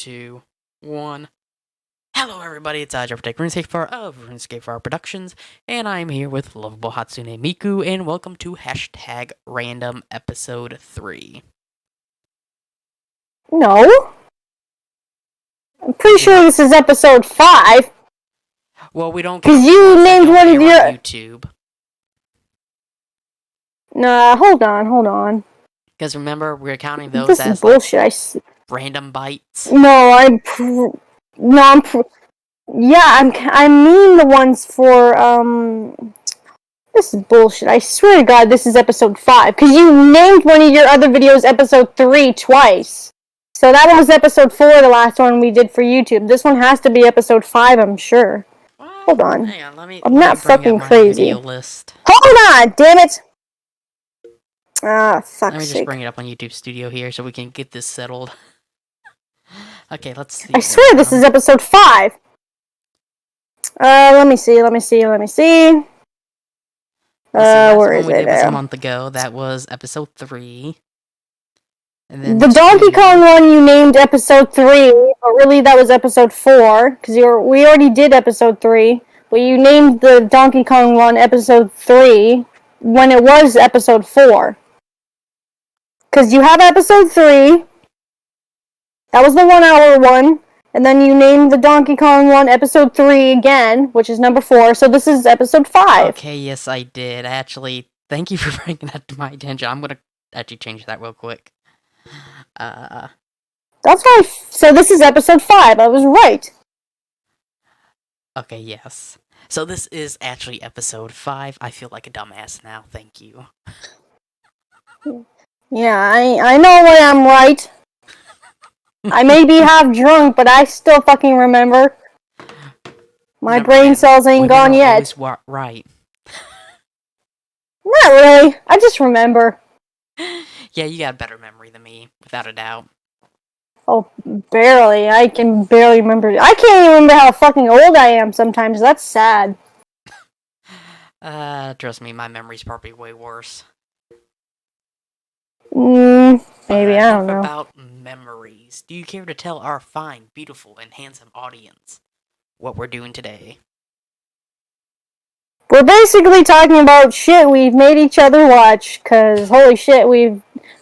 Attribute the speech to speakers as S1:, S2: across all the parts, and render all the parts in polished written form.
S1: two, one. Hello, everybody. It's Joe Protect RuneScape Far of RuneScape Far Productions, and I'm here with Lovable Hatsune Miku, and welcome to hashtag Random Episode 3.
S2: No. I'm pretty sure this is episode 5.
S1: Well, we don't
S2: because you named one of your
S1: YouTube.
S2: Nah, hold on.
S1: Because remember, we're counting those
S2: this
S1: as
S2: is bullshit.
S1: random bytes.
S2: No, I mean the ones for This is bullshit. I swear to God, this is episode 5 because you named one of your other videos episode 3 twice. So that was episode 4, the last one we did for YouTube. This one has to be episode 5, I'm sure. Hold on.
S1: Hang on,
S2: I'm not fucking crazy.
S1: Video list.
S2: Hold on, damn it! Ah, fuck's sake.
S1: Let me just bring it up on YouTube Studio here so we can get this settled. Okay, let's see.
S2: I swear this is episode 5. Let me see.
S1: Where
S2: is it?
S1: It was a month ago. That was episode 3. And then
S2: the Donkey Kong one you named episode 3, but really that was episode 4, because we already did episode 3, but you named the Donkey Kong one episode 3 when it was episode 4. Because you have episode 3, that was the 1 hour one, and then you named the Donkey Kong one episode 3 again, which is number 4, so this is episode 5.
S1: Okay, yes I did. Actually, thank you for bringing that to my attention. I'm gonna actually change that real quick.
S2: That's right. So this is episode 5. I was right.
S1: Okay, yes. So this is actually episode 5. I feel like a dumbass now. Thank you.
S2: Yeah, I know when I'm right. I may be half drunk, but I still fucking remember. My brain cells ain't gone yet.
S1: Right.
S2: Not really. I just remember.
S1: Yeah, you got better memory than me, without a doubt.
S2: Oh, barely. I can barely remember. I can't even remember how fucking old I am sometimes. That's sad.
S1: Trust me, my memory's probably way worse.
S2: Maybe, I don't know.
S1: About memories, do you care to tell our fine, beautiful, and handsome audience what we're doing today?
S2: We're basically talking about shit we've made each other watch, because holy shit,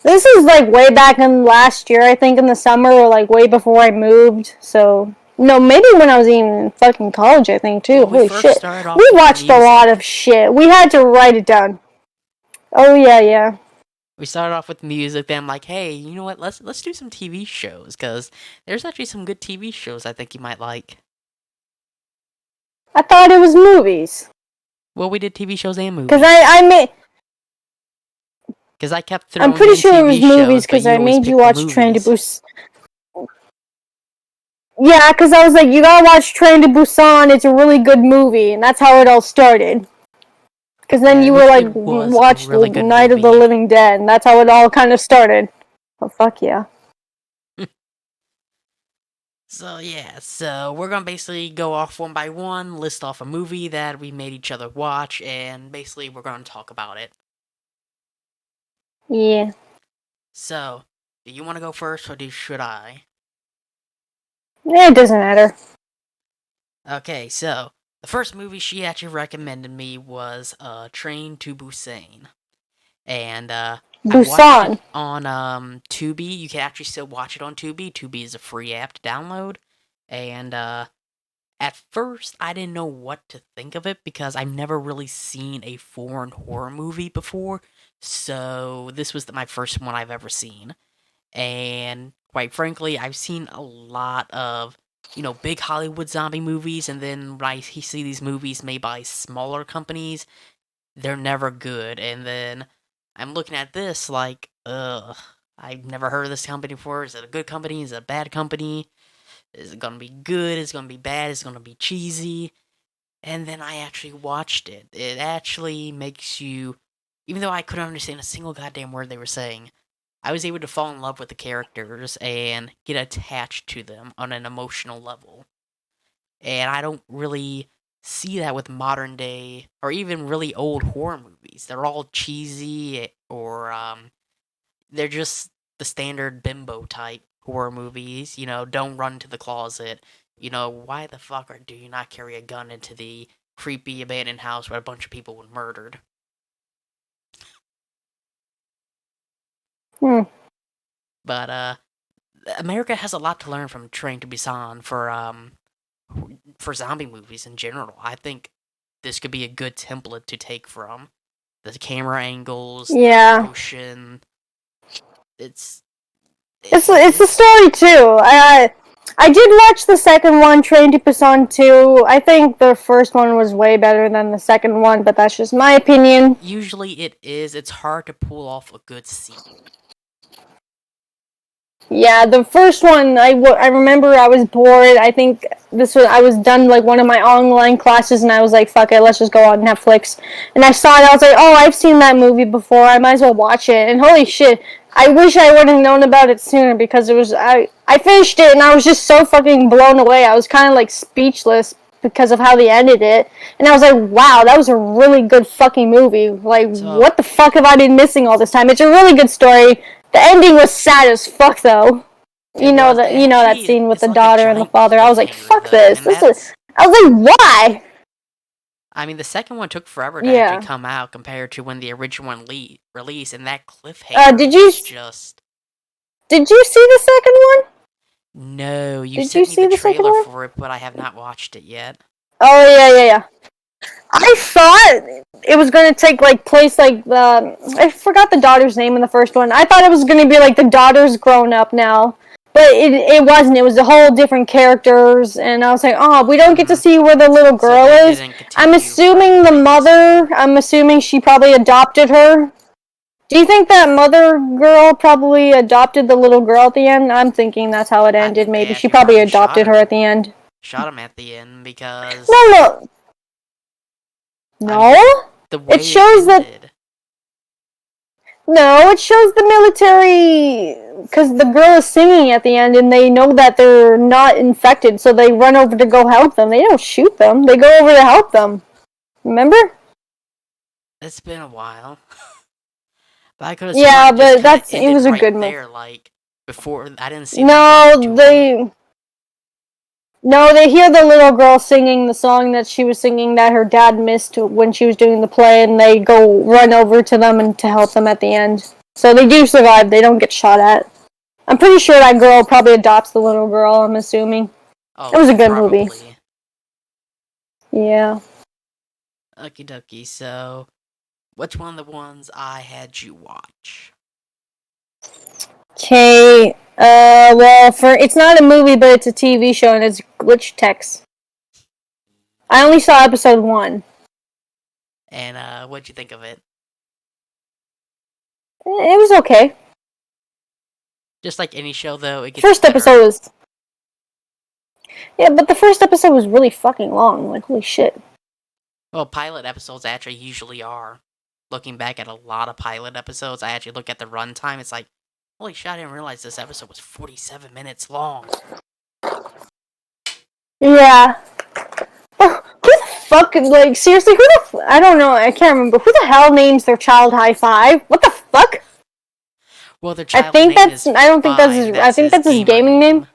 S2: this is like way back in last year, I think, in the summer, or like way before I moved, so... No, maybe when I was even in fucking college, I think, too.
S1: Well,
S2: holy shit. We watched a lot of shit. We had to write it down. Oh, yeah.
S1: We started off with music, then I'm like, hey, you know what, let's do some TV shows, because there's actually some good TV shows I think you might like.
S2: I thought it was movies.
S1: Well, we did TV shows and movies.
S2: Because
S1: I kept throwing
S2: I'm pretty sure
S1: TV
S2: it was movies, because I made you watch Train to Busan. Yeah, because I was like, you gotta watch Train to Busan, it's a really good movie, and that's how it all started. Because then you were like, watch really Night of the Living Dead, and that's how it all kind of started. Oh, fuck yeah.
S1: So we're gonna basically go off one by one, list off a movie that we made each other watch, and basically we're gonna talk about it.
S2: Yeah.
S1: So, do you want to go first, or should I?
S2: It doesn't matter.
S1: Okay, so the first movie she actually recommended me was Train to Busan. And
S2: Busan.
S1: I watched it on Tubi. You can actually still watch it on Tubi. Tubi is a free app to download. And at first, I didn't know what to think of it because I've never really seen a foreign horror movie before. So this was my first one I've ever seen. And quite frankly, I've seen a lot of, big Hollywood zombie movies, and then when I see these movies made by smaller companies, they're never good. And then I'm looking at this like, I've never heard of this company before. Is it a good company? Is it a bad company? Is it gonna be good? Is it gonna be bad? Is it gonna be cheesy? And then I actually watched it. It actually makes you, even though I couldn't understand a single goddamn word they were saying, I was able to fall in love with the characters and get attached to them on an emotional level. And I don't really see that with modern day or even really old horror movies. They're all cheesy or they're just the standard bimbo type horror movies. Don't run to the closet. Why the fuck do you not carry a gun into the creepy abandoned house where a bunch of people were murdered?
S2: Hmm.
S1: But America has a lot to learn from Train to Busan for zombie movies in general. I think this could be a good template to take from the camera angles, the
S2: Yeah.
S1: motion. It's
S2: It's a story too. I did watch the second one, Train to Busan 2. I think the first one was way better than the second one, but that's just my opinion.
S1: Usually it is. It's hard to pull off a good scene.
S2: Yeah, the first one, I remember I was bored. I think I was done like one of my online classes and I was like, fuck it, let's just go on Netflix. And I saw it, I was like, oh, I've seen that movie before, I might as well watch it. And holy shit, I wish I would have known about it sooner because I finished it and I was just so fucking blown away. I was kind of like speechless because of how they ended it. And I was like, wow, that was a really good fucking movie. Like,
S1: So,
S2: what the fuck have I been missing all this time? It's a really good story. The ending was sad as fuck, though.
S1: it was
S2: You know that
S1: actually
S2: scene with
S1: it's
S2: the
S1: like a
S2: daughter and the
S1: giant
S2: father. I was like,
S1: cliffhanger
S2: fuck
S1: though,
S2: this.
S1: and that's.
S2: I was like, why?
S1: I mean, the second one took forever to
S2: Yeah.
S1: actually come out compared to when the original one released, and that cliffhanger
S2: Did
S1: was just.
S2: you see the second one?
S1: No, you
S2: Did you
S1: sent me the
S2: see the second
S1: trailer
S2: one?
S1: for it, but I have not watched it yet.
S2: Oh yeah. I thought it was gonna take like place like I forgot the daughter's name in the first one. I thought it was gonna be like the daughter's grown up now, but it wasn't. It was a whole different characters, and I was like, oh, we don't get to see where the little girl
S1: So they
S2: is.
S1: didn't
S2: I'm
S1: continue
S2: assuming
S1: from
S2: the
S1: the
S2: mother. I'm assuming she probably adopted her. Do you think that mother girl probably adopted the little girl at the end? I'm thinking that's how it
S1: I
S2: ended.
S1: think they
S2: Maybe she
S1: actually
S2: probably
S1: probably shot
S2: adopted her
S1: her.
S2: at the end.
S1: Shot him at the end because
S2: No.
S1: I mean
S2: No.
S1: the
S2: It
S1: way
S2: shows that.
S1: ended.
S2: No, it shows the military because the girl is singing at the end, and they know that they're not infected, so they run over to go help them. They don't shoot them; they go over to help them. Remember?
S1: It's been a while, but I could have sworn
S2: Yeah,
S1: it just
S2: but
S1: kind of
S2: it
S1: ended
S2: was a
S1: right
S2: good movie.
S1: there. Like before, I didn't see them run
S2: No,
S1: to him.
S2: they hear the little girl singing the song that she was singing that her dad missed when she was doing the play, and they go run over to them and to help them at the end. So they do survive. They don't get shot at. I'm pretty sure that girl probably adopts the little girl. I'm assuming. It
S1: Oh,
S2: was a good movie.
S1: probably.
S2: Yeah.
S1: Okie dokie. So, which one of the ones I had you watch?
S2: Okay. Well, it's not a movie, but it's a TV show, and it's Glitch Text. I only saw episode 1.
S1: And what'd you think of it?
S2: It was okay.
S1: Just like any show, though, it gets
S2: First
S1: better.
S2: episode was. Yeah, but the first episode was really fucking long. Like, holy shit.
S1: Well, pilot episodes actually usually are. Looking back at a lot of pilot episodes, I actually look at the runtime. It's like, holy shit, I didn't realize this episode was 47 minutes long.
S2: Yeah. Oh, who the fuck, like, seriously, I don't know, I can't remember. Who the hell names their child High Five? What the fuck?
S1: Well, their
S2: I
S1: child's
S2: think
S1: name
S2: that's,
S1: is
S2: I don't think that's his, I think that's his
S1: gamer
S2: gaming name.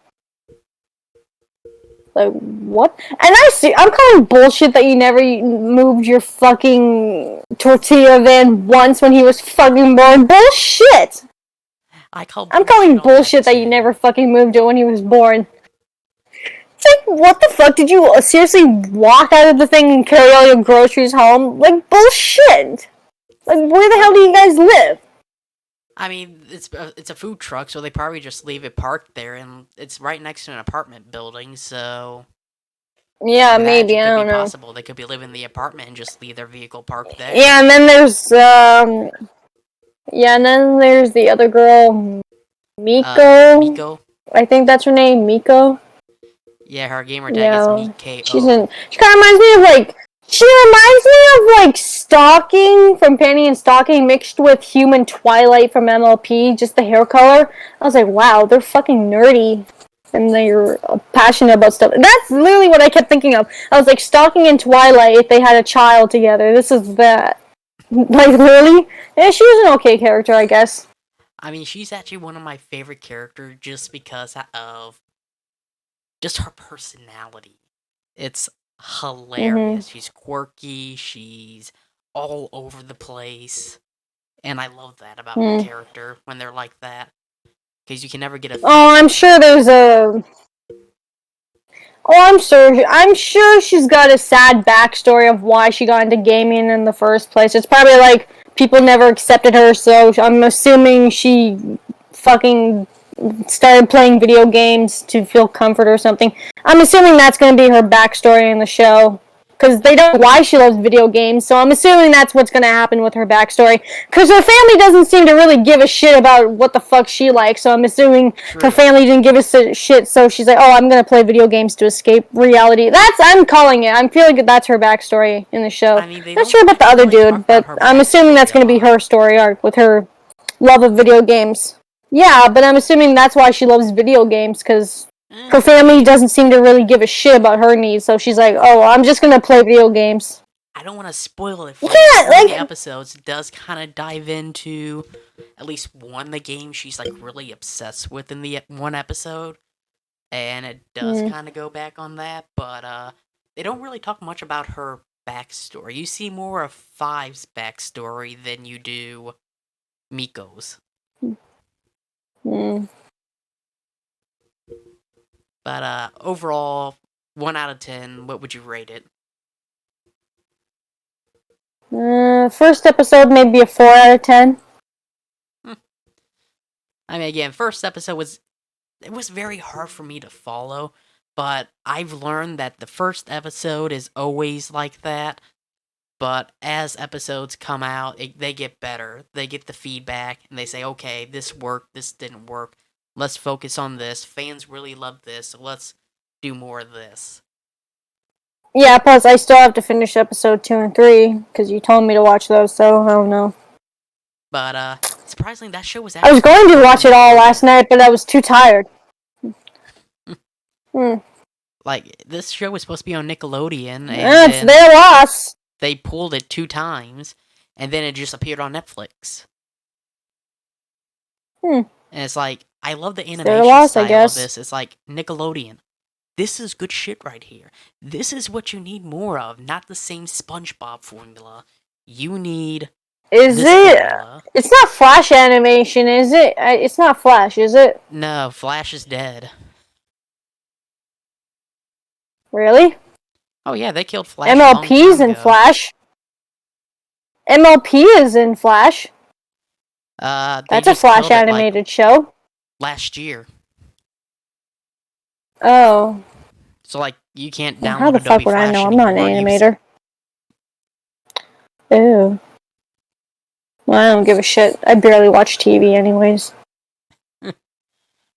S2: Like, what? And I'm calling bullshit that you never moved your fucking tortilla van once when he was fucking born. Bullshit! I'm calling bullshit that you never fucking moved it when he was born. It's like, what the fuck? Did you seriously walk out of the thing and carry all your groceries home? Like, bullshit! Like, where the hell do you guys live?
S1: I mean, it's a food truck, so they probably just leave it parked there, and it's right next to an apartment building, so...
S2: Yeah, maybe, I don't know.
S1: Possible. They could be living in the apartment and just leave their vehicle parked there.
S2: Yeah, and then there's, yeah, and then there's the other girl, Miko.
S1: Miko?
S2: I think that's her name, Miko.
S1: Yeah, her gamer tag is Miko.
S2: She kind of reminds me of, like, Stalking from Penny and Stalking mixed with Human Twilight from MLP, just the hair color. I was like, wow, they're fucking nerdy. And they're passionate about stuff. That's literally what I kept thinking of. I was like, Stalking and Twilight, if they had a child together. This is that. Like, really? Yeah, she was an okay character, I guess.
S1: I mean, she's actually one of my favorite characters just because of just her personality. It's
S2: Mm-hmm.
S1: hilarious. She's quirky, she's all over the place, and I love that about a
S2: Mm.
S1: character when they're like that because you can never get a feel
S2: Oh, I'm
S1: for
S2: sure
S1: them.
S2: there's a. Oh, I'm sure. I'm sure she's got a sad backstory of why she got into gaming in the first place. It's probably like people never accepted her, so I'm assuming she fucking started playing video games to feel comfort or something. I'm assuming that's going to be her backstory in the show. Because they don't know why she loves video games, so I'm assuming that's what's going to happen with her backstory. Because her family doesn't seem to really give a shit about what the fuck she likes, so I'm assuming her
S1: True.
S2: family didn't give a shit, so she's like, oh, I'm going to play video games to escape reality. I'm calling it. I'm feeling like that's her backstory in the show.
S1: I mean, they
S2: Not
S1: don't
S2: sure about the
S1: actually
S2: other
S1: really talk
S2: dude,
S1: about
S2: but
S1: her
S2: I'm assuming
S1: backstory
S2: that's
S1: a
S2: going to be
S1: lot.
S2: her story arc with her love of video games. Yeah, but I'm assuming that's why she loves video games, because her
S1: I
S2: family
S1: mean,
S2: doesn't seem to really give a shit about her needs, so she's like, oh, I'm just gonna play video games.
S1: I don't want to spoil it
S2: You
S1: for you, but
S2: can't,
S1: one of the
S2: like,
S1: episodes does kind of dive into at least one of the games she's like really obsessed with in the one episode, and it does
S2: mm,
S1: kind of go back on that. But they don't really talk much about her backstory. You see more of Five's backstory than you do Miko's.
S2: mm.
S1: But overall, 1 out of 10. What would you rate it?
S2: First episode, maybe a 4 out of 10.
S1: Hmm. I mean, again, first episode was very hard for me to follow, but I've learned that the first episode is always like that. But as episodes come out, they get better. They get the feedback and they say, okay, this worked, this didn't work. Let's focus on this. Fans really love this, so let's do more of this.
S2: Yeah, plus I still have to finish episode 2 and 3, because you told me to watch those, so I don't know.
S1: But surprisingly, that show was
S2: I
S1: actually
S2: was
S1: supposed
S2: going
S1: to
S2: to
S1: be on
S2: watch it all last
S1: Nickelodeon.
S2: night, but I was too tired. Hmm.
S1: Like, this show was supposed to be on Nickelodeon, and
S2: It's
S1: then
S2: their loss.
S1: they pulled it 2 times, and then it just appeared on Netflix.
S2: Hmm.
S1: And it's like, I love the
S2: It's their
S1: animation
S2: loss, I
S1: style of
S2: guess.
S1: this. It's like Nickelodeon. This is good shit right here. This is what you need more of, not the same SpongeBob formula. You need
S2: Is
S1: this
S2: it?
S1: formula.
S2: It's not Flash animation, is it? It's not Flash, is it?
S1: No, Flash is dead.
S2: Really?
S1: Oh yeah, they killed Flash a long
S2: MLP's
S1: time
S2: in
S1: ago.
S2: Flash. MLP is in Flash.
S1: They
S2: That's a
S1: just
S2: Flash
S1: killed it like
S2: animated show.
S1: last year.
S2: Oh.
S1: So like you can't
S2: Well, how
S1: download
S2: the fuck
S1: Adobe
S2: would I
S1: Flash
S2: know? I'm not an
S1: anymore.
S2: animator. Ew. Well, I don't give a shit. I barely watch TV anyways.
S1: Well,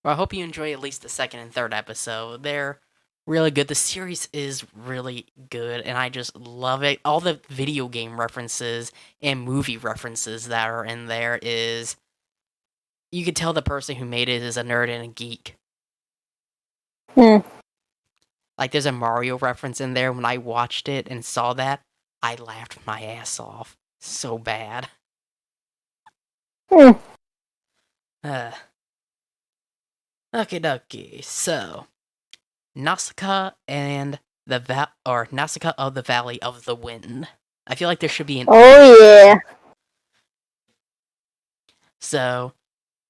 S1: I hope you enjoy at least the second and third episode. They're really good. The series is really good, and I just love it. All the video game references and movie references that are in there is you could tell the person who made it is a nerd and a geek.
S2: Hmm.
S1: Like there's a Mario reference in there. When I watched it and saw that, I laughed my ass off so bad.
S2: Hmm.
S1: Uh, okay, dokie. So Nausicaa and Nausicaa of the Valley of the Wind. I feel like there should be an
S2: Oh yeah.
S1: So,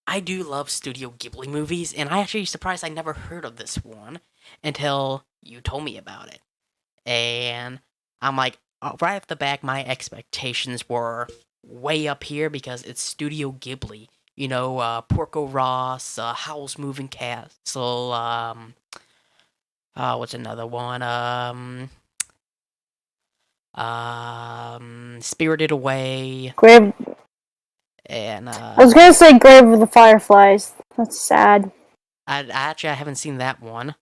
S1: I do love Studio Ghibli movies, and I actually surprised I never heard of this one until you told me about it. And I'm like, right off the back, my expectations were way up here because it's Studio Ghibli. You know, Porco Ross, Howl's Moving Castle, what's another one? Spirited Away,
S2: Grave.
S1: and
S2: I was gonna say Grave of the Fireflies. That's sad.
S1: I haven't seen that one.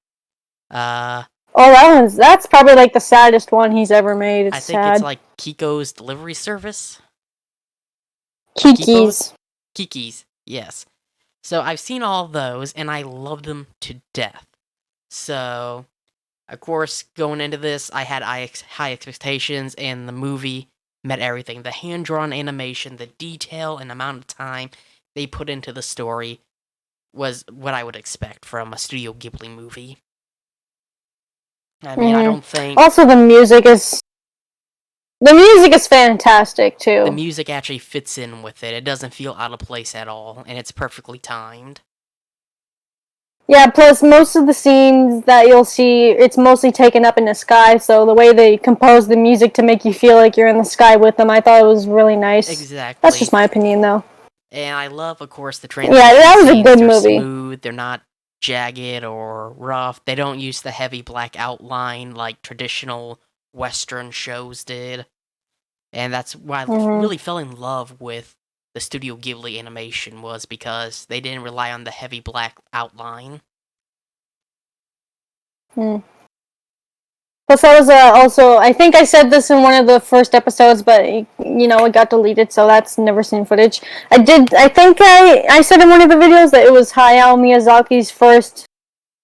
S2: Oh, that's probably like the saddest one he's ever made.
S1: I
S2: It's
S1: think it's
S2: sad.
S1: like Kiko's Delivery Service.
S2: Kiki's.
S1: Kiki's, yes. So I've seen all those, and I love them to death. So, of course, going into this, I had high expectations, and the movie met everything. The hand-drawn animation, the detail and amount of time they put into the story was what I would expect from a Studio Ghibli movie. I mean, I don't think
S2: Also, the music is fantastic
S1: the
S2: too.
S1: music actually fits in with it. It doesn't feel out of place at all, and it's perfectly timed.
S2: Yeah, plus most of the scenes that you'll see, it's mostly taken up in the sky, so the way they compose the music to make you feel like you're in the sky with them, I thought it was really nice. That's just
S1: Exactly.
S2: my opinion, though.
S1: And I love, of course, the
S2: Yeah,
S1: transition
S2: that was a
S1: scenes.
S2: good
S1: They're
S2: movie.
S1: smooth, they're not jagged or rough. They don't use the heavy black outline like traditional Western shows did. And that's why I really fell in love with the Studio Ghibli animation, was because they didn't rely on the heavy black outline.
S2: Plus, I was also, I think I said this in one of the first episodes, but it got deleted, so that's never seen footage. I think I said in one of the videos that it was Hayao Miyazaki's first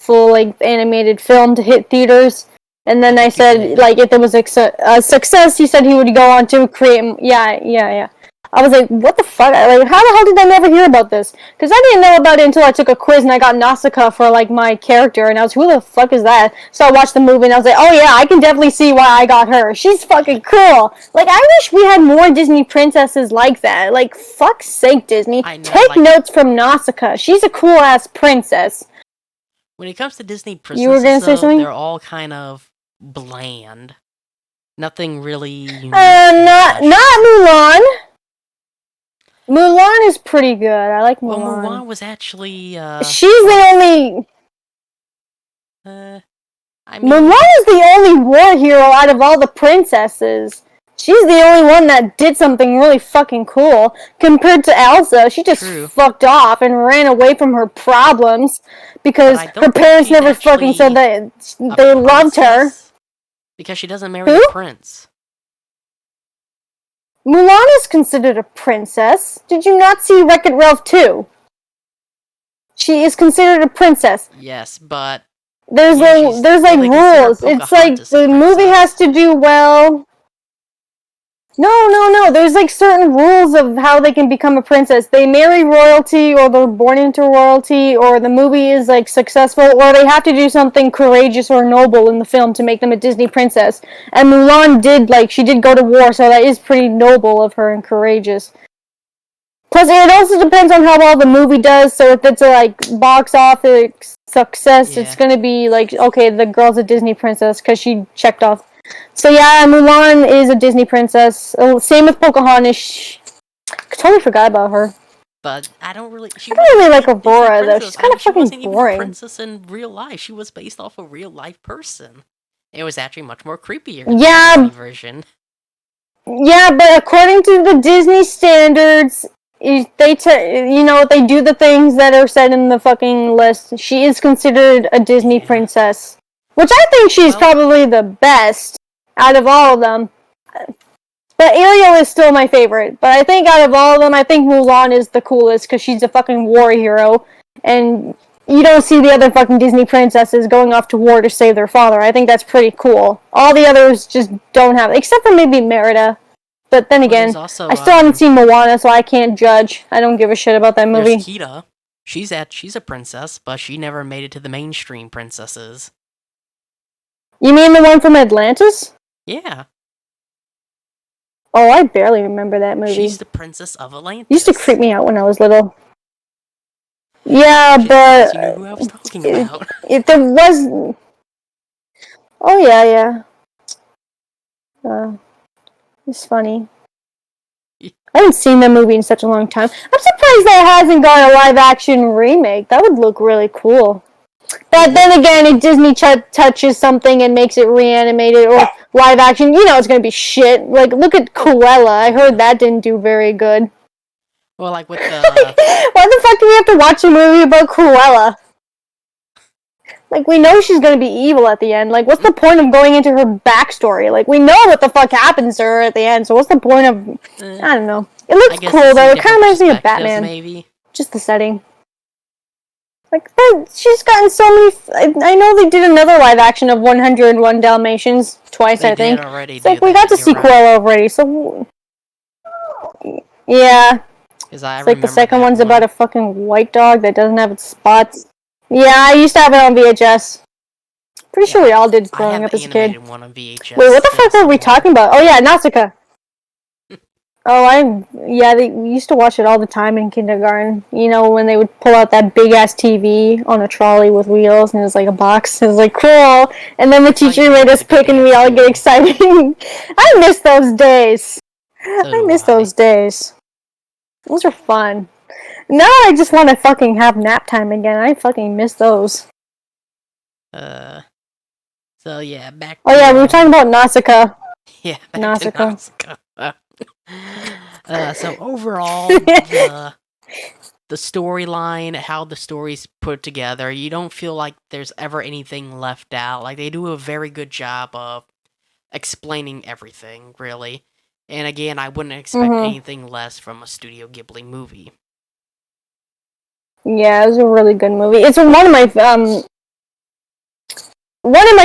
S2: full-length animated film to hit theaters. And then I said, like, if it was a success, he said he would go on to create. Yeah. I was like, what the fuck? Like, how the hell did I never hear about this? Because I didn't know about it until I took a quiz and I got Nausicaa for, like, my character. And I was, who the fuck is that? So I watched the movie and I was like, oh yeah, I can definitely see why I got her. She's fucking cool. Like, I wish we had more Disney princesses like that. Like, fuck's sake, Disney. Take notes from Nausicaa. She's a cool-ass princess.
S1: When it comes to Disney princesses, though, they're all kind of bland. Nothing really unique.
S2: Not Mulan. Mulan is pretty good. I like Mulan.
S1: Well, Mulan was actually,
S2: she's the only... Mulan is the only war hero out of all the princesses. She's the only one that did something really fucking cool. Compared to Elsa, she just fucked off and ran away from her problems because her parents never fucking said that they loved her.
S1: Because she doesn't marry a prince.
S2: Mulan is considered a princess. Did you not see Wreck-It Ralph 2? She is considered a princess.
S1: Yes, but
S2: there's like rules. It's like the movie has to do well. No. There's like certain rules of how they can become a princess. They marry royalty, or they're born into royalty, or the movie is like successful, or they have to do something courageous or noble in the film to make them a Disney princess. And Mulan she did go to war, so that is pretty noble of her and courageous. Plus, it also depends on how well the movie does. So if it's a like box office success, it's gonna be like, okay, the girl's a Disney princess because she checked off. So yeah, Mulan is a Disney princess. Same with Pocahontas. I totally forgot about her.
S1: But I don't really
S2: like Aurora though. She's kind of fucking boring. She wasn't even a
S1: princess in real life. She was based off a real life person. It was actually much more creepier.
S2: Yeah.
S1: Than the version.
S2: Yeah, but according to the Disney standards, they do the things that are said in the fucking list. She is considered a Disney princess. Which I think she's probably the best out of all of them. But Ariel is still my favorite. But I think out of all of them, I think Mulan is the coolest because she's a fucking war hero. And you don't see the other fucking Disney princesses going off to war to save their father. I think that's pretty cool. All the others just don't have it. Except for maybe Merida. But then again, I still haven't seen Moana, so I can't judge. I don't give a shit about that movie.
S1: There's Kida. She's a princess, but she never made it to the mainstream princesses.
S2: You mean the one from Atlantis?
S1: Yeah.
S2: Oh, I barely remember that movie.
S1: She's the princess of Atlantis.
S2: It used to creep me out when I was little. Yeah, but...
S1: You know who I was talking about.
S2: There was... Oh, yeah. It's funny. I haven't seen that movie in such a long time. I'm surprised that it hasn't got a live-action remake. That would look really cool. But then again, if Disney touches something and makes it reanimated or live action, it's gonna be shit. Like, look at Cruella. I heard that didn't do very good.
S1: Well, like with the...
S2: Why the fuck do we have to watch a movie about Cruella? Like, we know she's gonna be evil at the end. Like, what's the point of going into her backstory? Like, we know what the fuck happens to her at the end, so what's the point of... I don't know. It looks cool, though. It kind of reminds me of Batman.
S1: Maybe.
S2: Just the setting. Like, she's gotten so many... I know they did another live action of 101 Dalmatians twice, I think.
S1: Already
S2: it's like, we got to see Cruella already, so... Yeah.
S1: Because I
S2: It's like the
S1: remember
S2: second
S1: that
S2: one's about
S1: one.
S2: a fucking white dog that doesn't have its spots. Yeah, I used to have it on VHS. Pretty
S1: Yeah,
S2: sure we all did
S1: I
S2: growing
S1: have
S2: up
S1: the
S2: as a kid.
S1: animated one on VHS
S2: Wait, what the
S1: still
S2: fuck were we
S1: somewhere.
S2: talking about? Oh yeah, Nausicaa. We used to watch it all the time in kindergarten. You know, when they would pull out that big ass TV on a trolley with wheels and it was like a box. It was like cool. And then the
S1: I
S2: teacher
S1: knew
S2: made
S1: it was
S2: us
S1: a good
S2: pick
S1: day
S2: and
S1: at
S2: we all get
S1: school.
S2: excited. I miss those days.
S1: So
S2: I
S1: do
S2: miss
S1: I.
S2: those days. Those were fun. Now I just want to fucking have nap time again. I fucking miss those.
S1: Uh, so yeah, back
S2: Oh yeah,
S1: to
S2: we were talking about Nausicaa.
S1: yeah, back to
S2: Nausicaa.
S1: Nausicaa. So overall, the storyline, how the story's put together, you don't feel like there's ever anything left out. Like they do a very good job of explaining everything, really. And again, I wouldn't expect
S2: Mhm.
S1: anything less from a Studio Ghibli movie.
S2: Yeah, it was a really good movie. It's one of my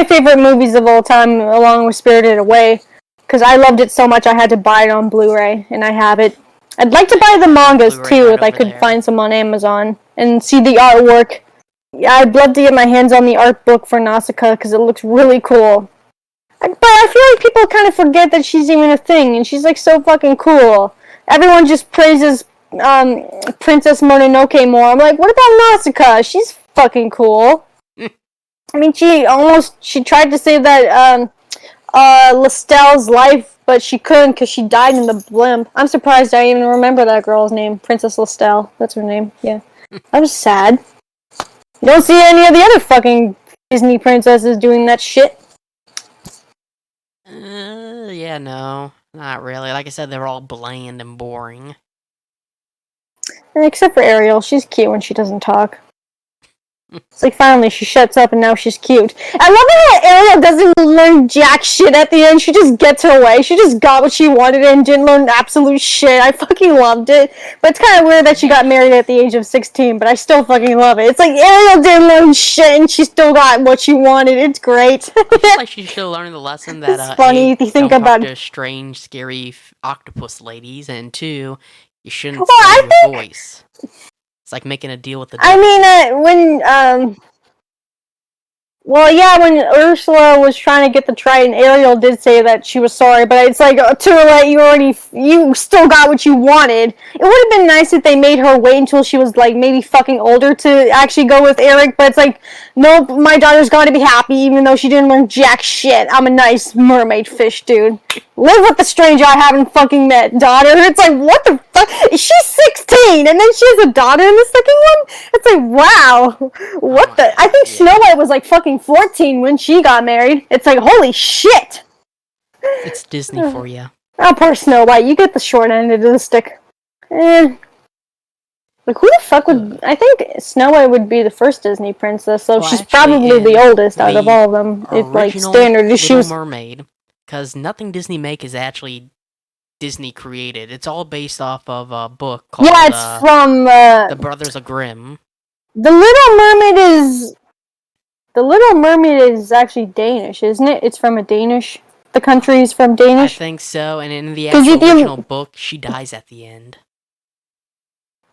S2: favorite movies of all time, along with Spirited Away, because I loved it so much I had to buy it on Blu-ray, and I have it. I'd like to buy the
S1: I have
S2: mangas
S1: Blu-ray
S2: too,
S1: right
S2: if I
S1: over
S2: could
S1: there.
S2: find some on Amazon and see the artwork. Yeah, I'd love to get my hands on the art book for Nausicaa because it looks really cool. But I feel like people kind of forget that she's even a thing, and she's like so fucking cool. Everyone just praises Princess Mononoke more. I'm like, what about Nausicaa? She's fucking cool. I mean, she tried to save that Lestel's life, but she couldn't because she died in the blimp. I'm surprised I even remember that girl's name, Princess Lestel. That's her name. Yeah, that was sad. You don't see any of the other fucking Disney princesses doing that shit.
S1: Yeah, no, not really. Like I said, they're all bland and boring.
S2: Except for Ariel, she's cute when she doesn't talk. It's like finally she shuts up and now she's cute. I love it how Ariel doesn't learn jack shit at the end. She just gets her way. She just got what she wanted and didn't learn absolute shit. I fucking loved it. But it's kind of weird that she got married at the age of 16, but I still fucking love it. It's like Ariel didn't learn shit and she still got what she wanted. It's great.
S1: I feel like she should have learned the lesson that
S2: It's
S1: A,
S2: funny if you think
S1: don't talk
S2: about it.
S1: to strange, scary octopus ladies, and two, you shouldn't
S2: Well,
S1: sell
S2: I
S1: your
S2: think,
S1: voice. It's like making a deal with the
S2: I
S1: devil.
S2: mean, well, yeah, when Ursula was trying to get the trident, Ariel did say that she was sorry, but it's like, too late, you still got what you wanted. It would have been nice if they made her wait until she was, like, maybe fucking older to actually go with Eric, but it's like, nope, my daughter's gotta be happy, even though she didn't learn jack shit. I'm a nice mermaid fish, dude. Live with the stranger I haven't fucking met, daughter. It's like, what the fuck? She's 16, and then she has a daughter in the second one? It's like, wow.
S1: Oh
S2: What
S1: my,
S2: the? I think Snow
S1: yeah.
S2: White was like fucking 14 when she got married. It's like, holy shit.
S1: It's Disney for you.
S2: Oh, poor Snow White. You get the short end of the stick. Eh. Like, who the fuck would... I think Snow White would be the first Disney princess, so
S1: Well,
S2: she's
S1: actually,
S2: probably the
S1: in
S2: oldest out of
S1: the
S2: all of them. If, like,
S1: original
S2: standard... If she
S1: Little
S2: was...
S1: Mermaid, because nothing Disney make is actually Disney created. It's all based off of a book
S2: Yeah,
S1: called
S2: it's from,
S1: The Brothers of Grimm.
S2: The Little Mermaid is... The Little Mermaid is actually Danish, isn't it? It's from a Danish... The country is from
S1: I
S2: Danish.
S1: think so, and in the
S2: Because if
S1: actual original
S2: you...
S1: book, she dies at the end.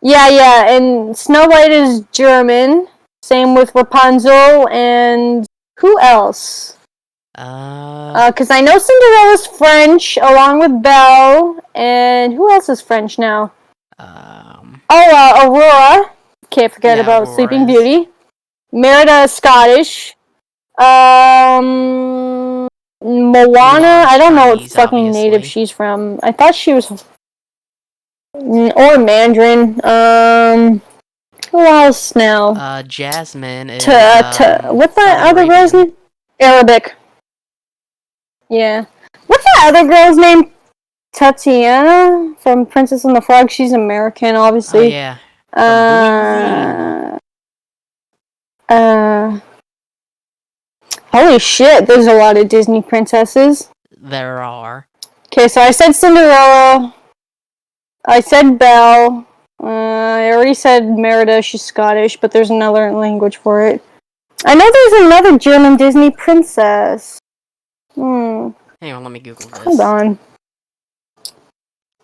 S2: Yeah, and Snow White is German. Same with Rapunzel, and who else? Because I know Cinderella's French, along with Belle, and who else is French now?
S1: Um,
S2: Aurora. Can't forget
S1: yeah,
S2: about Sleeping
S1: Aurora's.
S2: Beauty. Merida is Scottish. Moana.
S1: Mulan's
S2: I don't know what
S1: Chinese,
S2: fucking native
S1: obviously.
S2: she's from. I thought she was, or Mandarin. Who else now?
S1: Jasmine is
S2: What's that
S1: Saudi
S2: other girl's
S1: Arabian.
S2: name? Arabic. Yeah. What's that other girl's name? Tatiana from Princess and the Frog. She's American,
S1: Oh
S2: obviously.
S1: yeah, from Louisiana.
S2: Uh, uh, Holy shit, there's a lot of Disney princesses.
S1: There are.
S2: Okay, so I said Cinderella. I said Belle. I already said Merida, she's Scottish, but there's another language for it. I know there's another German Disney princess.
S1: Hang on, let me Google
S2: Hold
S1: this.
S2: on.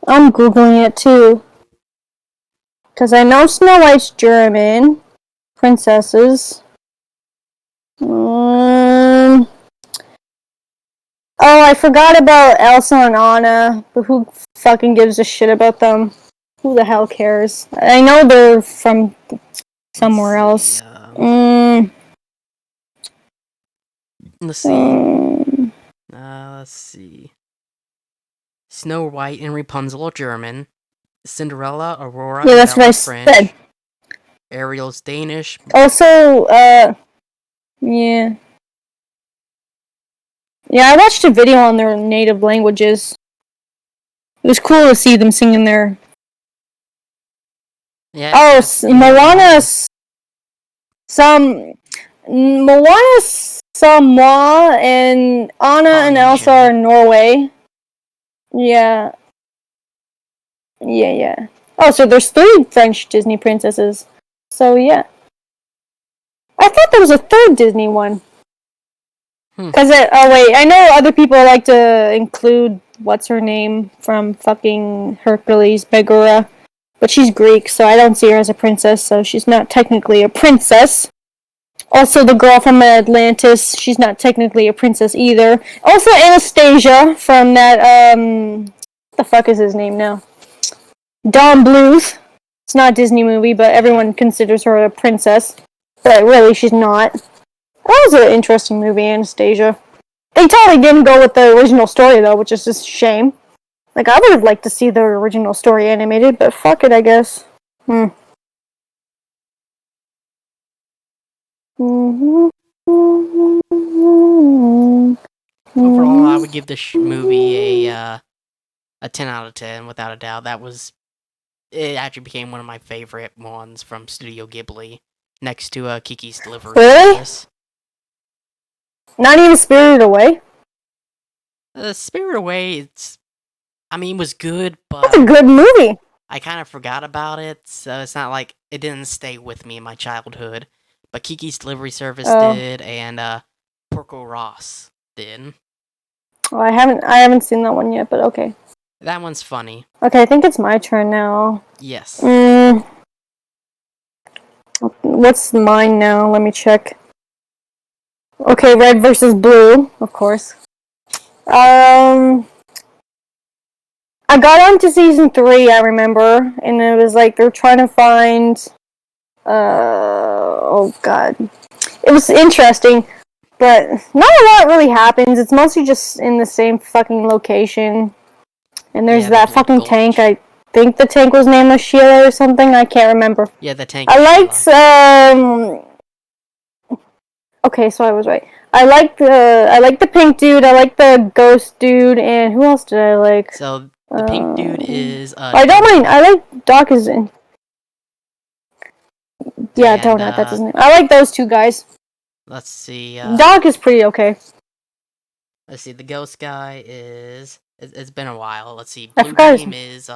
S2: I'm Googling it too. Because I know Snow White's German. Princesses. Oh, I forgot about Elsa and Anna, but who fucking gives a shit about them? Who the hell cares? I know they're from somewhere else.
S1: Let's see. Let's see. Snow White and Rapunzel are German. Cinderella, Aurora,
S2: Yeah,
S1: and
S2: that's what I
S1: Bella French.
S2: said.
S1: Ariel's Danish.
S2: Also, yeah. Yeah, I watched a video on their native languages. It was cool to see them singing their...
S1: Yeah.
S2: Oh, Moana... Moana, Samoa, and Anna and Elsa are Norway. Yeah. Yeah. Oh, so there's 3 French Disney princesses. So, yeah. I thought there was a 3rd Disney one. Because, oh wait, I know other people like to include, what's her name, from fucking Hercules, Megara. But she's Greek, so I don't see her as a princess, so she's not technically a princess. Also, the girl from Atlantis, she's not technically a princess either. Also, Anastasia from that, what the fuck is his name now? Don Bluth. It's not a Disney movie, but everyone considers her a princess. But really, she's not. That was an interesting movie, Anastasia. They totally didn't go with the original story, though, which is just a shame. Like, I would have liked to see the original story animated, but fuck it, I guess.
S1: Overall, I would give this movie a 10 out of 10, without a doubt. It actually became one of my favorite ones from Studio Ghibli, next to Kiki's Delivery Service.
S2: Not even Spirited Away?
S1: Spirited Away, it was good, but...
S2: That's a good movie!
S1: I kind of forgot about it, so it's not like it didn't stay with me in my childhood. But Kiki's Delivery Service did, and Porco Ross did.
S2: Oh, I haven't seen that one yet, but okay.
S1: That one's funny.
S2: Okay, I think it's my turn now.
S1: Yes.
S2: What's mine now? Let me check. Okay, red versus blue, of course. I got onto season 3, I remember, and it was like they're trying to find... oh god. It was interesting, but not a lot really happens. It's mostly just in the same fucking location. And there's that fucking gulch. Tank. I think the tank was named Sheila or something. I can't remember.
S1: Yeah, the tank.
S2: I liked, okay, so I was right. I like the pink dude, I like the ghost dude, and who else did I like?
S1: So, the pink dude is,
S2: I don't mind, I like Doc is in. Yeah, Donut, that's his name. I like those 2 guys.
S1: Let's see,
S2: Doc is pretty okay.
S1: Let's see, the ghost guy is... It's been a while. Let's see, Blue Team is,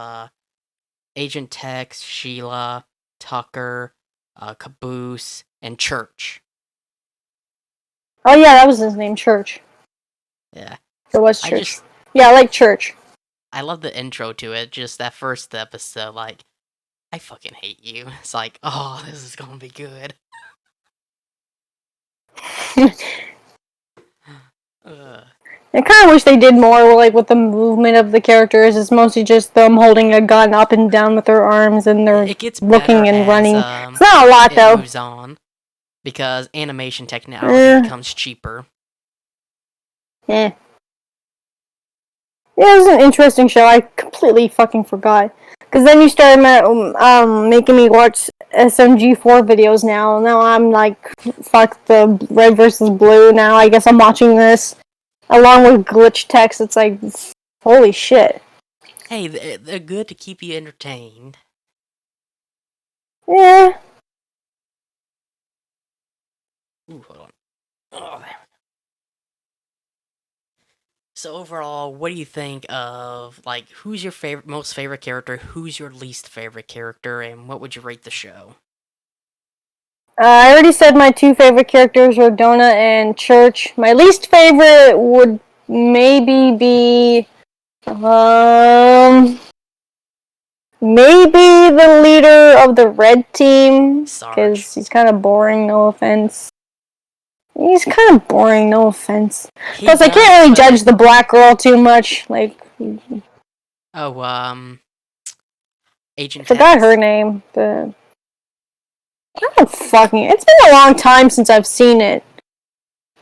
S1: Agent Tex, Sheila, Tucker, Caboose, and Church.
S2: Oh yeah, that was his name, Church.
S1: Yeah.
S2: It was Church. Yeah, I like Church.
S1: I love the intro to it, just that first episode, like, I fucking hate you. It's like, oh, this is gonna be good.
S2: I kind of wish they did more, like, with the movement of the characters. It's mostly just them holding a gun up and down with their arms, and they're looking and running. It's not a lot, though.
S1: It moves on, because animation technology becomes cheaper.
S2: Yeah. Yeah, it was an interesting show. I completely fucking forgot. Because then you started making me watch SMG4 videos now. Now I'm like, fuck the red versus blue. Now I guess I'm watching this. Along with glitch text, it's like, holy shit.
S1: Hey, they're good to keep you entertained.
S2: Yeah.
S1: Ooh, hold on. Oh, there. So overall, what do you think of, like, who's your most favorite character, who's your least favorite character, and what would you rate the show?
S2: I already said my 2 favorite characters are Donut and Church. My least favorite would maybe be Maybe the leader of the red team,
S1: Sarge.
S2: because he's kind of boring, no offense. He's kind of boring, no offense.
S1: He
S2: Plus, I
S1: does,
S2: can't really
S1: but
S2: judge the black girl too much. Like,
S1: oh,
S2: I
S1: Agent
S2: forgot her
S1: Tex.
S2: name, but I don't fucking. It's been a long time since I've seen it.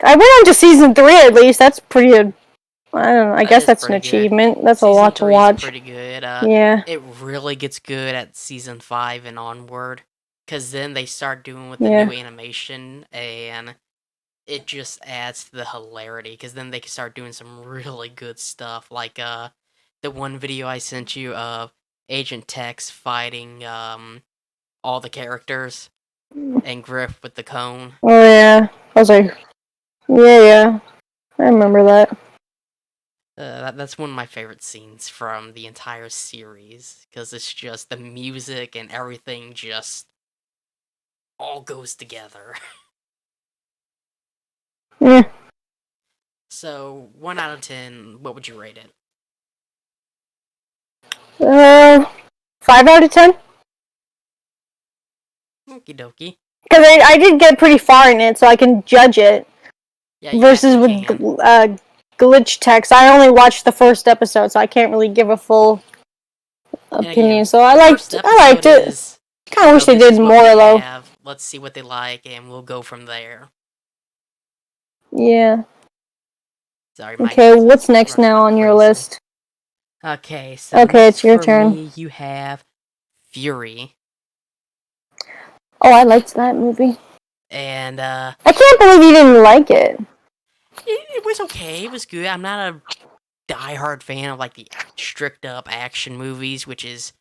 S2: I went on to season 3 at least. That's pretty. I don't know. I
S1: That
S2: guess
S1: is
S2: that's an
S1: pretty good.
S2: achievement. That's a
S1: Season
S2: lot to
S1: 3 is
S2: watch.
S1: pretty good.
S2: Yeah.
S1: It really gets good at season 5 and onward, because then they start doing with the
S2: Yeah.
S1: new animation, and it just adds to the hilarity. Because then they can start doing some really good stuff, like the one video I sent you of Agent Tex fighting all the characters and Griff with the cone.
S2: Oh yeah. I was like, yeah. I remember that.
S1: That's one of my favorite scenes from the entire series, because it's just the music and everything just all goes together.
S2: Yeah.
S1: So 1 out of 10, what would you rate it?
S2: 5 out of 10.
S1: Okie dokie.
S2: Because I did get pretty far in it, so I can judge it.
S1: Yeah, you
S2: Versus
S1: actually
S2: with
S1: can.
S2: glitch text, I only watched the first episode, so I can't really give a full
S1: And
S2: opinion.
S1: again,
S2: So
S1: the first
S2: I liked
S1: episode
S2: it.
S1: is,
S2: Kind of wish they
S1: this
S2: did
S1: is what
S2: more
S1: we
S2: though.
S1: have. Let's see what they like, and we'll go from there.
S2: Yeah.
S1: Sorry, my
S2: Okay,
S1: nose
S2: what's
S1: is
S2: next
S1: running
S2: now
S1: like
S2: on your
S1: crazy.
S2: list?
S1: Okay, so
S2: Okay,
S1: next
S2: it's your
S1: for
S2: turn.
S1: me, you have Fury.
S2: Oh, I liked that movie.
S1: And
S2: I can't believe you didn't like it.
S1: it was okay. It was good. I'm not a diehard fan of like the strict up action movies, which is,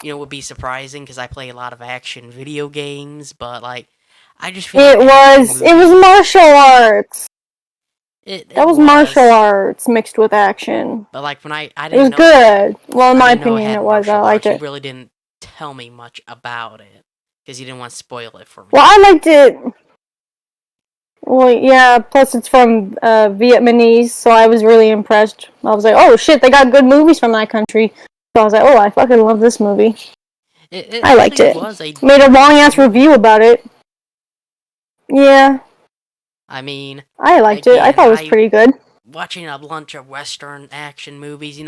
S1: would be surprising because I play a lot of action video games. But like, I just feel like action
S2: It was
S1: movies.
S2: martial arts. That
S1: It
S2: was martial
S1: was,
S2: arts mixed with action.
S1: but like when I
S2: It
S1: didn't
S2: was
S1: know
S2: good. Well, in
S1: I
S2: my
S1: didn't know it
S2: opinion,
S1: had
S2: it was. I
S1: martial
S2: liked
S1: arts. You
S2: it.
S1: really didn't tell me much about it because you didn't want to spoil it for
S2: Well,
S1: me.
S2: I liked it. Well, yeah, plus it's from Vietnamese, so I was really impressed. I was like, oh shit, they got good movies from that country. So I was like, oh, I fucking love this movie.
S1: It
S2: I liked
S1: actually
S2: it.
S1: was a
S2: Made a
S1: very
S2: long
S1: decent
S2: ass review
S1: movie.
S2: about it. Yeah,
S1: I mean,
S2: I liked it. I
S1: again,
S2: thought it was
S1: I
S2: pretty good.
S1: watching a bunch of Western action movies,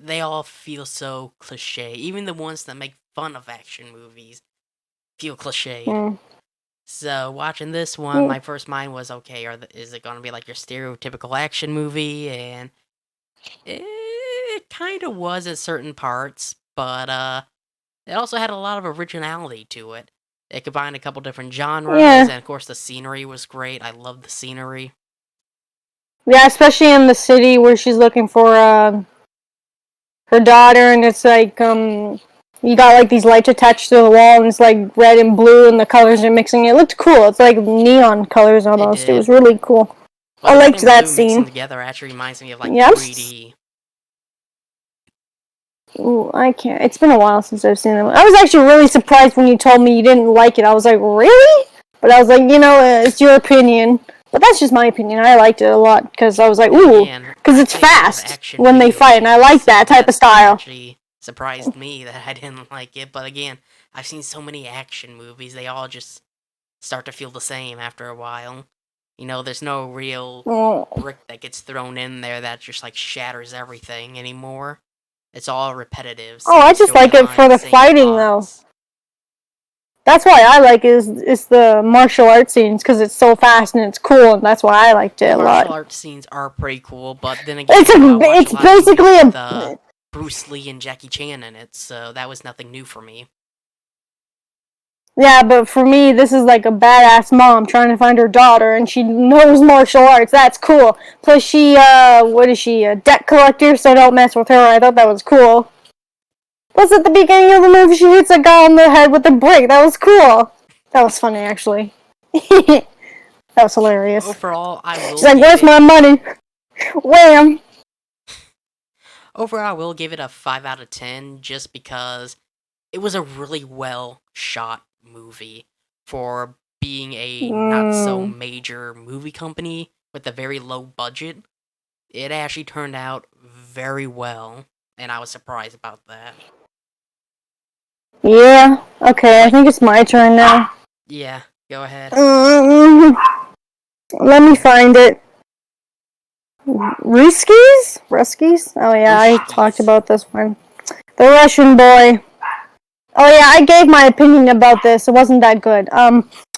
S1: they all feel so cliche. Even the ones that make fun of action movies feel cliched.
S2: Mm.
S1: So watching this one,
S2: Mm.
S1: my first mind was, okay, is it gonna be like your stereotypical action movie? And it kind of was at certain parts, but it also had a lot of originality to it. It combined a couple different genres,
S2: Yeah,
S1: and of course the scenery was great. I love the scenery.
S2: yeah, especially in the city where she's looking for her daughter, and it's like you got like these lights attached to the wall, and it's like red and blue, and the colors are mixing. It looked cool. It's like neon colors
S1: It
S2: almost. It was
S1: did.
S2: really cool.
S1: But
S2: I
S1: the red
S2: liked
S1: and
S2: that
S1: blue mixing
S2: scene.
S1: together actually reminds me of like
S2: Yeah,
S1: 3D.
S2: ooh, I can't. It's been a while since I've seen them. I was actually really surprised when you told me you didn't like it. I was like, really? But I was like, it's your opinion. But that's just my opinion. I liked it a lot because I was like,
S1: And
S2: ooh,
S1: again,
S2: because
S1: I
S2: it's
S1: play a lot of
S2: fast
S1: action
S2: when they
S1: video
S2: fight, and I
S1: games,
S2: like
S1: so
S2: that type
S1: that
S2: of style.
S1: actually surprised me that I didn't like it. But again, I've seen so many action movies, they all just start to feel the same after a while. There's no real
S2: Mm.
S1: brick that gets thrown in there that just like shatters everything anymore. It's all repetitive,
S2: Oh,
S1: same
S2: I just like it for
S1: storyline,
S2: the
S1: same
S2: fighting though.
S1: plots.
S2: That's why I like it is the martial arts scenes because it's so fast and it's cool, and that's why I liked
S1: The
S2: it a
S1: martial
S2: lot.
S1: arts scenes are pretty cool, but then again, I watch a
S2: It's
S1: lot of movies
S2: basically
S1: with
S2: a
S1: Bruce Lee and Jackie Chan in it, so that was nothing new for me.
S2: Yeah, but for me, this is like a badass mom trying to find her daughter, and she knows martial arts. That's cool. Plus, what is she, a debt collector? So don't mess with her. I thought that was cool. Plus, at the beginning of the movie, she hits a guy on the head with a brick. That was cool. That was funny, actually. That was hilarious.
S1: Overall, I
S2: She's
S1: will
S2: like,
S1: give
S2: "Where's
S1: it
S2: my money?" Wham!
S1: Overall, I will give it a 5 out of 10 just because it was a really well shot movie for being a not so
S2: Mm.
S1: major movie company with a very low budget. It actually turned out very well, and I was surprised about that.
S2: Yeah.
S1: I
S2: Okay, I
S1: like.
S2: think it's my turn now.
S1: Yeah, go ahead.
S2: Um, Let me find it. Ruskies? Ruskies? Oh yeah, I talked
S1: Rushkis.
S2: about this one. The Russian boy. Oh yeah, I gave my opinion about this. It wasn't that good.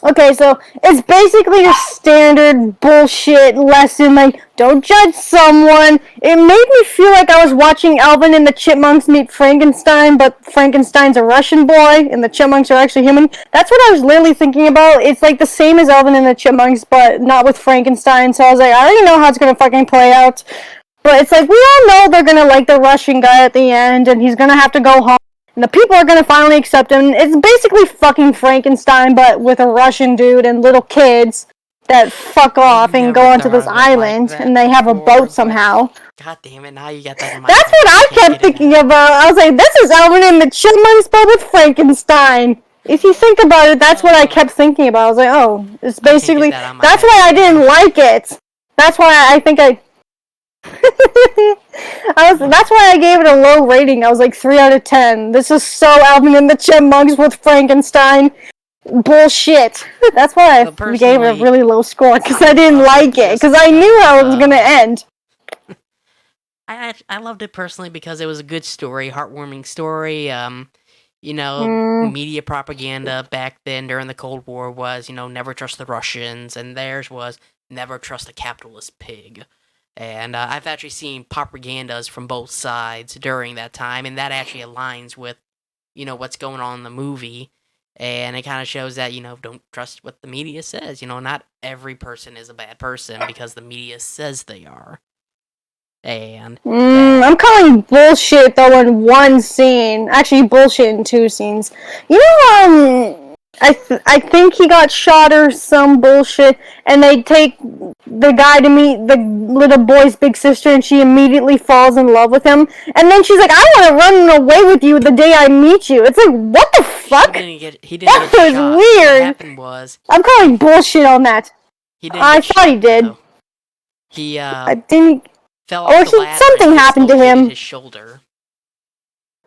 S2: Okay, so it's basically a standard bullshit lesson. Like, don't judge someone. It made me feel like I was watching Alvin and the Chipmunks meet Frankenstein, but Frankenstein's a Russian boy and the Chipmunks are actually human. That's what I was literally thinking about. It's like the same as Alvin and the Chipmunks, but not with Frankenstein. So I was like, I already know how it's gonna fucking play out. But it's like we all know they're gonna like the Russian guy at the end, and he's gonna have to go home. And the people are gonna finally accept him. It's basically fucking Frankenstein, but with a Russian dude and little kids that fuck
S1: I've
S2: off and
S1: never
S2: go onto this
S1: thought of it like
S2: island, and
S1: that
S2: they have a
S1: before,
S2: boat
S1: but
S2: somehow.
S1: god damn it, now you got that in my
S2: That's
S1: head
S2: what
S1: and I
S2: I
S1: can't
S2: kept
S1: get it
S2: thinking
S1: out.
S2: about. I was like, this is Alvin and the Chipmunks, but with Frankenstein. If you think about it, that's what I
S1: Oh,
S2: kept thinking about. I was like, oh, it's
S1: I can't get
S2: basically.
S1: that out of my
S2: That's
S1: head
S2: why I
S1: right
S2: didn't
S1: now.
S2: like it. That's why I think I that's why I gave it a low rating. I was like 3 out of 10. This is so Alvin and the Chipmunks with Frankenstein bullshit. That's why
S1: Well,
S2: I gave it a
S1: personally,
S2: really low score because
S1: I
S2: I didn't
S1: loved it
S2: like it
S1: just
S2: because I knew
S1: because
S2: how it was gonna end.
S1: I loved it personally because it was a good story, heartwarming story.
S2: Mm.
S1: Media propaganda back then during the Cold War was, never trust the Russians, and theirs was never trust a capitalist pig. And I've actually seen propagandas from both sides during that time, and that actually aligns with, what's going on in the movie. And it kind of shows that, don't trust what the media says. Not every person is a bad person because the media says they are. And that,
S2: I'm calling bullshit though in one scene. Actually, bullshit in two scenes. You know, I think he got shot or some bullshit, and they take the guy to meet the little boy's big sister, and she immediately falls in love with him. And then she's like, "I want to run away with you the day I meet you." It's like, what the fuck?
S1: he didn't
S2: That
S1: get
S2: was
S1: shot. What
S2: weird.
S1: happened was
S2: I'm
S1: he
S2: calling bullshit on that.
S1: he didn't
S2: I
S1: get
S2: thought he
S1: shot
S2: did.
S1: though. He
S2: I didn't.
S1: fell off
S2: Or
S1: the ladder and
S2: something happened to
S1: dislocated
S2: him.
S1: his shoulder.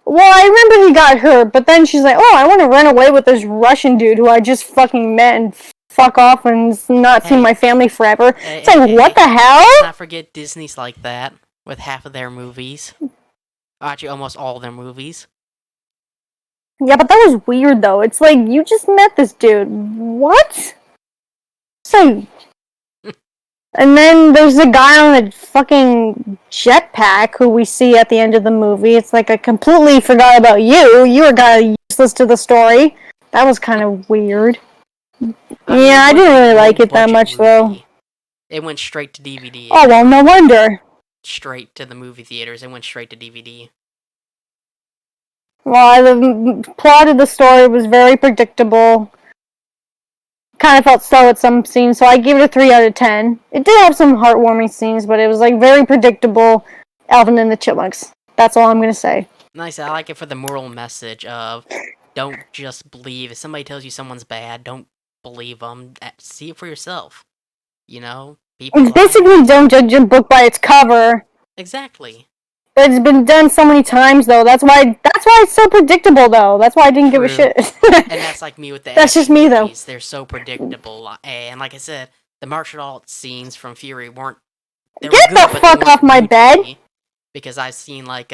S2: Well, I remember he got hurt, but then she's like, "Oh, I want to run away with this Russian dude who I just fucking met and fuck off and not see
S1: Hey,
S2: my family forever."
S1: hey,
S2: It's
S1: hey,
S2: like, what
S1: hey!
S2: the hell?
S1: Let's not forget Disney's like that with half of their movies. Actually, almost all their movies.
S2: Yeah, but that was weird though. It's like you just met this dude. What? It's like, and then there's a guy on a fucking jetpack who we see at the end of the movie. It's like I completely forgot about you. You were kind of useless to the story. That was kind of weird.
S1: I mean,
S2: Yeah,
S1: it
S2: I
S1: was
S2: didn't
S1: a
S2: really
S1: low
S2: like it that
S1: budget
S2: much though.
S1: movie. It went straight to DVD. It
S2: Oh well,
S1: never
S2: no
S1: went
S2: wonder.
S1: straight to the movie theaters. It went straight to DVD.
S2: Well, the plot of the story was very predictable. Kind of felt slow at some scenes, so I gave it a 3 out of 10. It did have some heartwarming scenes, but it was like very predictable. Alvin and the Chipmunks. That's all I'm gonna say.
S1: Nice. I like it for the moral message of don't just believe. If somebody tells you someone's bad, don't believe them. See it for yourself. People
S2: It's
S1: lie.
S2: basically don't judge a book by its cover.
S1: Exactly.
S2: But it's been done so many times though. That's why it's so predictable though. That's why I didn't give a
S1: True.
S2: shit.
S1: And that's like me with the
S2: That's just
S1: action
S2: me though.
S1: movies. They're so predictable. And like I said, the martial arts scenes from Fury weren't. They were
S2: Get the
S1: good, but they
S2: fuck off
S1: weren't
S2: my
S1: new to
S2: bed.
S1: me because I've seen like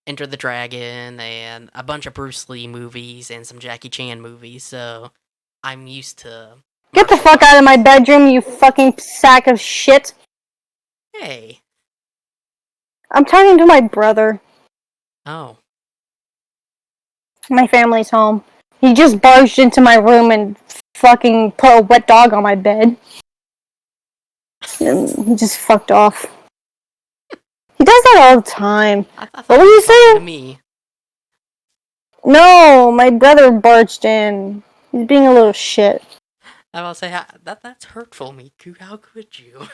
S1: Enter the Dragon and a bunch of Bruce Lee movies and some Jackie Chan movies. So I'm used to
S2: Get the
S1: martial
S2: fuck out of my
S1: arts.
S2: bedroom, you fucking sack of shit.
S1: Hey.
S2: I'm talking to my brother.
S1: Oh.
S2: My family's home. He just barged into my room and fucking put a wet dog on my bed. And he just fucked off. He does that all the time.
S1: I
S2: What
S1: thought
S2: were
S1: he
S2: you
S1: was talking to
S2: saying?
S1: me.
S2: No, my brother barged in. He's being a little shit.
S1: I will say that's hurtful, Miku. How could you?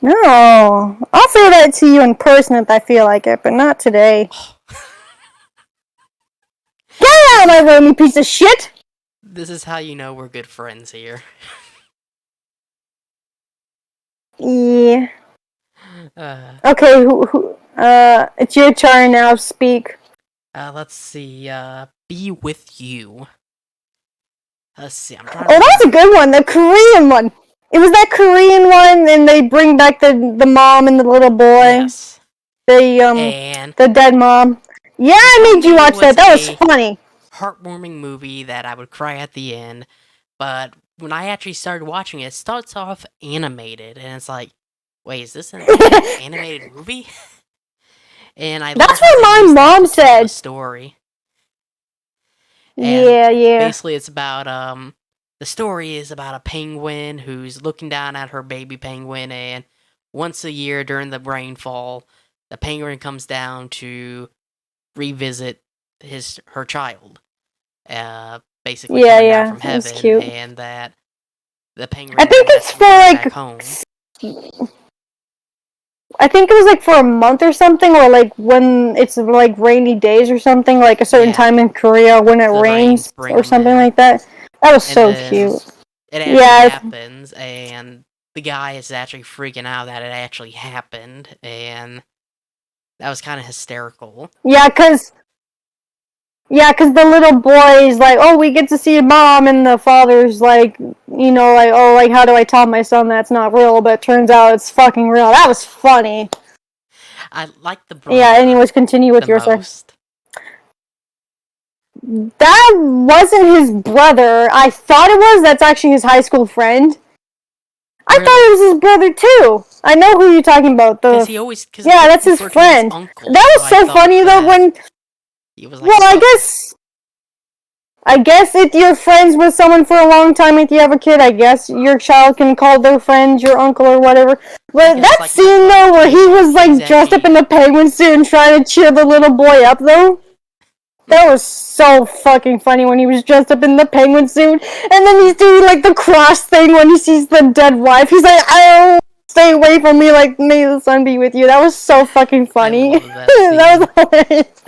S2: No, I'll say that to you in person if I feel like it, but not today. Get out of my room, you piece of shit!
S1: This is how you know we're good friends here.
S2: Yeah.
S1: Uh,
S2: Okay, it's your turn now. Speak.
S1: Let's see. Be with you. Let's see. I'm trying to
S2: Oh, that was a
S1: remember.
S2: good one. The Korean one. It was that Korean one, and they bring back the mom and the little boy.
S1: Yes,
S2: The
S1: and
S2: the dead mom. Yeah,
S1: you
S2: I
S1: told
S2: made you
S1: me it
S2: watch that.
S1: was
S2: That was
S1: a
S2: funny.
S1: heartwarming movie that I would cry at the end, but when I actually started watching it, it starts off animated, and it's like, wait, is this an actual animated movie? And I love
S2: That's
S1: how
S2: what
S1: they
S2: my
S1: use that
S2: mom
S1: to tell the
S2: said.
S1: story. And
S2: Yeah, yeah.
S1: basically, it's about the story is about a penguin who's looking down at her baby penguin, and once a year during the rainfall, the penguin comes down to revisit her child. Basically
S2: Yeah,
S1: coming down
S2: yeah.
S1: from
S2: It was
S1: heaven,
S2: cute.
S1: and that the
S2: I
S1: penguin then
S2: think
S1: has
S2: it's
S1: to
S2: for
S1: return back
S2: like
S1: home.
S2: I think it was like for a month or something, or like when it's like rainy days or something, like a certain
S1: Yeah,
S2: time in Korea when it
S1: the rains
S2: rains
S1: bring
S2: or
S1: them
S2: something
S1: in,
S2: like that. That was
S1: and
S2: so
S1: then
S2: cute.
S1: it actually
S2: Yeah,
S1: happens, and the guy is actually freaking out that it actually happened, and that was kind of hysterical.
S2: yeah, cause the little boy is like, oh, we get to see mom, and the father's like, like, oh, like, how do I tell my son that's not real? But it turns out it's fucking real. That was funny.
S1: I like the
S2: Yeah.
S1: brother
S2: Anyways, continue
S1: the
S2: with your side.
S1: most.
S2: That wasn't his brother. I thought it was. That's actually his high school friend. I thought it
S1: Really?
S2: was his brother too. I know who you're talking about.
S1: Because
S2: Yeah,
S1: it
S2: that's his
S1: referred to him as
S2: friend.
S1: uncle,
S2: That
S1: so
S2: was
S1: I
S2: so
S1: thought
S2: funny though.
S1: that
S2: When
S1: he was like
S2: well,
S1: a brother.
S2: I guess if you're friends with someone for a long time, if you have a kid, I guess your child can call their friend your uncle or whatever. But
S1: Because,
S2: that
S1: like, my
S2: scene
S1: buddy
S2: though, where he
S1: Caleb,
S2: was
S1: he's
S2: like dressed up in
S1: actually.
S2: the penguin suit and trying to cheer the little boy up though. That was so fucking funny when he was dressed up in the penguin suit, and then he's doing like the cross thing when he sees the dead wife. He's like, "Oh, stay away from me!" Like, may the sun be with you. That was so fucking
S1: I
S2: funny.
S1: love that
S2: That
S1: scene.
S2: was hilarious.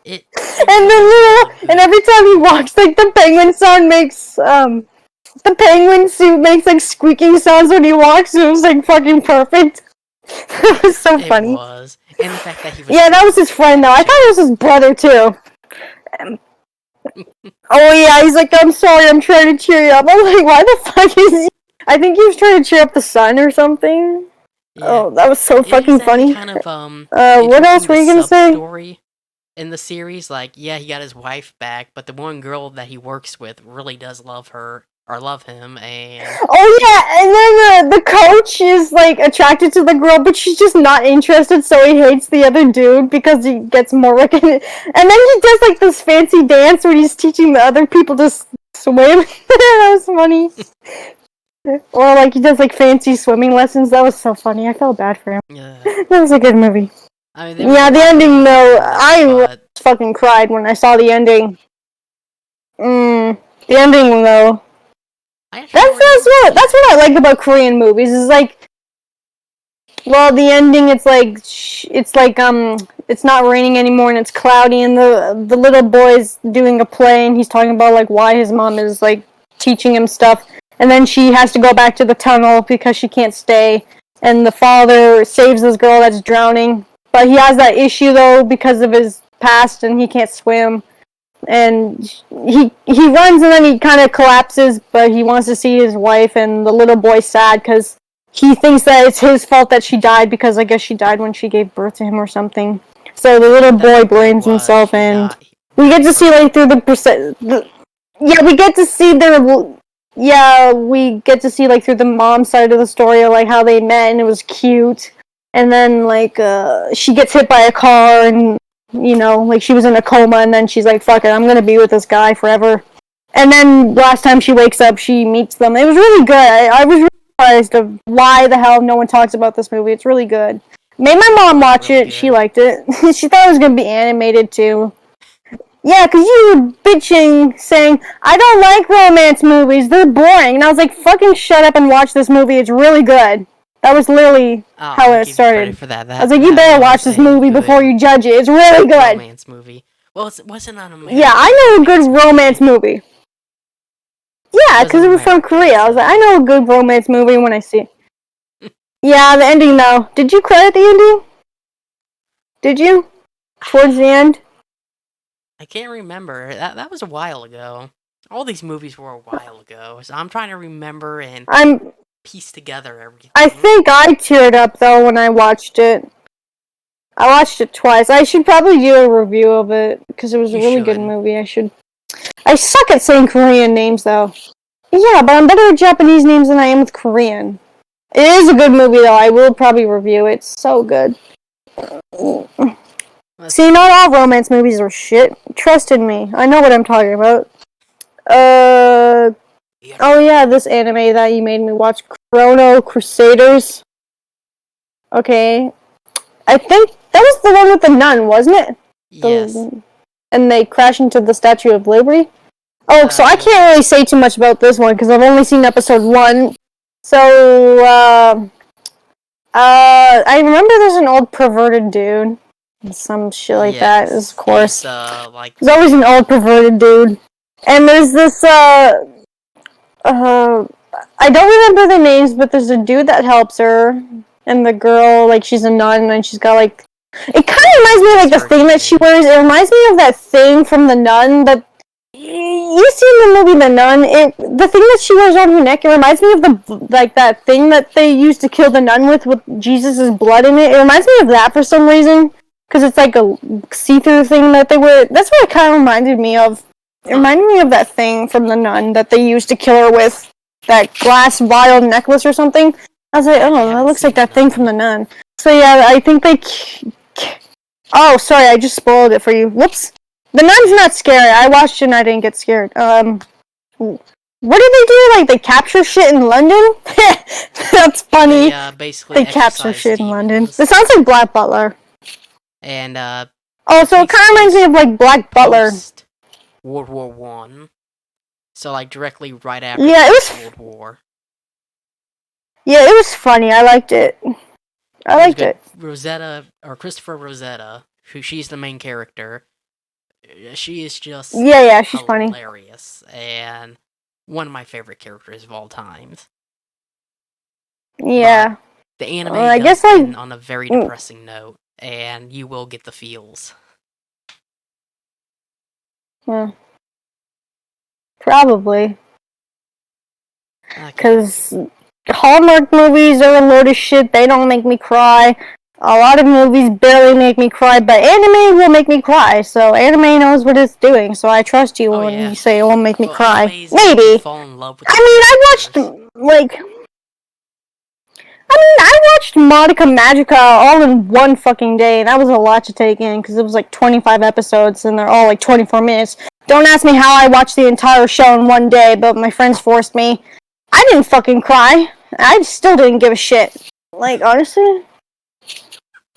S1: It was really
S2: And
S1: good.
S2: every time he walks, like the penguin sound makes the penguin suit makes like squeaking sounds when he walks. It was like fucking perfect. It was so
S1: It
S2: funny.
S1: was. And the fact that he was
S2: Yeah, that was
S1: drunk
S2: his friend though.
S1: that
S2: I thought it
S1: too.
S2: was his brother too. Oh yeah, he's like, I'm sorry, I'm trying to cheer you up. I'm like, why the fuck is he? I think he was trying to cheer up the sun or something.
S1: Yeah.
S2: Oh, that was so
S1: It is
S2: fucking
S1: actually
S2: funny.
S1: kind of
S2: What else
S1: interesting
S2: were
S1: the
S2: you gonna
S1: sub
S2: say?
S1: story in the series. Like, yeah, he got his wife back, but the one girl that he works with really does love her or love him, and
S2: Oh yeah, and then the coach is like attracted to the girl, but she's just not interested, so he hates the other dude because he gets more recognition. And then he does like this fancy dance where he's teaching the other people to swim. That was funny. Or like he does like fancy swimming lessons. That was so funny. I felt bad for him.
S1: uh,
S2: That was a good movie.
S1: I mean, there was a
S2: Yeah, the
S1: lot
S2: ending
S1: going on
S2: though,
S1: in it,
S2: I
S1: but
S2: fucking cried when I saw the ending. The ending though.
S1: I actually never
S2: That's
S1: noticed
S2: what that's
S1: that.
S2: what I like about Korean movies. Is like, well, the ending. It's not raining anymore and it's cloudy, and the little boy's doing a play and he's talking about like why his mom is like teaching him stuff, and then she has to go back to the tunnel because she can't stay, and the father saves this girl that's drowning, but he has that issue though because of his past and he can't swim, and he runs and then he kind of collapses, but he wants to see his wife, and the little boy's sad because he thinks that it's his fault that she died because I guess she died when she gave birth to him or something. So the
S1: I
S2: little
S1: think that's
S2: boy
S1: what it
S2: blames
S1: was.
S2: himself,
S1: She
S2: and
S1: died.
S2: we get
S1: Gave
S2: to see
S1: birth.
S2: like through yeah, we get to see their yeah, we get to see like through the mom side of the story, like how they met and it was cute. And then like she gets hit by a car, and like she was in a coma, and then she's like, fuck it, I'm gonna be with this guy forever. And then last time she wakes up, she meets them. It was really good. I was really surprised of why the hell no one talks about this movie. It's really good. Made my
S1: It
S2: mom
S1: was
S2: watch
S1: really
S2: it. She
S1: good.
S2: liked it. She thought it was gonna be animated too. Yeah, because you were bitching, saying, I don't like romance movies. They're boring. And I was like, fucking shut up and watch this movie. It's really good. That was literally
S1: Oh,
S2: how
S1: I'll
S2: it
S1: give you credit
S2: started.
S1: for that.
S2: I was
S1: That
S2: like, you
S1: that
S2: better watch
S1: was
S2: this
S1: a
S2: movie before
S1: good
S2: you judge it. It's really good.
S1: romance movie. Well, it wasn't an
S2: Yeah, I
S1: American
S2: know a
S1: romance
S2: good romance
S1: movie.
S2: movie.
S1: It
S2: Yeah,
S1: was
S2: because
S1: an
S2: it was from
S1: American,
S2: Korea. I was like, I
S1: so
S2: know a good romance movie when I see it. Yeah, the ending though. Did you cry at the ending? Did you? Towards the end?
S1: I can't remember. That was a while ago. All these movies were a while ago, so I'm trying to remember and
S2: I'm.
S1: piece together
S2: I
S1: everything.
S2: think I teared up though when I watched it. I watched it twice. I should probably do a review of it because it was a
S1: You
S2: really good
S1: should.
S2: movie. I should. I suck at saying Korean names though. Yeah, but I'm better at Japanese names than I am with Korean. It is a good movie though. I will probably review it. It's so good.
S1: Let's
S2: See, not all romance movies are shit. Trust in me. I know what I'm talking about. Oh yeah, this anime that you made me watch, Chrono Crusaders. Okay. I think that was the one with the nun, wasn't it?
S1: Yes.
S2: The, and they crash into the Statue of Liberty. Oh, so I
S1: Yeah.
S2: can't really say too much about this one because I've only seen episode 1. So, I remember there's an old perverted dude. Some shit like that, of
S1: Yes.
S2: course.
S1: He's like.
S2: There's always an old perverted dude. And there's this, I don't remember the names, but there's a dude that helps her. And the girl, like, she's a nun and she's got, like, it kind of reminds me of, like, the thing that she wears. It reminds me of that thing from The Nun that you've seen the movie The Nun. The thing that she wears on her neck, it reminds me of that thing that they used to kill the nun with Jesus' blood in it. It reminds me of that for some reason. Because it's like a see-through thing that they wear. That's what it kind of reminded me of. It reminded me of that thing from The Nun that they used to kill her with. That glass vial necklace or something. I was like, oh, that looks like that thing from The Nun. So yeah, I think they... Oh, sorry, I just spoiled it for you. Whoops. The Nun's not scary. I watched it and I didn't get scared. What do they do? Like, they capture shit in London? That's funny.
S1: They basically
S2: They capture shit in London.
S1: demons.
S2: This sounds like Black Butler.
S1: And
S2: oh, so it kind of reminds me of like Black Butler.
S1: Post World War One. So like directly right after
S2: it was
S1: World War.
S2: Yeah, it was funny. I liked it. I liked it.
S1: Rosetta or Christopher Rosetta, who she's the main character. She is just
S2: yeah, she's funny.
S1: Hilarious and one of my favorite characters of all times.
S2: Yeah.
S1: But the anime
S2: I
S1: does
S2: guess
S1: end on a very depressing note, and you will get the feels.
S2: Yeah. Probably. Because Hallmark movies are a load of shit. They don't make me cry. A lot of movies barely make me cry, but anime will make me cry. So anime knows what it's doing. So I trust you when you say it won't make me cry. Maybe.
S1: Fall in love with
S2: I watched I watched Madoka Magica all in one fucking day, and that was a lot to take in because it was like 25 episodes, and they're all like 24 minutes. Don't ask me how I watched the entire show in one day, but my friends forced me. I didn't fucking cry. I still didn't give a shit. Like, honestly?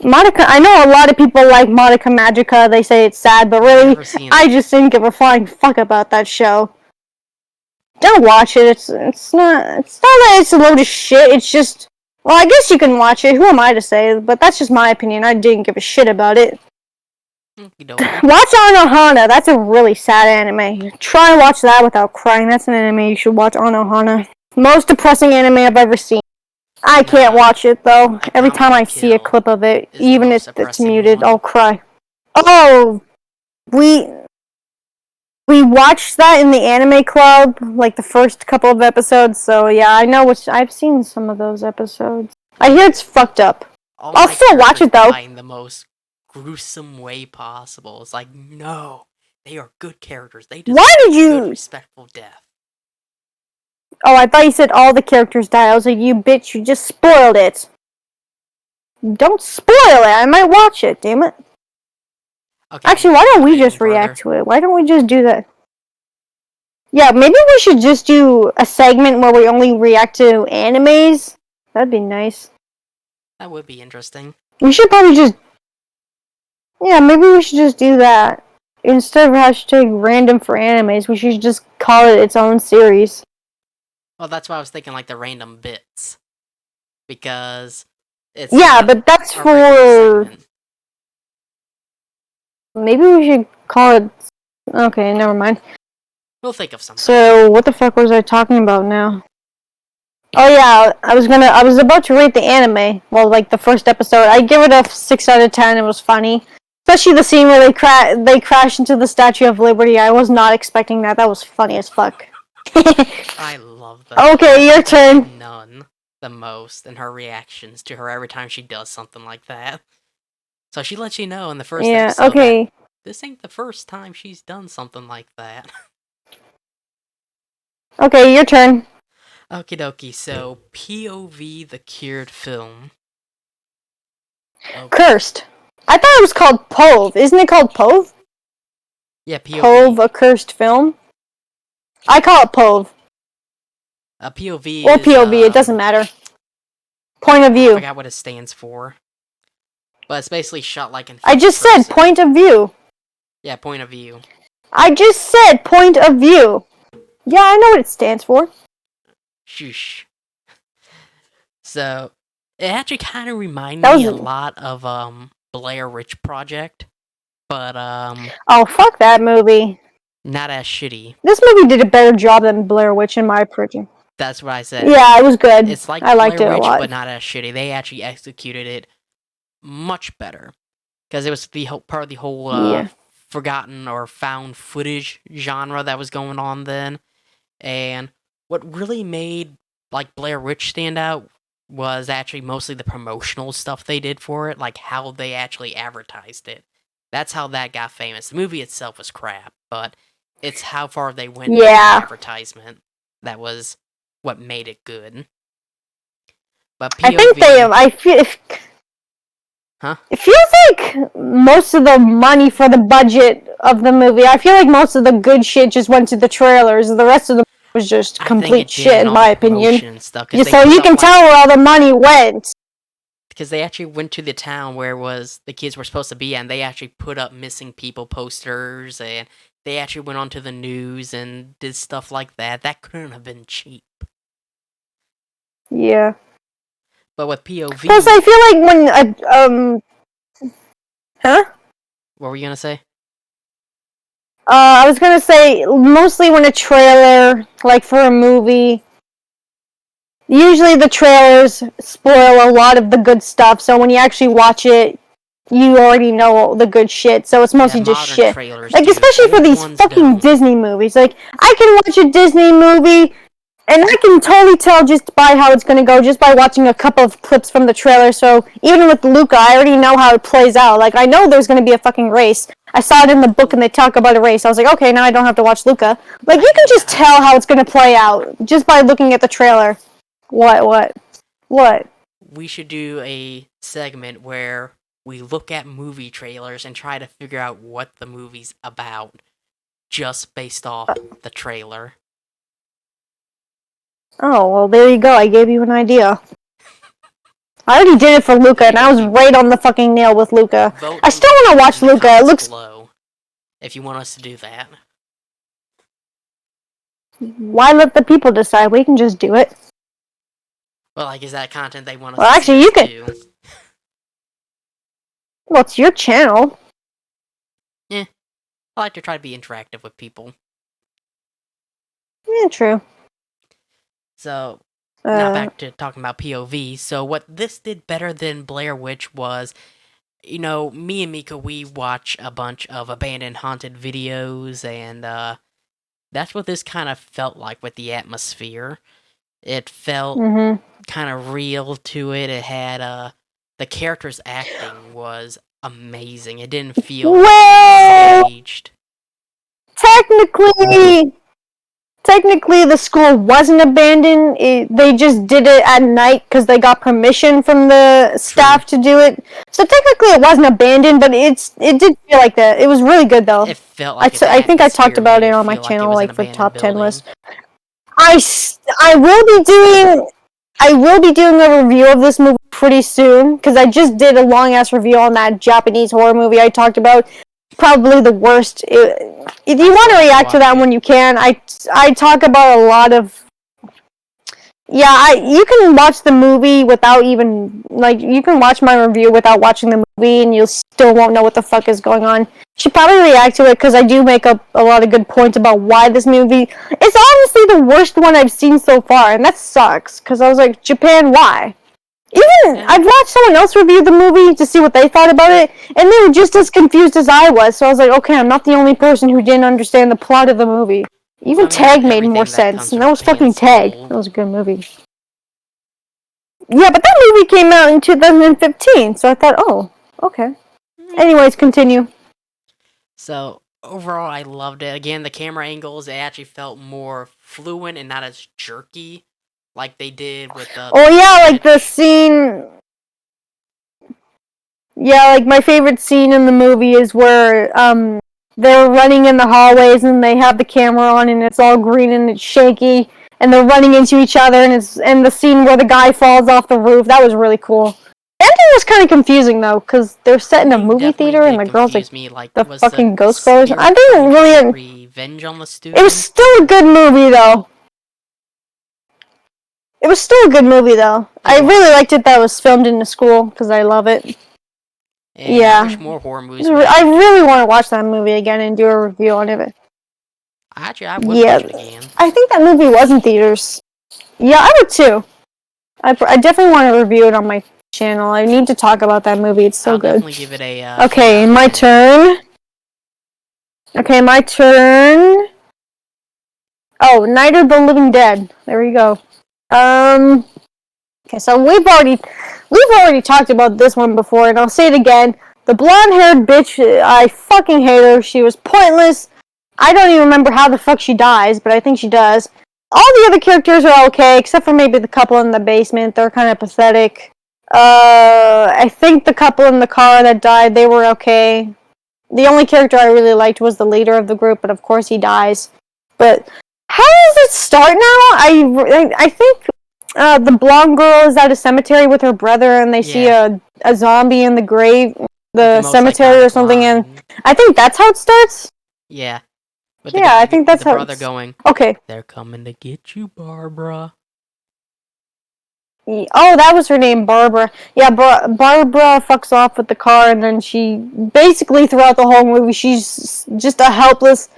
S2: Madoka, I know a lot of people like Madoka Magica, they say it's sad, but really, I just didn't give a flying fuck about that show. Don't watch it, it's not that it's a load of shit, it's just, well, I guess you can watch it, who am I to say, but that's just my opinion, I didn't give a shit about it. Watch Anohana, that's a really sad anime. Try and watch that without crying, that's an anime you should watch, Anohana. Most depressing anime I've ever seen. I can't watch it though. Every time I see a clip of it, even if it's muted, I'll cry. Oh, we watched that in the anime club, like the first couple of episodes. So yeah, I know I've seen some of those episodes. I hear it's fucked up. I'll still watch it though.
S1: In the most gruesome way possible. It's like, no, they are good characters. They deserve a good, respectful death.
S2: Oh, I thought you said all the characters die. I was like, you bitch, you just spoiled it. Don't spoil it. I might watch it, damn it. Okay, actually, why don't we just react to it? Why don't we just do that? Yeah, maybe we should just do a segment where we only react to animes. That'd be nice.
S1: That would be interesting.
S2: We should probably just... Yeah, maybe we should just do that. Instead of hashtag random for animes, we should just call it its own series.
S1: Well, that's why I was thinking, like, the random bits. Because it's...
S2: Yeah, but that's for... Maybe we should call it... Okay, never mind.
S1: We'll think of something.
S2: So, what the fuck was I talking about now? Oh yeah, I was about to rate the anime. Well, like, the first episode. I give it a 6 out of 10. It was funny. So especially the scene where they crash into the Statue of Liberty. I was not expecting that. That was funny as fuck.
S1: I love that.
S2: Okay, your turn.
S1: None the most, and her reactions to her every time she does something like that. So she lets you know in the first episode
S2: Okay.
S1: that this ain't the first time she's done something like that.
S2: Okay, your turn.
S1: Okie dokie, so POV the Cured film.
S2: Oh. Cursed. I thought it was called Pove. Isn't it called Pove?
S1: Yeah, POV.
S2: Pove, a cursed film? I call it Pove.
S1: POV
S2: or
S1: is,
S2: POV, it doesn't matter. Point of view.
S1: I forgot what it stands for. But it's basically shot like in
S2: I just said point of view.
S1: Yeah, point of view.
S2: I just said point of view. Yeah, I know what it stands for.
S1: Shush. So, it actually kind of reminded me a lot of, Blair Witch Project. But,
S2: oh, fuck that movie.
S1: Not as shitty.
S2: This movie did a better job than Blair Witch in my opinion.
S1: That's what I said.
S2: Yeah, it was good.
S1: It's like
S2: I liked
S1: Blair
S2: it a
S1: Witch,
S2: lot.
S1: but not as shitty. They actually executed it much better. Because it was the whole, part of the whole, forgotten or found footage genre that was going on then. And what really made, like, Blair Witch stand out was actually mostly the promotional stuff they did for it, like how they actually advertised it. That's how that got famous. The movie itself was crap, but it's how far they went with the advertisement that was what made it good. But POV,
S2: I think it feels like most of the money for the budget of the movie, I feel like most of the good shit just went to the trailers. The rest of the was just complete shit, in my opinion. So you can tell where all the money went.
S1: Because they actually went to the town where the kids were supposed to be, and they actually put up missing people posters, and they actually went onto the news and did stuff like that. That couldn't have been cheap.
S2: Yeah.
S1: But with POV...
S2: Plus, I feel like when... Huh?
S1: What were you gonna say?
S2: I was gonna say, mostly when a trailer, like for a movie... Usually the trailers spoil a lot of the good stuff, so when you actually watch it, you already know the good shit, so it's mostly just shit. Like, especially for these fucking Disney movies. Like, I can watch a Disney movie... And I can totally tell just by how it's going to go, just by watching a couple of clips from the trailer. So even with Luca, I already know how it plays out. Like, I know there's going to be a fucking race. I saw it in the book and they talk about a race. I was like, okay, now I don't have to watch Luca. Like, you can just tell how it's going to play out just by looking at the trailer. What?
S1: We should do a segment where we look at movie trailers and try to figure out what the movie's about just based off the trailer.
S2: Oh, well, there you go. I gave you an idea. I already did it for Luca, and I was right on the fucking nail with Luca. I still want to watch Luca. It looks...
S1: below if you want us to do that.
S2: Why let the people decide? We can just do it.
S1: Well, like, is that content they want us
S2: to actually, you can...
S1: do?
S2: Well, it's your channel.
S1: Yeah. I like to try to be interactive with people.
S2: Yeah, true.
S1: So, now back to talking about POV. So, what this did better than Blair Witch was, you know, me and Mika, we watch a bunch of abandoned haunted videos, and that's what this kind of felt like with the atmosphere. It felt kind of real to it. It had, the characters' acting was amazing. It didn't feel staged.
S2: Technically, the school wasn't abandoned. They just did it at night because they got permission from the staff to do it. So technically, it wasn't abandoned, but it did feel like that. It was really good, though.
S1: It felt like
S2: I think I talked about it on my channel, like for top 10 list. I will be doing a review of this movie pretty soon because I just did a long ass review on that Japanese horror movie I talked about. Probably the worst. If you want to react to that one, you can. I talk about a lot of... Yeah, you can watch the movie without even... Like, you can watch my review without watching the movie, and you still won't know what the fuck is going on. You should probably react to it, because I do make up a lot of good points about why this movie... It's honestly the worst one I've seen so far, and that sucks, because I was like, Japan, why? Even
S1: And
S2: I've watched someone else review the movie to see what they thought about it, and they were just as confused as I was. So I was like, okay, I'm not the only person who didn't understand the plot of the movie.
S1: well,
S2: Even
S1: I mean, not
S2: Tag made more
S1: everything that
S2: sense,
S1: comes
S2: and that
S1: from
S2: was
S1: Japan's
S2: fucking Tag. That
S1: spoiled.
S2: was a good movie. Yeah, but that movie came out in 2015, so I thought, oh, okay. Anyways, continue.
S1: So overall, I loved it. Again, the camera angles, it actually felt more fluent and not as jerky, like they did with the
S2: Oh
S1: Big
S2: yeah, like the
S1: Switch.
S2: scene. Yeah, like my favorite scene in the movie is where they're running in the hallways and they have the camera on and it's all green and it's shaky and they're running into each other and the scene where the guy falls off the roof. That was really cool. The ending was kind of confusing though because they're
S1: The
S2: set in a
S1: ending
S2: movie
S1: definitely
S2: theater and
S1: did
S2: the girl's like
S1: confuse me. Like,
S2: the
S1: was the
S2: fucking ghost girl. I
S1: spirit
S2: didn't
S1: trying to get
S2: really.
S1: revenge on the
S2: It was
S1: students,
S2: still a good
S1: or
S2: movie though. It was still a good movie though.
S1: it
S2: I really
S1: was?
S2: liked it that it was filmed in a school because I love it.
S1: And I wish
S2: Yeah.
S1: more horror movies would
S2: I
S1: actually do
S2: really
S1: that.
S2: want to watch that movie again and do a review on it.
S1: Actually, I would
S2: Yeah,
S1: watch it again.
S2: I think that movie was in theaters. Yeah, I would too. I definitely want to review it on my channel. I need to talk about that movie. It's so
S1: I'll
S2: good.
S1: definitely give it a 10
S2: Okay,
S1: out of
S2: my
S1: 10.
S2: turn. Okay, my turn. Oh, Night of the Living Dead. There we go. Um. Okay, so we've already talked about this one before, and I'll say it again. The blonde-haired bitch, I fucking hate her. She was pointless. I don't even remember how the fuck she dies, but I think she does. All the other characters are okay, except for maybe the couple in the basement. They're kind of pathetic. I think the couple in the car that died, they were okay. The only character I really liked was the leader of the group, but of course he dies. But how does it start now? I think the blonde girl is at a cemetery with her brother, and they see
S1: Yeah,
S2: a zombie in the grave,
S1: with the
S2: the
S1: most
S2: cemetery or
S1: iconic
S2: something, and
S1: line.
S2: I think that's how it starts.
S1: Yeah, with
S2: Yeah, I think
S1: with
S2: that's
S1: the
S2: how
S1: brother
S2: it's.
S1: going,
S2: Okay.
S1: "They're coming to get you, Barbara."
S2: Oh, that was her name, Barbara. Yeah, Barbara fucks off with the car, and then she basically throughout the whole movie she's just a helpless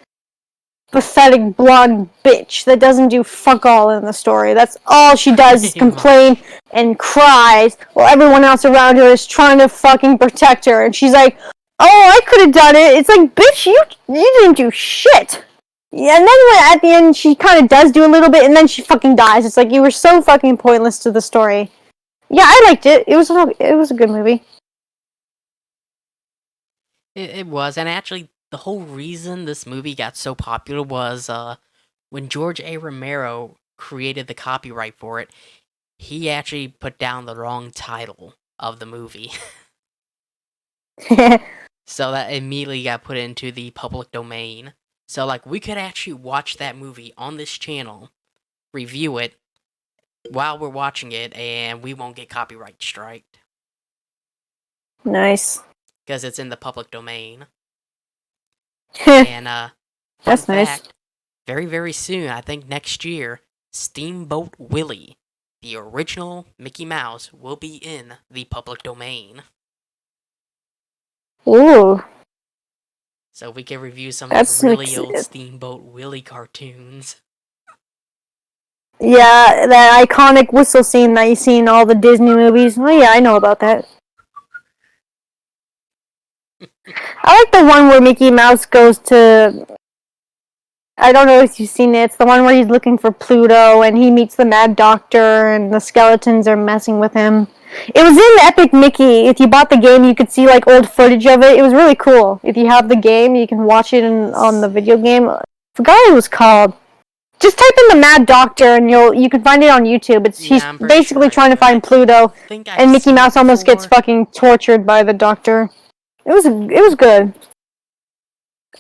S2: pathetic blonde bitch that doesn't do fuck all in the story. That's all she does is
S1: Pretty
S2: complain
S1: much.
S2: and cries while everyone else around her is trying to fucking protect her. And she's like, "Oh, I could have done it." It's like, bitch, you didn't do shit. Yeah, and then at the end she kind of does do a little bit, and then she fucking dies. It's like you were so fucking pointless to the story. Yeah, I liked it. It was a good movie.
S1: It was, and actually, the whole reason this movie got so popular was when George A. Romero created the copyright for it, he actually put down the wrong title of the movie. So that immediately got put into the public domain. So, like, we could actually watch that movie on this channel, review it while we're watching it, and we won't get copyright striked
S2: Nice.
S1: because it's in the public domain.
S2: That's
S1: And, fun
S2: nice.
S1: fact, very, very soon, I think next year, Steamboat Willie, the original Mickey Mouse, will be in the public domain.
S2: Ooh,
S1: So we can review some of the
S2: that's
S1: really old Steamboat Willie cartoons.
S2: yeah, that iconic whistle scene that you see in all the Disney movies. Oh yeah, I know about that. I like the one where Mickey Mouse goes to. I don't know if you've seen it. It's the one where he's looking for Pluto and he meets the Mad Doctor and the skeletons are messing with him. It was in Epic Mickey. If you bought the game, you could see like old footage of it. It was really cool. If you have the game, you can watch it on the video game. I forgot what it was called. Just type in the Mad Doctor and you can find it on YouTube. He's
S1: Yeah, I'm pretty sure
S2: basically trying to
S1: I
S2: find Pluto,
S1: think I've
S2: and Mickey
S1: seen it
S2: Mouse almost gets
S1: before.
S2: fucking tortured by the Doctor. It was good.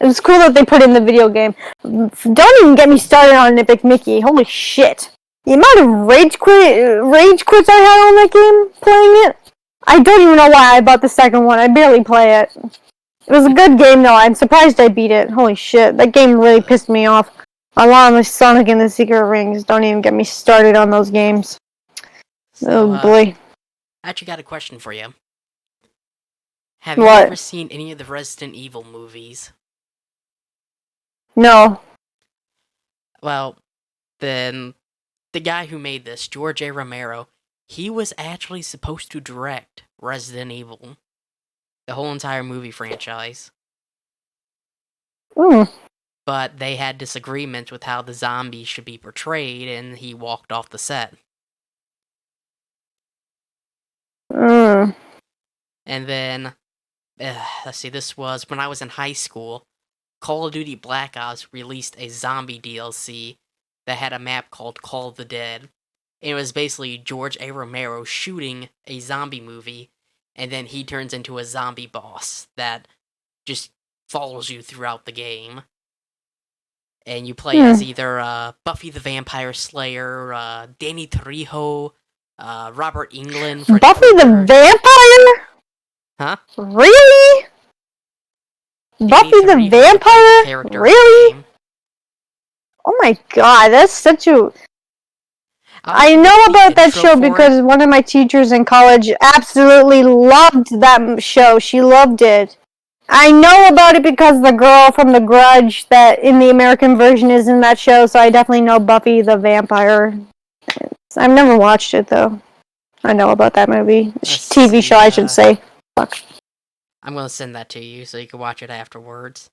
S2: It was cool that they put in the video game. Don't even get me started on Epic Mickey. Holy shit! The amount of rage quits I had on that game playing it. I don't even know why I bought the second one. I barely play it. It was a good game though. I'm surprised I beat it. Holy shit, that game really pissed me off. Along with Sonic and the Secret Rings. Don't even get me started on those games.
S1: So,
S2: Oh boy.
S1: I actually got a question for you. Have you ever
S2: What?
S1: seen any of the Resident Evil movies?
S2: No.
S1: Well, then the guy who made this, George A. Romero, He was actually supposed to direct Resident Evil, the whole entire movie franchise.
S2: Mm.
S1: But they had disagreements with how the zombies should be portrayed, and he walked off the set.
S2: Mm.
S1: And then, let's see, this was when I was in high school. Call of Duty Black Ops released a zombie DLC that had a map called Call of the Dead. And it was basically George A. Romero shooting a zombie movie, and then he turns into a zombie boss that just follows you throughout the game. And you play as either Buffy the Vampire Slayer, Danny Trejo, Robert Englund. Freddy
S2: Buffy
S1: Krueger.
S2: the Vampire?
S1: Huh?
S2: Really?
S1: Danny
S2: Buffy the
S1: Trejo
S2: Vampire?
S1: character
S2: Really? Oh my god, that's such a... I know about that show because one of my teachers in college absolutely loved that show. She loved it. I know about it because the girl from The Grudge that in the American version is in that show, so I definitely know Buffy the Vampire. I've never watched it, though. I know about that movie. TV show, I should say. Fuck.
S1: I'm going to send that to you so you can watch it afterwards.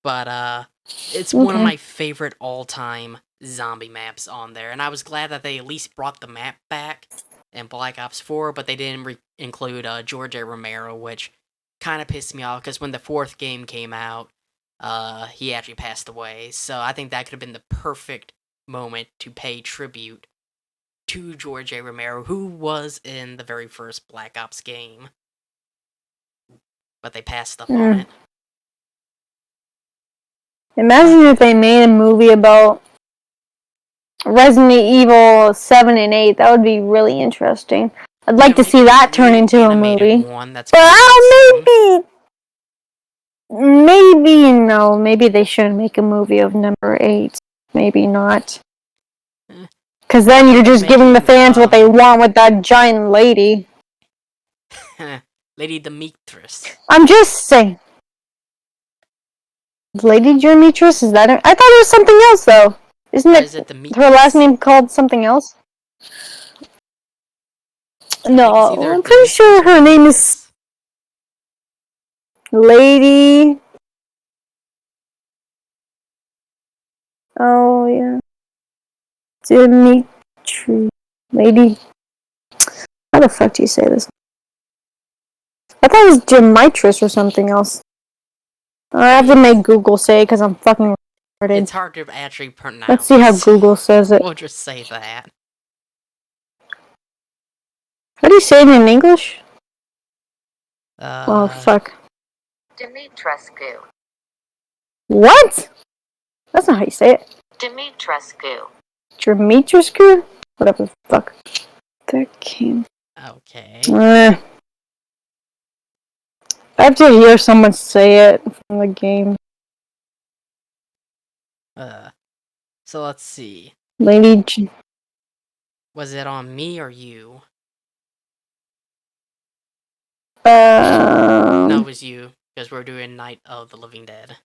S1: But, it's one of my favorite all-time zombie maps on there, and I was glad that they at least brought the map back in Black Ops 4, but they didn't include George A. Romero, which kind of pissed me off, because when the 4th game came out, he actually passed away, so I think that could have been the perfect moment to pay tribute to George A. Romero, who was in the very first Black Ops game. But they passed up on it.
S2: Imagine if they made a movie about Resident Evil 7 and 8. That would be really interesting. I'd like to see that turn into a movie. But maybe no. Maybe they shouldn't make a movie of number 8. Maybe not. Because then you're just giving the fans what they want with that giant lady.
S1: Lady Demetrius.
S2: I'm just saying. Lady Demetrius? Is that it? I thought it was something else, though. Isn't it her last name called something else? No, I'm pretty sure her name is Lady... Oh, yeah. Dimitri. Lady... How the fuck do you say this? I thought it was Demetrius or something else. I have to make Google say it because I'm fucking retarded.
S1: It's hard to actually pronounce.
S2: Let's see how Google says it.
S1: We'll just say that.
S2: How do you say it in English? Oh, fuck.
S3: Dimitrescu.
S2: What? That's not how you say it.
S3: Dimitrescu.
S2: Dimitrescu? Whatever the fuck. That came...
S1: Okay.
S2: I have to hear someone say it from the game.
S1: So let's see.
S2: Lady G...
S1: Was it on me or you? No, it was you, because we're doing Night of the Living Dead.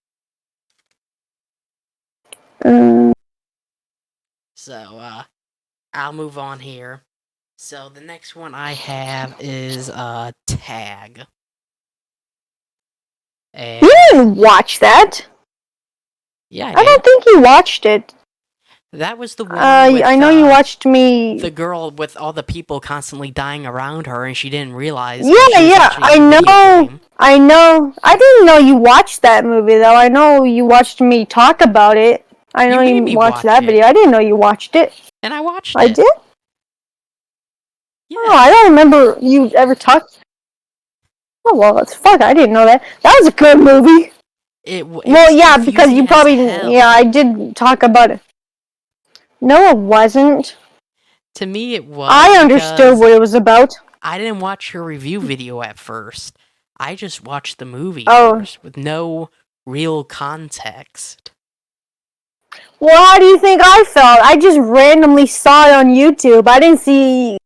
S1: So, I'll move on here. So, the next one I have is, Tag. And
S2: you didn't watch that?
S1: Yeah,
S2: I don't think you watched it.
S1: That was the one with,
S2: I know you watched me...
S1: The girl with all the people constantly dying around her, and she didn't realize...
S2: Yeah, I know. I didn't know you watched that movie, though. I know you watched me talk about it. I know you watched that video. I didn't know you watched it.
S1: And I watched it.
S2: I did?
S1: Yeah.
S2: Oh, I don't remember you ever talked... Oh, well, that's fuck. I didn't know that. That was a good movie. Well, yeah, because you probably... Yeah, I did talk about it. No, it wasn't.
S1: To me, it was.
S2: I understood what it was about.
S1: I didn't watch your review video at first. I just watched the movie first, with no real context.
S2: Well, how do you think I felt? I just randomly saw it on YouTube. I didn't see...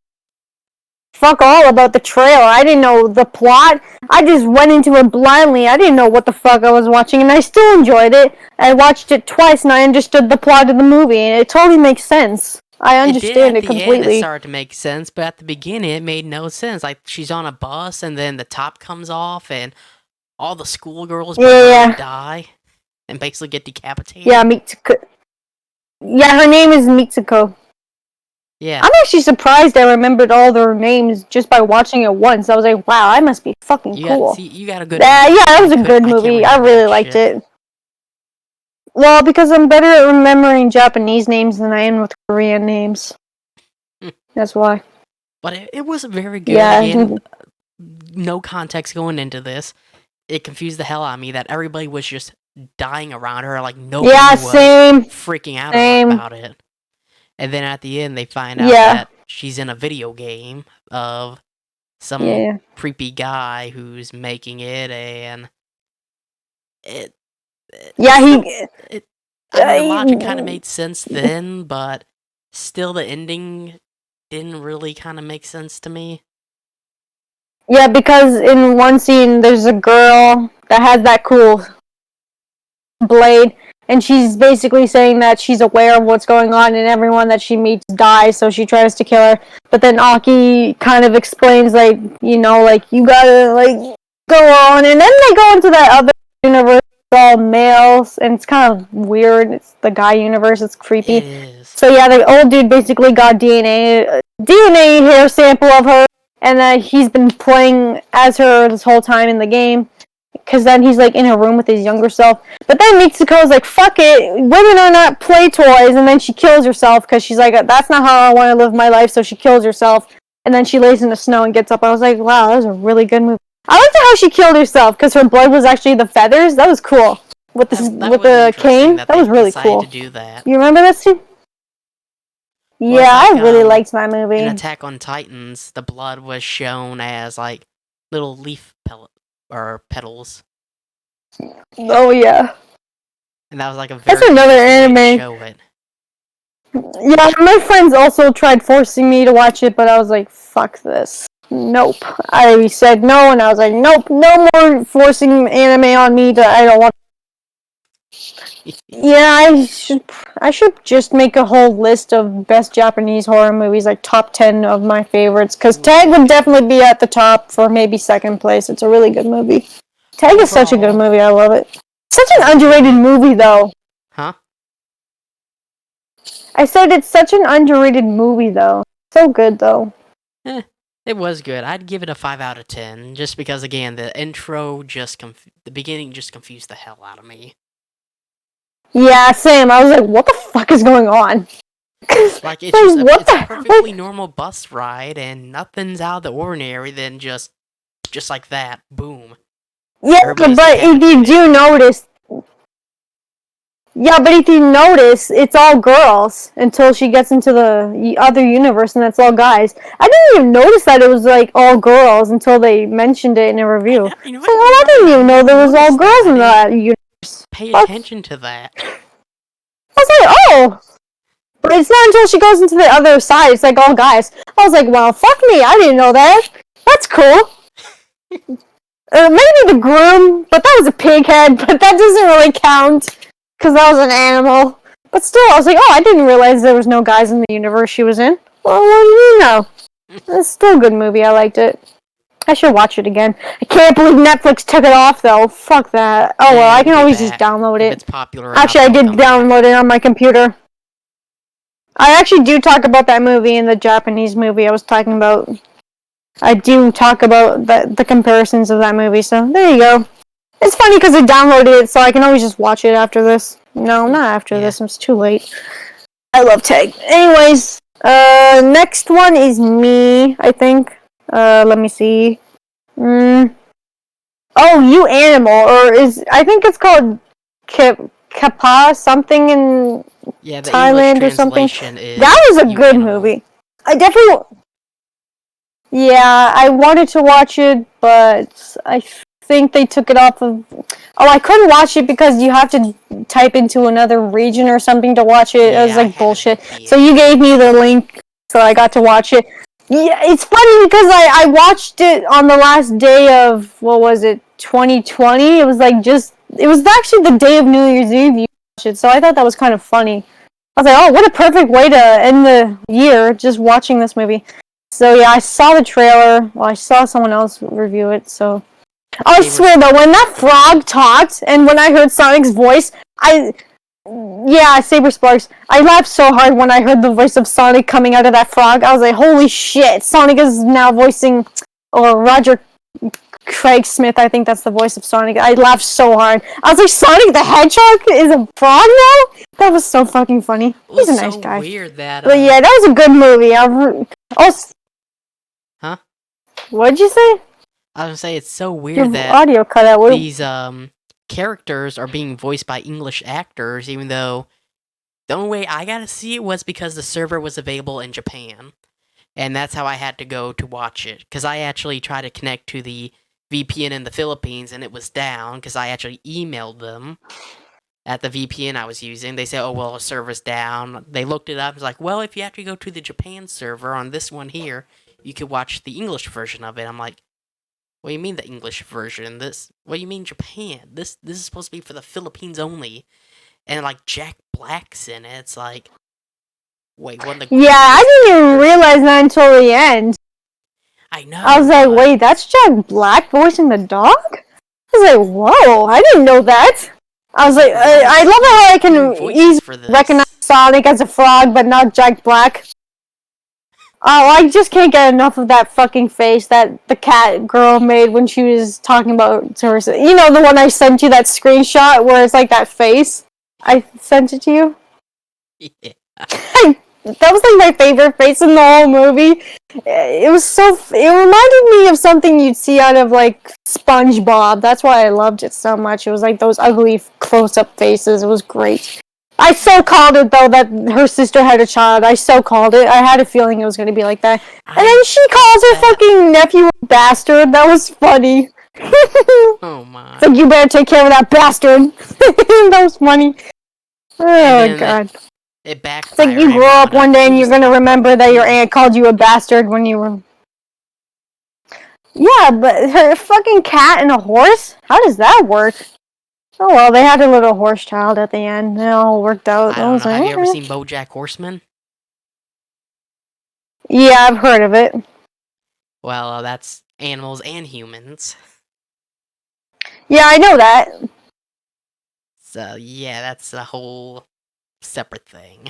S2: fuck all about the trailer. I didn't know the plot. I just went into it blindly. I didn't know what the fuck I was watching, and I still enjoyed it. I watched it twice, and I understood the plot of the movie, and it totally makes sense. I
S1: It did
S2: understand
S1: at
S2: it
S1: the end. It
S2: completely.
S1: started to make sense, but at the beginning, it made no sense. Like she's on a bus, and then the top comes off, and all the schoolgirls behind
S2: Yeah,
S1: die and basically get decapitated.
S2: yeah, Mitsuko. Yeah, her name is Mitsuko.
S1: Yeah.
S2: I'm actually surprised I remembered all their names just by watching it once. I was like, wow, I must be fucking cool.
S1: You got a good.
S2: Yeah, that was a good
S1: I can't
S2: movie. I
S1: remember
S2: really
S1: that
S2: liked
S1: shit.
S2: it. Well, because I'm better at remembering Japanese names than I am with Korean names. That's why.
S1: But it was very good.
S2: Yeah.
S1: Again, no context going into this. It confused the hell out of me that everybody was just dying around her, like nobody was
S2: same.
S1: freaking out
S2: Same.
S1: about it. And then at the end, they find out
S2: Yeah.
S1: that she's in a video game of some creepy guy who's making it, and it.
S2: Yeah,
S1: I mean, the
S2: he.
S1: logic kind of made sense then, but still, the ending didn't really kind of make sense to me.
S2: Yeah, because in one scene, there's a girl that has that cool blade, and she's basically saying that she's aware of what's going on, and everyone that she meets dies, so she tries to kill her. But then Aki kind of explains, like, you know, like, you gotta, like, go on, and then they go into that other universe, all males, and it's kind of weird. It's the guy universe, it's creepy.
S1: It is.
S2: So yeah, the old dude basically got DNA hair sample of her, and he's been playing as her this whole time in the game. Because then he's like in a room with his younger self. But then Mitsuko's like, fuck it, women are not play toys. And then she kills herself because she's like, that's not how I want to live my life. So she kills herself. And then she lays in the snow and gets up. I was like, wow, that was a really good movie. I liked how she killed herself because her blood was actually the feathers. That was cool. With the cane. That was really cool.
S1: To do that.
S2: You remember that scene?
S1: Well,
S2: yeah,
S1: like,
S2: I really liked that movie.
S1: In Attack on Titans, the blood was shown as like little leaf petals.
S2: Oh yeah.
S1: And that was like a very
S2: That's another anime.
S1: Show it.
S2: Yeah, my friends also tried forcing me to watch it, but I was like, fuck this. Nope. I said no, and I was like, nope, no more forcing anime on me I don't want. Yeah, I should just make a whole list of best Japanese horror movies, like top 10 of my favorites, because Tag would definitely be at the top for maybe second place. It's a really good movie. Tag is such a good movie, I love it. Such an underrated movie, though.
S1: Huh?
S2: I said it's such an underrated movie, though. So good, though.
S1: It was good. I'd give it a 5 out of 10, just because, again, the intro the beginning just confused the hell out of me.
S2: Yeah, same. I was like, what the fuck is going on?
S1: Like, it's a perfectly normal bus ride, and nothing's out of the ordinary, then just like that, boom.
S2: Yeah, but if you do notice... Yeah, but if you notice, it's all girls until she gets into the other universe, and that's all guys. I didn't even notice that it was, like, all girls until they mentioned it in a review. I didn't even know there was all girls in that universe.
S1: Pay attention to that.
S2: I was like, oh! But it's not until she goes into the other side, it's like all guys. I was like, well, fuck me, I didn't know that. That's cool. Maybe the groom, but that was a pig head, but that doesn't really count. Because that was an animal. But still, I was like, oh, I didn't realize there was no guys in the universe she was in. Well, what do you know? It's still a good movie, I liked it. I should watch it again. I can't believe Netflix took it off, though. Fuck that. Oh, well, I can always just download it.
S1: It's popular.
S2: Actually, I did download it on my computer. I actually do talk about that movie in the Japanese movie I was talking about. I do talk about the comparisons of that movie, so there you go. It's funny because I downloaded it, so I can always just watch it after this. No, not after this. It's too late. I love Tag. Anyways, next one is me, I think. Let me see. Oh, You Animal, I think it's called Kappa something in Thailand or something. That was a good movie. I definitely... Yeah, I wanted to watch it, but I think they took it off of... Oh, I couldn't watch it because you have to type into another region or something to watch it. It was like bullshit. So you gave me the link, so I got to watch it. Yeah, it's funny because I watched it on the last day of, 2020? It was actually the day of New Year's Eve you watched it, so I thought that was kind of funny. I was like, oh, what a perfect way to end the year, just watching this movie. So yeah, I saw the trailer. Well, I saw someone else review it, so... I swear though, when that frog talked, and when I heard Sonic's voice, yeah, Saber Sparks. I laughed so hard when I heard the voice of Sonic coming out of that frog. I was like, holy shit, Sonic is now voicing... Or Roger Craig Smith, I think that's the voice of Sonic. I laughed so hard. I was like, Sonic the Hedgehog is a frog now? That was so fucking funny. He's a nice guy.
S1: Weird that,
S2: But yeah, that was a good movie.
S1: Huh?
S2: What'd you say?
S1: I was gonna say, it's so weird that
S2: audio cut out.
S1: These characters are being voiced by English actors, even though the only way I got to see it was because the server was available in Japan. And that's how I had to go to watch it. Because I actually tried to connect to the VPN in the Philippines, and it was down, because I actually emailed them at the VPN I was using. They said, oh, well, the server's down. They looked it up. It's like, well, if you have to go to the Japan server on this one here, you could watch the English version of it. I'm like, what do you mean the English version? What do you mean Japan? This is supposed to be for the Philippines only. And, like, Jack Black's in it. It's like... Wait, what?
S2: Yeah, I didn't even realize that until the end.
S1: I know.
S2: I was like, wait, that's Jack Black voicing the dog? I was like, whoa, I didn't know that. I was like, I love how I can easily recognize Sonic as a frog, but not Jack Black. Oh, I just can't get enough of that fucking face that the cat girl made when she was talking about to her. You know, the one I sent you, that screenshot where it's like that face? I sent it to you?
S1: Yeah.
S2: That was like my favorite face in the whole movie. It was so... It reminded me of something you'd see out of, like, SpongeBob. That's why I loved it so much. It was like those ugly close-up faces. It was great. I so called it, though, that her sister had a child. I so called it. I had a feeling it was going to be like that. And then she calls her fucking nephew a bastard. That was funny.
S1: Oh, my.
S2: It's like, you better take care of that bastard. That was funny. Oh, God.
S1: It backfired.
S2: It's like you grow up one day and you're gonna remember that your aunt called you a bastard when you were... Yeah, but her fucking cat and a horse? How does that work? Oh well, they had a little horse child at the end. It all worked out.
S1: I don't know. Have you ever seen BoJack Horseman?
S2: Yeah, I've heard of it.
S1: Well, that's animals and humans.
S2: Yeah, I know that.
S1: So, yeah, that's a whole... separate thing.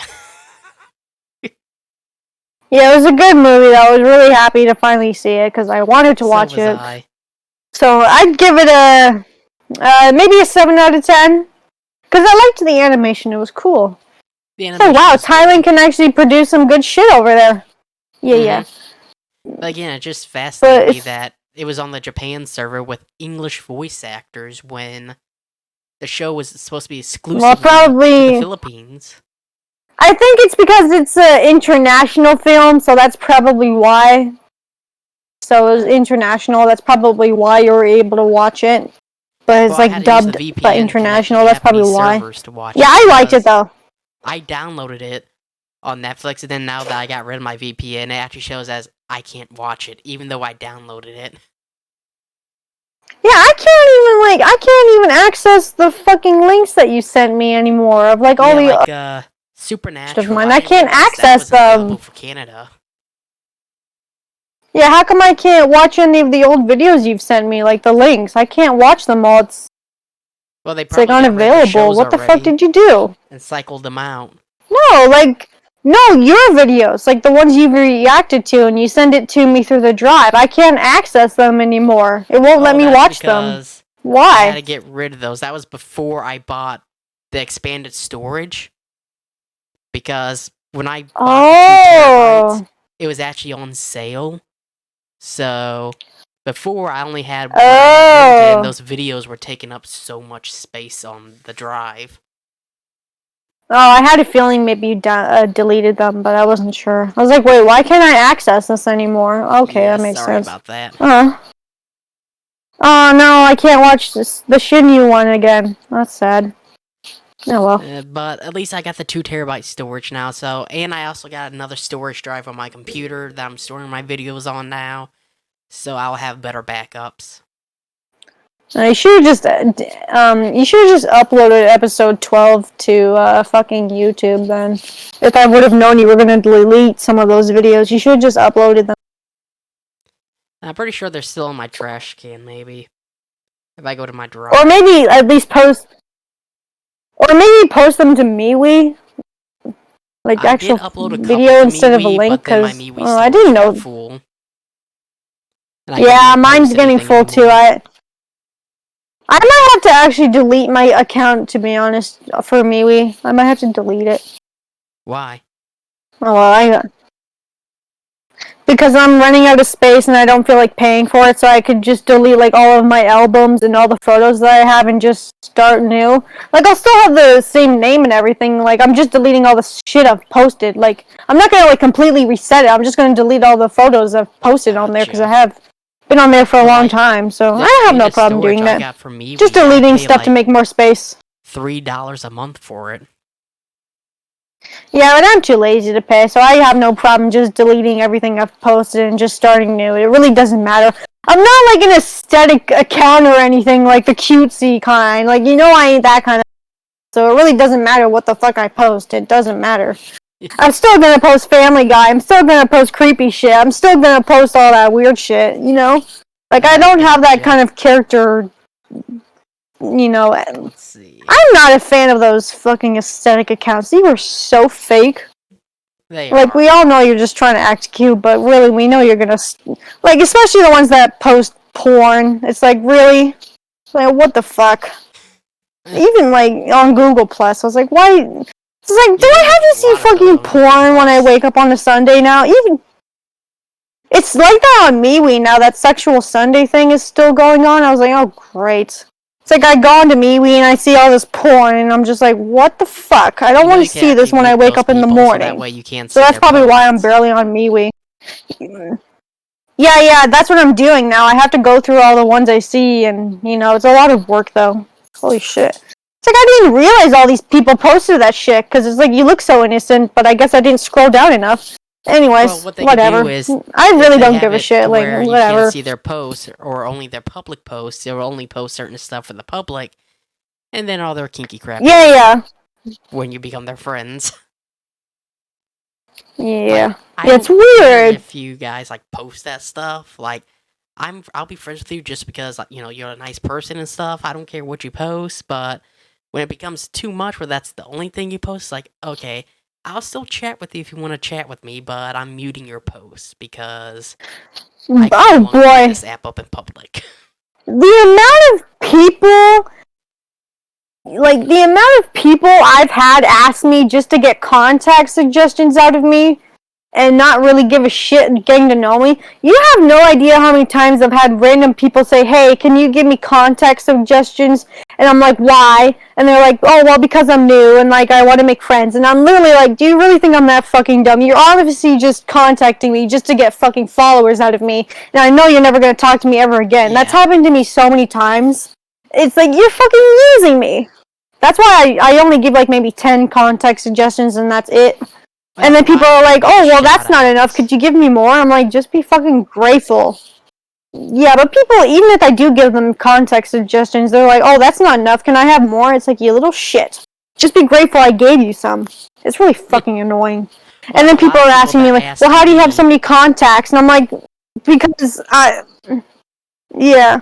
S2: Yeah, it was a good movie though. I was really happy to finally see it because I wanted to watch it. So I'd give it a maybe a 7 out of 10 because I liked the animation. It was cool. Oh wow, Thailand can actually produce some good shit over there. Yeah, yeah.
S1: But again, it just fascinated me that it was on the Japan server with English voice actors when the show was supposed to be exclusively to the Philippines.
S2: I think it's because it's an international film, so that's probably why. So it was international, that's probably why you were able to watch it. But it's like dubbed but international, that's probably why. Yeah, I liked it though.
S1: I downloaded it on Netflix, and then now that I got rid of my VPN, it actually shows as I can't watch it, even though I downloaded it.
S2: Yeah, I can't even access the fucking links that you sent me anymore of like all the
S1: Supernatural.
S2: I can't access them
S1: for Canada.
S2: Yeah, how come I can't watch any of the old videos you've sent me, like the links? I can't watch them all. It's like unavailable. What the fuck did you do?
S1: And cycled them out.
S2: No, your videos, like the ones you've reacted to, and you send it to me through the drive. I can't access them anymore. It won't let me watch them. Why?
S1: I had to get rid of those. That was before I bought the expanded storage. Because when I bought the 2 terabytes, it was actually on sale. So before I only had one, and those videos were taking up so much space on the drive.
S2: Oh, I had a feeling maybe you deleted them, but I wasn't sure. I was like, wait, why can't I access this anymore? Okay, that makes sense.
S1: Sorry about that.
S2: Oh no, I can't watch the Shinyu one again. That's sad. Oh well.
S1: But at least I got the 2 terabyte storage now, and I also got another storage drive on my computer that I'm storing my videos on now, so I'll have better backups.
S2: You should have just uploaded episode 12 to fucking YouTube then. If I would have known you were gonna delete some of those videos, you should have just uploaded them.
S1: I'm pretty sure they're still in my trash can, maybe. If I go to my drawer.
S2: Or maybe at least post them to MeWe. Like
S1: I
S2: actual
S1: did upload a
S2: video instead of a
S1: MeWe,
S2: link,
S1: but then my
S2: because
S1: MeWe
S2: I didn't know.
S1: got full.
S2: Yeah, mine's getting full too. I might have to actually delete my account, to be honest, for MeWe. I might have to delete it.
S1: Why?
S2: Oh well, because I'm running out of space and I don't feel like paying for it, so I could just delete like all of my albums and all the photos that I have and just start new. Like, I'll still have the same name and everything. Like, I'm just deleting all the shit I've posted. Like, I'm not gonna like completely reset it. I'm just gonna delete all the photos I've posted on there, because I have been on there for a long time, so I have no problem doing that. Just deleting stuff to make more space.
S1: $3 a month for it.
S2: Yeah, but I'm too lazy to pay, so I have no problem just deleting everything I've posted and just starting new. It really doesn't matter. I'm not like an aesthetic account or anything, like the cutesy kind. Like, you know, I ain't that kind of. So it really doesn't matter what the fuck I post. It doesn't matter. I'm still gonna post Family Guy. I'm still gonna post creepy shit. I'm still gonna post all that weird shit, you know? Like, I don't have that kind of character, you know.
S1: Let's see.
S2: I'm not a fan of those fucking aesthetic accounts. These are so fake. Like, we all know you're just trying to act cute, but really, we know you're gonna... Like, especially the ones that post porn. It's like, really? Like, what the fuck? Even, like, on Google Plus, I was like, why... It's like, do I have to see fucking porn when I wake up on a Sunday now? Even... It's like that on MeWe now. That Sexual Sunday thing is still going on. I was like, oh, great. It's like I go onto MeWe and I see all this porn, and I'm just like, what the fuck? I don't want to see this when I wake up in the morning.
S1: So that way you can't
S2: so that's probably why I'm barely on MeWe. Yeah, that's what I'm doing now. I have to go through all the ones I see, and, you know, it's a lot of work, though. Holy shit. It's like I didn't realize all these people posted that shit, because it's like, you look so innocent, but I guess I didn't scroll down enough. Anyways, whatever. I really don't give a shit. Like, whatever.
S1: You can't see their posts, or only their public posts. They'll only post certain stuff for the public, and then all their kinky crap.
S2: Yeah.
S1: When you become their friends.
S2: Yeah.
S1: Like,
S2: it's weird.
S1: If you guys like post that stuff, like, I'll be friends with you just because, like, you know, you're a nice person and stuff. I don't care what you post, but when it becomes too much, where that's the only thing you post, like, okay, I'll still chat with you if you want to chat with me, but I'm muting your posts because I don't want to put this app up in public.
S2: The amount of people I've had ask me just to get contact suggestions out of me and not really give a shit getting to know me. You have no idea how many times I've had random people say, hey, can you give me contact suggestions? And I'm like, why? And they're like, oh, well, because I'm new and, like, I want to make friends. And I'm literally like, do you really think I'm that fucking dumb? You're obviously just contacting me just to get fucking followers out of me. And I know you're never going to talk to me ever again. Yeah. That's happened to me so many times. It's like, you're fucking using me. That's why I only give, like, maybe 10 contact suggestions and that's it. And then people are like, oh, well, that's not enough. Could you give me more? I'm like, just be fucking grateful. Yeah, but people, even if I do give them context suggestions, they're like, oh, that's not enough. Can I have more? It's like, you little shit. Just be grateful I gave you some. It's really fucking annoying. Well, and then people are asking me, like, well, how do you have so many contacts? And I'm like, because yeah.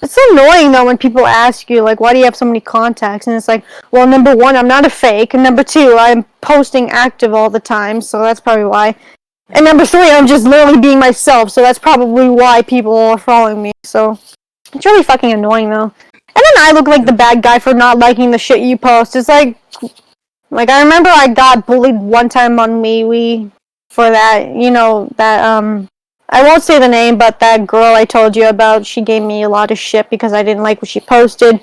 S2: It's annoying, though, when people ask you, like, why do you have so many contacts? And it's like, well, number one, I'm not a fake. And number two, I'm posting active all the time, so that's probably why. And number three, I'm just literally being myself, so that's probably why people are following me. So, it's really fucking annoying, though. And then I look like the bad guy for not liking the shit you post. It's like, I remember I got bullied one time on MeWe for that, you know, that, I won't say the name, but that girl I told you about, she gave me a lot of shit because I didn't like what she posted.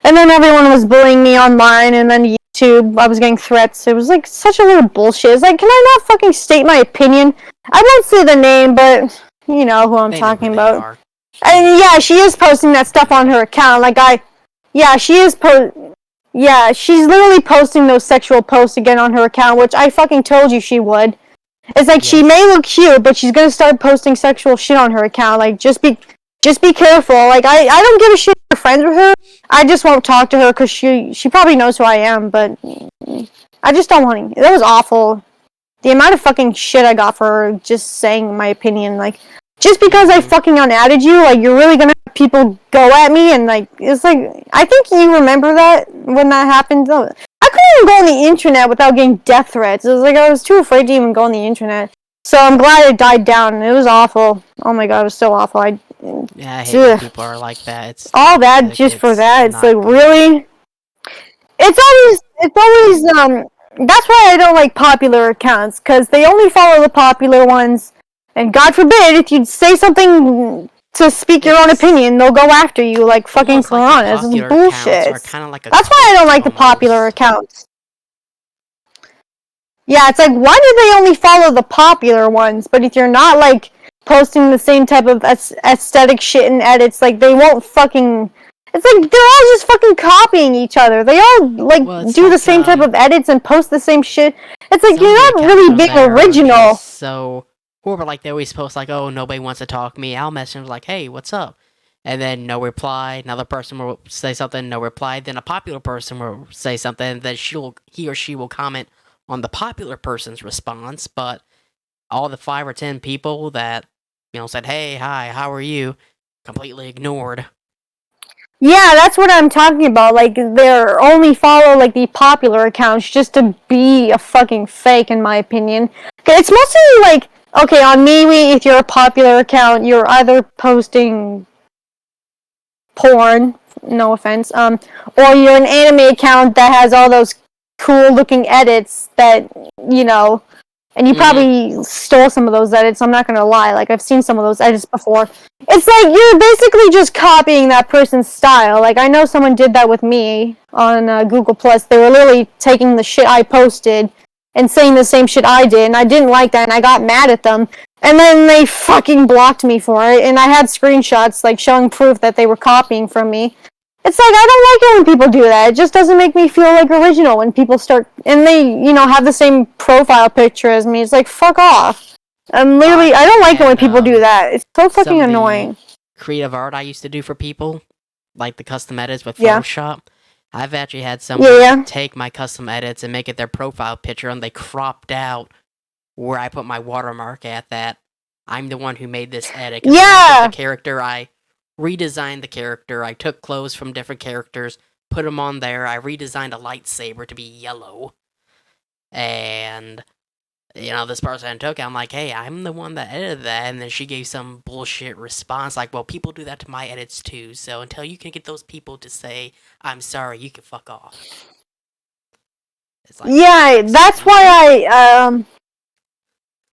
S2: And then everyone was bullying me online, and then YouTube, I was getting threats. It was like such a little bullshit. It's like, can I not fucking state my opinion? I won't say the name, but you know who I'm talking about. And yeah, she is posting that stuff on her account. She's literally posting those sexual posts again on her account, which I fucking told you she would. It's like, she may look cute, but she's gonna start posting sexual shit on her account. Like, just just be careful. Like, I don't give a shit if you're friends with her. I just won't talk to her because she probably knows who I am, but I just don't want to. That was awful. The amount of fucking shit I got for just saying my opinion, like, just because I fucking unadded you, like, you're really gonna have people go at me, and, like, it's like, I think you remember that when that happened. I couldn't even go on the internet without getting death threats. It was like, I was too afraid to even go on the internet. So I'm glad it died down. It was awful. Oh my god, it was so awful.
S1: I hate when people are like that. It's
S2: all that just for that. It's like, really? It's always, that's why I don't like popular accounts, because they only follow the popular ones, and God forbid, if you say something to speak your own opinion, they'll go after you like fucking piranhas. It's bullshit. That's why I don't like the popular accounts. Yeah, it's like, why do they only follow the popular ones? But if you're not, like, posting the same type of aesthetic shit and edits, like, they won't fucking... It's like, they're all just fucking copying each other. They all, like, do the same type of edits and post the same shit. It's like, you're not really being original.
S1: So, whoever, like, they always post, like, oh, nobody wants to talk to me. I'll message them, like, hey, what's up? And then no reply. Another person will say something, no reply. Then a popular person will say something, then he or she will comment on the popular person's response, but all the 5 or 10 people that, said, hey, hi, how are you, completely ignored.
S2: Yeah, that's what I'm talking about. Like, they're only follow, like, the popular accounts just to be a fucking fake, in my opinion. It's mostly, like, okay, on MeWe, if you're a popular account, you're either posting porn, no offense, or you're an anime account that has all those cool looking edits that, and you probably stole some of those edits, I'm not gonna lie, like, I've seen some of those edits before. It's like, you're basically just copying that person's style. Like, I know someone did that with me on Google+. They were literally taking the shit I posted and saying the same shit I did, and I didn't like that, and I got mad at them. And then they fucking blocked me for it, and I had screenshots, like, showing proof that they were copying from me. It's like, I don't like it when people do that. It just doesn't make me feel like original when people start, and they, have the same profile picture as me. It's like, fuck off. I don't like it when people do that. It's so fucking annoying.
S1: Creative art I used to do for people, like the custom edits with Photoshop. I've actually had someone take my custom edits and make it their profile picture, and they cropped out where I put my watermark at that I'm the one who made this edit. The character, I redesigned the character. I took clothes from different characters, put them on there. I redesigned a lightsaber to be yellow. And, this person took it. I'm like, hey, I'm the one that edited that. And then she gave some bullshit response like, well, people do that to my edits too. So until you can get those people to say, I'm sorry, you can fuck off. It's like,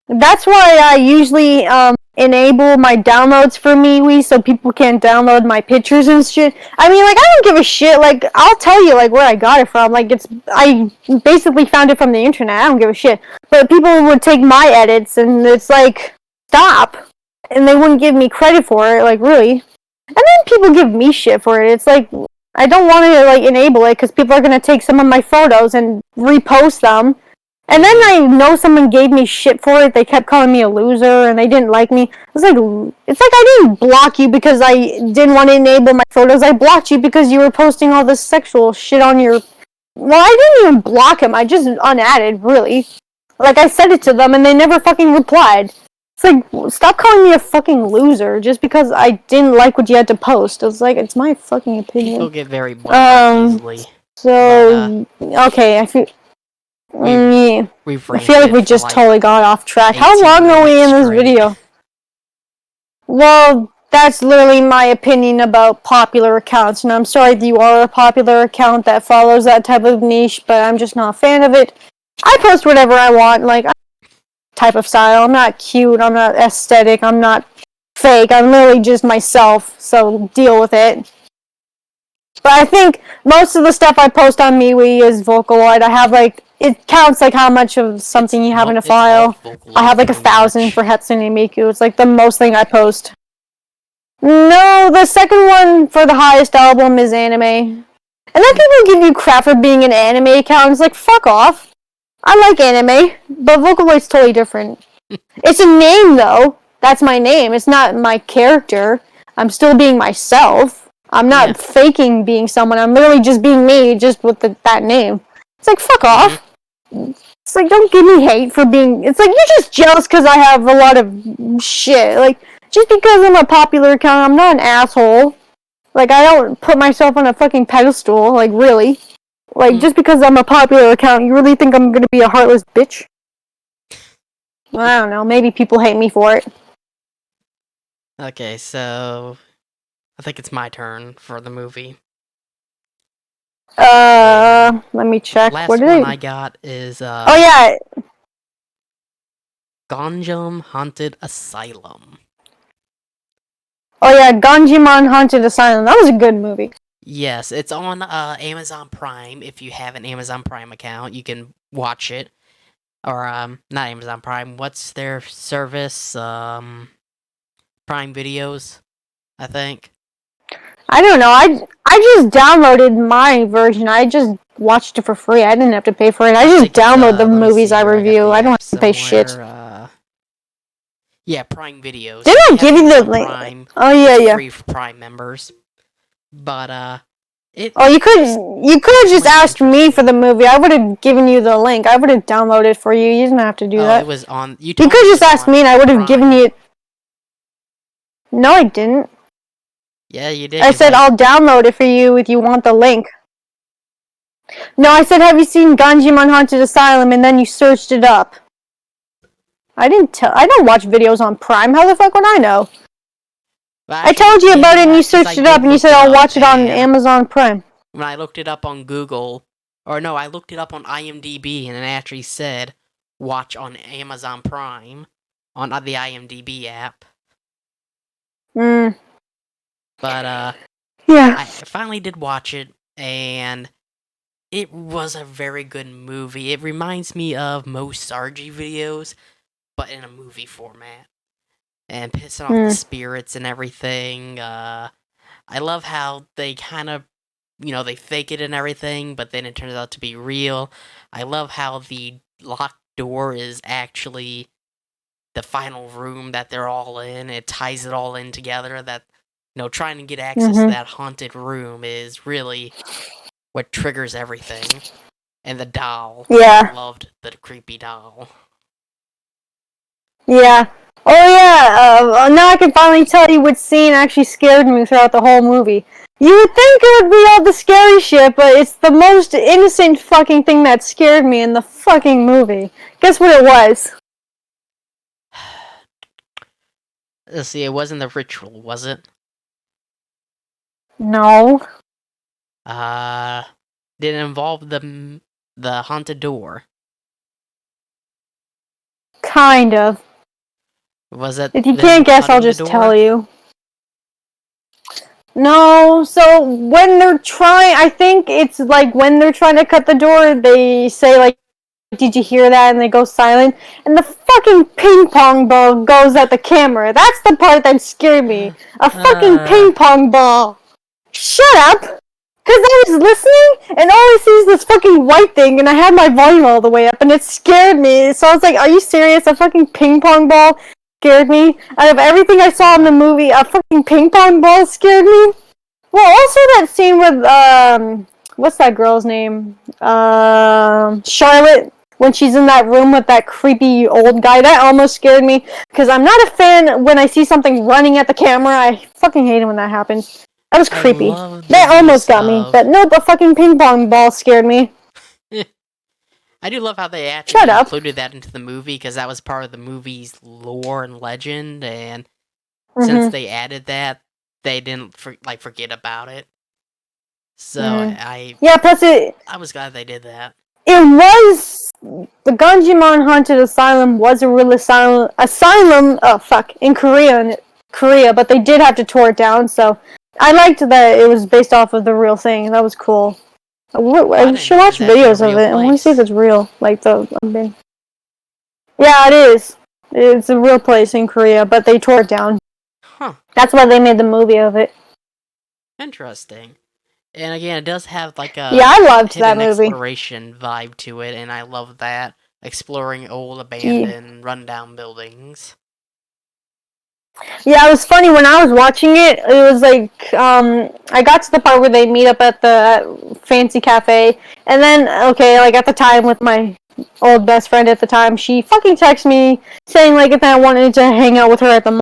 S2: that's why I usually enable my downloads for MeWe so people can't download my pictures and shit. I mean, like, I don't give a shit. Like, I'll tell you, like, where I got it from. Like, I basically found it from the internet. I don't give a shit. But people would take my edits, and it's like, stop. And they wouldn't give me credit for it, like, really. And then people give me shit for it. It's like, I don't want to, like, enable it because people are going to take some of my photos and repost them. And then I know someone gave me shit for it. They kept calling me a loser, and they didn't like me. It's like I didn't block you because I didn't want to enable my photos. I blocked you because you were posting all this sexual shit on your... Well, I didn't even block him. I just unadded, really. Like, I said it to them, and they never fucking replied. It's like, stop calling me a fucking loser just because I didn't like what you had to post. I was like, it's my fucking opinion.
S1: People get very bored easily.
S2: So, okay, I feel... I feel like we just totally got off track. How long are we in this video? Well, that's literally my opinion about popular accounts, and I'm sorry if you are a popular account that follows that type of niche, but I'm just not a fan of it. I post whatever I want, like, type of style. I'm not cute, I'm not aesthetic, I'm not fake, I'm literally just myself, so deal with it. But I think most of the stuff I post on MeWe is Vocaloid. I have, like, it counts, like, how much of something you have in a file. I have, like, 1,000 for Hatsune Miku. It's, like, the most thing I post. No, the second one for the highest album is anime. And then people give you crap for being an anime account. It's like, fuck off. I like anime, but Vocaloid's totally different. It's a name, though. That's my name. It's not my character. I'm still being myself. I'm
S1: Yeah.
S2: not faking being someone. I'm literally just being me, just with that name. It's like, fuck off. It's like, don't give me hate for being... It's like, you're just jealous because I have a lot of shit. Like, just because I'm a popular account, I'm not an asshole. Like, I don't put myself on a fucking pedestal. Like, really. Like, just because I'm a popular account, you really think I'm gonna be a heartless bitch? I don't know. Maybe people hate me for it.
S1: Okay, so I think it's my turn for the movie.
S2: Let me check.
S1: Last
S2: What did
S1: one I got is
S2: Oh yeah.
S1: Ganjam Haunted Asylum.
S2: Oh yeah, Ganjimon Haunted Asylum. That was a good movie.
S1: Yes, it's on Amazon Prime. If you have an Amazon Prime account, you can watch it. Or not Amazon Prime. What's their service? Prime Videos, I think.
S2: I don't know. I just downloaded my version. I just watched it for free. I didn't have to pay for it. I just download the
S1: let me
S2: movies
S1: see
S2: I
S1: here.
S2: review.
S1: got the
S2: I don't
S1: app
S2: have to pay shit.
S1: somewhere. Yeah, Prime Videos.
S2: Didn't
S1: If
S2: I
S1: you have
S2: give you the
S1: Amazon
S2: link?
S1: Prime,
S2: Oh yeah,
S1: it's
S2: yeah.
S1: free for Prime members. But
S2: Oh, you could have just asked me for the movie. I would have given you the link. I would have downloaded it for you. You didn't have to do that.
S1: It was on. You
S2: You
S1: told
S2: could
S1: me
S2: have
S1: it
S2: just
S1: was
S2: asked
S1: on
S2: me, and I would have given
S1: Prime.
S2: you. No, I didn't.
S1: Yeah, you did.
S2: I
S1: 'Cause
S2: said I'll download it for you if you want the link. No, I said, have you seen Ganjimon Haunted Asylum? And then you searched it up. I don't watch videos on Prime. How the fuck would I know?
S1: Well,
S2: I told you about it and you
S1: 'cause I
S2: searched it up
S1: did
S2: and you
S1: look
S2: said
S1: it
S2: I'll
S1: up,
S2: watch it on
S1: and
S2: Amazon Prime.
S1: when I looked it up on Google, or no, I looked it up on IMDb, and it actually said watch on Amazon Prime on the IMDb app. But
S2: Yeah.
S1: I finally did watch it, and it was a very good movie. It reminds me of most Sargi videos, but in a movie format, and pissing off the spirits and everything. I love how they kind of, they fake it and everything, but then it turns out to be real. I love how the locked door is actually the final room that they're all in. It ties it all in together. That trying to get access to that haunted room is really what triggers everything. And the doll.
S2: Yeah.
S1: I loved the creepy doll.
S2: Yeah. Oh yeah, now I can finally tell you what scene actually scared me throughout the whole movie. You would think it would be all the scary shit, but it's the most innocent fucking thing that scared me in the fucking movie. Guess what it was?
S1: Let's see, it wasn't the ritual, was it?
S2: No.
S1: Did it involve the haunted door?
S2: Kind of.
S1: Was it
S2: If you
S1: them
S2: can't guess, I'll
S1: cutting the
S2: just
S1: door?
S2: tell you. No, so when they're trying, I think it's like when they're trying to cut the door, they say like, did you hear that? And they go silent. And the fucking ping pong ball goes at the camera. That's the part that scared me. A fucking ping pong ball. Shut up! Because I was listening, and all I see is this fucking white thing, and I had my volume all the way up, and it scared me. So I was like, are you serious? A fucking ping pong ball scared me? Out of everything I saw in the movie, a fucking ping pong ball scared me? Well, also that scene with, what's that girl's name? Charlotte, when she's in that room with that creepy old guy. That almost scared me, because I'm not a fan when I see something running at the camera. I fucking hate it when that happens. That was creepy. That almost got me, but nope, a fucking ping pong ball scared me.
S1: I do love how they actually included that into the movie, because that was part of the movie's lore and legend, and since they added that, they didn't forget about it. So
S2: plus
S1: I was glad they did that.
S2: It was the Ganjimon Haunted Asylum was a real asylum. In Korea, but they did have to tore it down. So I liked that it was based off of the real thing. That was cool. I should watch videos of it. I want to see if it's real. Yeah, it is. It's a real place in Korea, but they tore it down.
S1: Huh.
S2: That's why they made the movie of it.
S1: Interesting. And again, it does have like a
S2: I loved that movie.
S1: Exploration vibe to it, and I love that, exploring old, abandoned, rundown buildings.
S2: Yeah, it was funny when I was watching it. It was like I got to the part where they meet up at the fancy cafe, and then okay, like at the time with my old best friend at the time, she fucking texted me saying like if I wanted to hang out with her at the mall,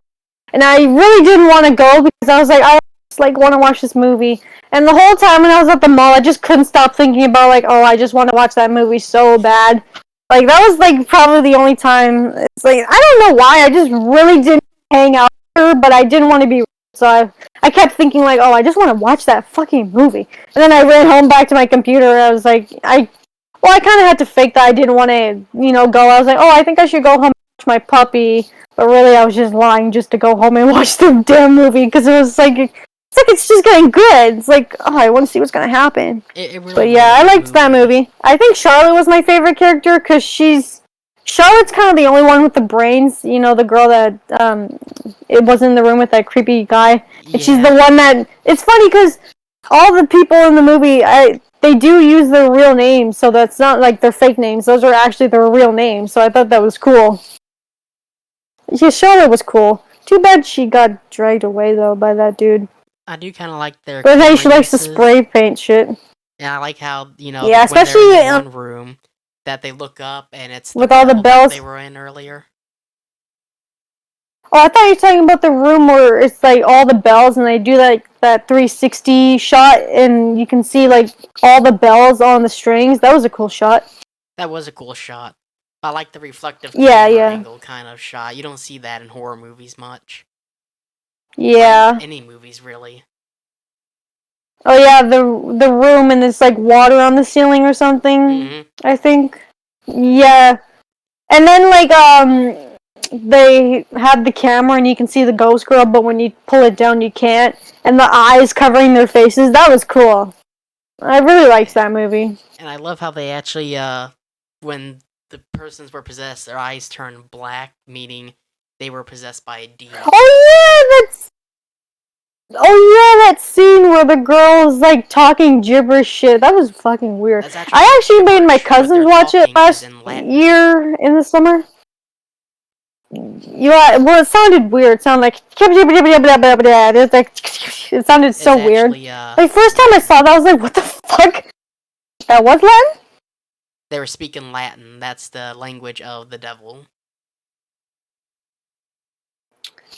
S2: and I really didn't want to go because I was like I just like want to watch this movie, and the whole time when I was at the mall, I just couldn't stop thinking about like oh I just want to watch that movie so bad. Like that was like probably the only time. It's like I don't know why I just really didn't hang out but I didn't want to be. So I kept thinking like, oh, I just want to watch that fucking movie. And then I ran home back to my computer. And I was like, I kind of had to fake that I didn't want to, go. I was like, oh, I think I should go home and watch my puppy. But really, I was just lying just to go home and watch the damn movie because it was like, it's just getting good. It's like, oh, I want to see what's gonna happen.
S1: It really
S2: But yeah,
S1: was
S2: I
S1: a
S2: liked that movie. I think Charlotte was my favorite character because Charlotte's kind of the only one with the brains. You know, the girl that it was in the room with that creepy guy, and she's
S1: Yeah,
S2: the one that. It's funny because all the people in the movie, they do use their real names, so that's not like their fake names. Those are actually their real names. So I thought that was cool. Yeah, Charlotte was cool. Too bad she got dragged away though by that dude.
S1: I do kind of like their
S2: But hey,
S1: camera
S2: she likes to
S1: uses.
S2: spray paint shit.
S1: And I like how,
S2: Yeah,
S1: when they're in the
S2: especially
S1: one room, that they look up and it's the
S2: with all the
S1: bell that they
S2: bells.
S1: were in earlier.
S2: Oh, I thought you were talking about the room where it's like all the bells and they do like that 360 shot and you can see like all the bells on the strings. That was a cool shot.
S1: That was a cool shot. I like the reflective
S2: Yeah,
S1: camera
S2: yeah.
S1: angle kind of shot. You don't see that in horror movies much. Or
S2: Yeah.
S1: any movies, really.
S2: Oh yeah, the room and there's like water on the ceiling or something,
S1: Hmm.
S2: I think. Yeah. And then like they had the camera and you can see the ghost girl, but when you pull it down you can't. And the eyes covering their faces. That was cool. I really liked that movie.
S1: And I love how they actually, when the persons were possessed, their eyes turned black, meaning they were possessed by a demon.
S2: Oh yeah, that scene where the girl was like talking gibberish shit. That was fucking weird.
S1: That's actually
S2: I
S1: not
S2: actually made my
S1: gibberish. What
S2: cousins
S1: they're
S2: watch it
S1: talking is
S2: last
S1: in Latin.
S2: year in the summer. Yeah, well, it sounded weird. It sounded like it's like it sounded
S1: It's
S2: so weird.
S1: actually,
S2: Like first time I
S1: Latin.
S2: saw that, I was like, "What the fuck?" That was Latin.
S1: They were speaking Latin. That's the language of the devil.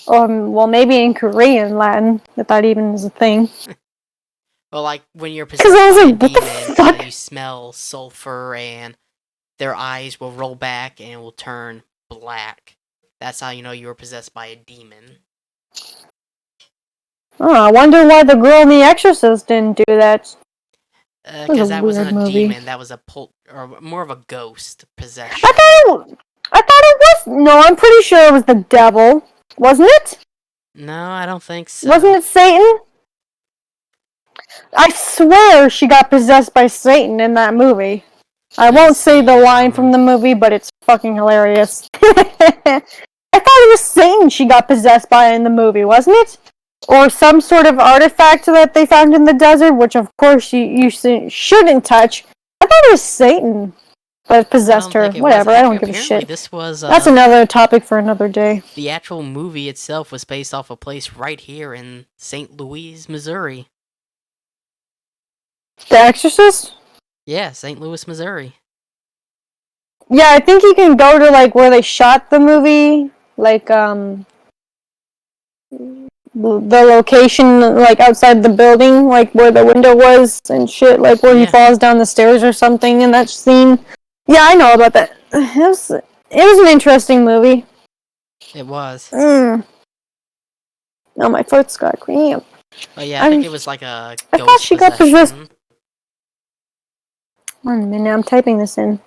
S2: Well, maybe in Korean Latin, if that even is a thing.
S1: Well, like when you're
S2: Because
S1: possessed
S2: I was
S1: by a
S2: like, "What the
S1: demon and
S2: fuck?"
S1: you smell sulfur and their eyes will roll back and will turn black. That's how you know you were possessed by a demon.
S2: Oh, I wonder why the girl in The Exorcist didn't do that. It was a
S1: Because that wasn't
S2: weird
S1: a
S2: movie.
S1: demon, that was or more of a ghost
S2: I
S1: possession.
S2: I thought it was. No, I'm pretty sure it was the devil, wasn't it?
S1: No, I don't think so.
S2: Wasn't it Satan? I swear she got possessed by Satan in that movie. I
S1: Let me
S2: won't say the
S1: see.
S2: line from the movie, but it's fucking hilarious. I thought it was Satan she got possessed by in the movie, wasn't it? Or some sort of artifact that they found in the desert, which of course you shouldn't touch. I thought it was Satan that
S1: I
S2: possessed
S1: don't
S2: her.
S1: think it was.
S2: Whatever, I
S1: Actually,
S2: don't give a
S1: apparently,
S2: shit.
S1: this was
S2: That's another topic for another day.
S1: the actual movie itself was based off a place right here in St. Louis, Missouri.
S2: The Exorcist?
S1: Yeah, St. Louis, Missouri.
S2: Yeah, I think you can go to like where they shot the movie, like the location like outside the building, like where the window was and shit, like where he
S1: Yeah,
S2: falls down the stairs or something in that scene. Yeah, I know about that. It was an interesting movie.
S1: it was.
S2: Mm. Oh, my foot's got cramp.
S1: But yeah, I think
S2: I
S1: it was like a
S2: I thought
S1: ghost
S2: she got possessed.
S1: possession.
S2: 1 minute, I'm typing this in.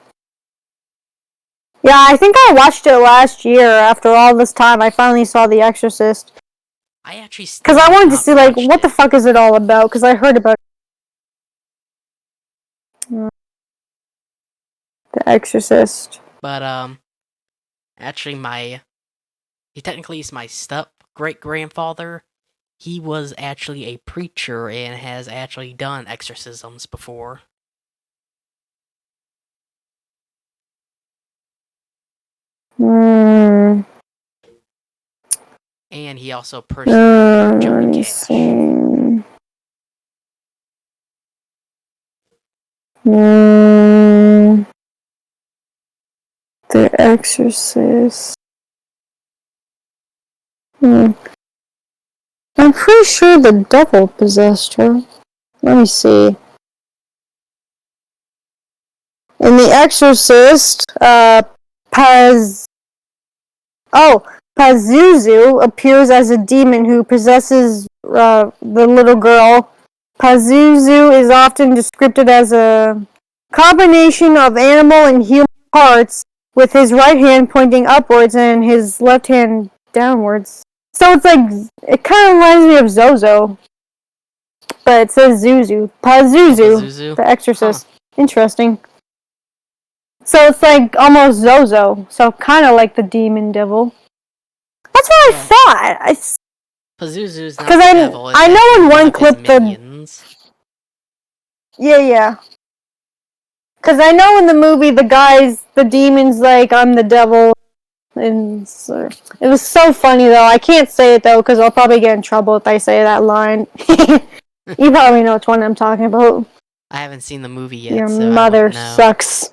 S2: Yeah, I think I watched it last year. After all this time, I finally saw The Exorcist.
S1: I actually
S2: Because
S1: still
S2: I
S1: have
S2: wanted to
S1: not
S2: see, like,
S1: watched
S2: what the
S1: it.
S2: fuck is it all about? Because I heard about The Exorcist.
S1: But actually, he technically is my step great grandfather. He was actually a preacher and has actually done exorcisms before.
S2: Hmm.
S1: and he also personated
S2: let
S1: Johnny
S2: me
S1: Cash.
S2: see. Mm, The Exorcist. Hmm. I'm pretty sure the devil possessed her. Let me see. In The Exorcist, Pazuzu appears as a demon who possesses the little girl. Pazuzu is often described as a combination of animal and human parts, with his right hand pointing upwards and his left hand downwards. So it's like, it kind of reminds me of Zozo, but it says Zuzu.
S1: Oh,
S2: Pazuzu,
S1: Pazuzu?
S2: the
S1: Huh.
S2: Exorcist. Interesting. So it's like almost Zozo, so kind of like the demon devil. That's what I
S1: Well,
S2: thought.
S1: Pazuzu's not
S2: Because
S1: the devil, it's
S2: I know
S1: actually
S2: in
S1: one
S2: one
S1: of his
S2: clip
S1: minions.
S2: yeah. Because I know in the movie the demon's like, I'm the devil. And so, it was so funny though. I can't say it though because I'll probably get in trouble if I say that line. You probably know which one I'm talking about.
S1: I haven't seen the movie yet,
S2: Your
S1: so I wouldn't
S2: mother
S1: know.
S2: sucks.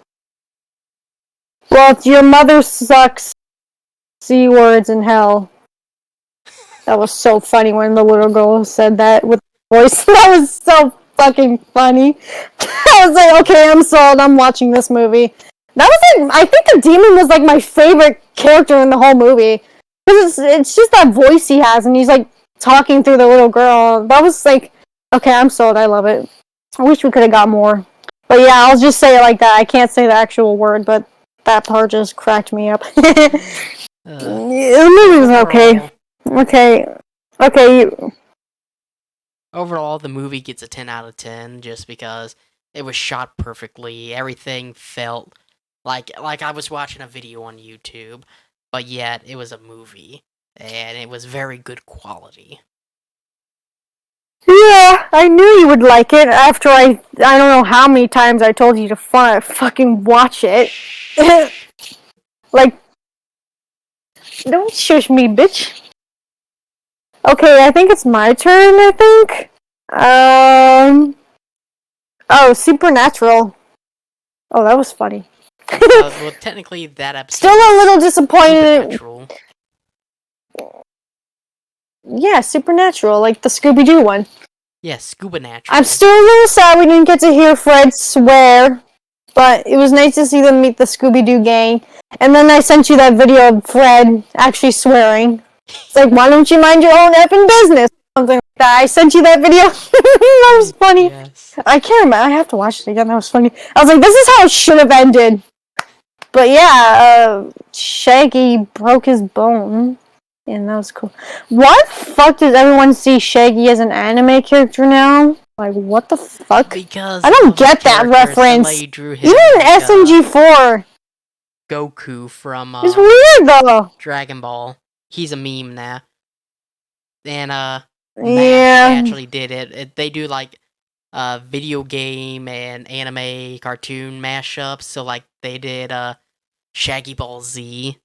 S2: Well, it's your mother sucks. C words in hell. That was so funny when the little girl said that with the voice. That was so fucking funny. I was like, okay, I'm sold. I'm watching this movie. That was like, I think the demon was like my favorite character in the whole movie. Because it's just that voice he has, and he's like talking through the little girl. That was like, okay, I'm sold. I love it. I wish we could have got more. But yeah, I'll just say it like that. I can't say the actual word, but that part just cracked me up. The movie was okay.
S1: Overall,
S2: Okay.
S1: overall, the movie gets a 10 out of 10 just because it was shot perfectly. Everything felt like I was watching a video on YouTube, but yet it was a movie, and it was very good quality.
S2: Yeah, I knew you would like it after I don't know how many times I told you to fucking watch it. Like, don't shush me, bitch. Okay, I think it's my turn, I think. Oh, Supernatural. Oh, that was funny.
S1: Well, technically, that
S2: Still
S1: episode
S2: a
S1: was
S2: little disappointed.
S1: Supernatural.
S2: Yeah, Supernatural, like the Scooby-Doo one.
S1: Yeah, Scuba Natural.
S2: I'm still a little sad we didn't get to hear Fred swear, but it was nice to see them meet the Scooby-Doo gang. And then I sent you that video of Fred actually swearing. It's like, why don't you mind your own effing business? Something like that. I sent you that video. That was funny.
S1: Yes.
S2: I can't remember. I have to watch it again. That was funny. I was like, this is how it should have ended. But yeah, Shaggy broke his bone. And that was cool. Why the fuck does everyone see Shaggy as an anime character now? Like, what the fuck?
S1: Because
S2: I don't
S1: of his
S2: get that
S1: character,
S2: reference.
S1: somebody drew him
S2: Even in
S1: like
S2: SMG4.
S1: Goku from
S2: It's weird though.
S1: Dragon Ball. He's a meme now. And Mash
S2: Yeah.
S1: actually did it. They do like video game and anime cartoon mashups. So like they did Shaggy Ball Z.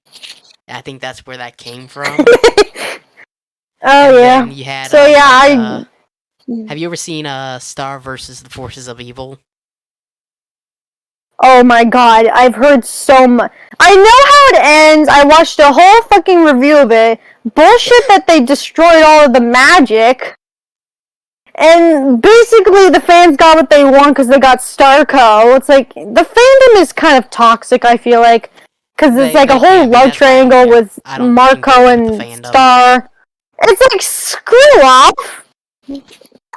S1: I think that's where that came from.
S2: Oh
S1: And
S2: yeah.
S1: then you had
S2: So yeah,
S1: have you ever seen Star versus the Forces of Evil?
S2: oh my god, I've heard so much. I know how it ends. I watched a whole fucking review of it. Bullshit that they destroyed all of the magic. And basically, the fans got what they want because they got Starco. It's like, the fandom is kind of toxic, I feel like. Because it's like a whole
S1: can be,
S2: love
S1: that's why I don't
S2: triangle
S1: get-
S2: with
S1: I don't
S2: Marco
S1: engage with
S2: and
S1: the fandom.
S2: Star. It's like, screw off!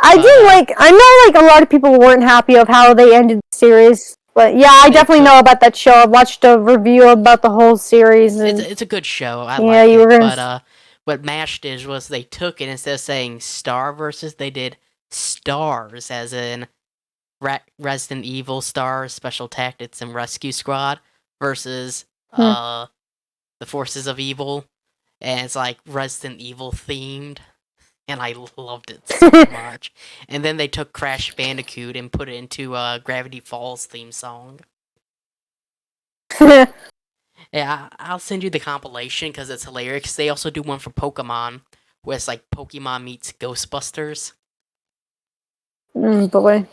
S2: I
S1: But,
S2: do like, I know like a lot of people weren't happy of how they ended the series. But yeah, I
S1: They
S2: definitely
S1: took-
S2: know about that show. I've watched a review about the whole series. And
S1: It's a good show. I
S2: yeah,
S1: like
S2: you were
S1: it.
S2: gonna.
S1: But what Mash did was they took it, instead of saying Star versus, they did Stars, as in Resident Evil Stars, Special Tactics and Rescue Squad versus the Forces of Evil, and it's like Resident Evil themed. And I loved it so much. And then they took Crash Bandicoot and put it into Gravity Falls theme song. Yeah, I'll send you the compilation because it's hilarious. 'Cause they also do one for Pokemon, where it's like Pokemon meets Ghostbusters,
S2: Boy.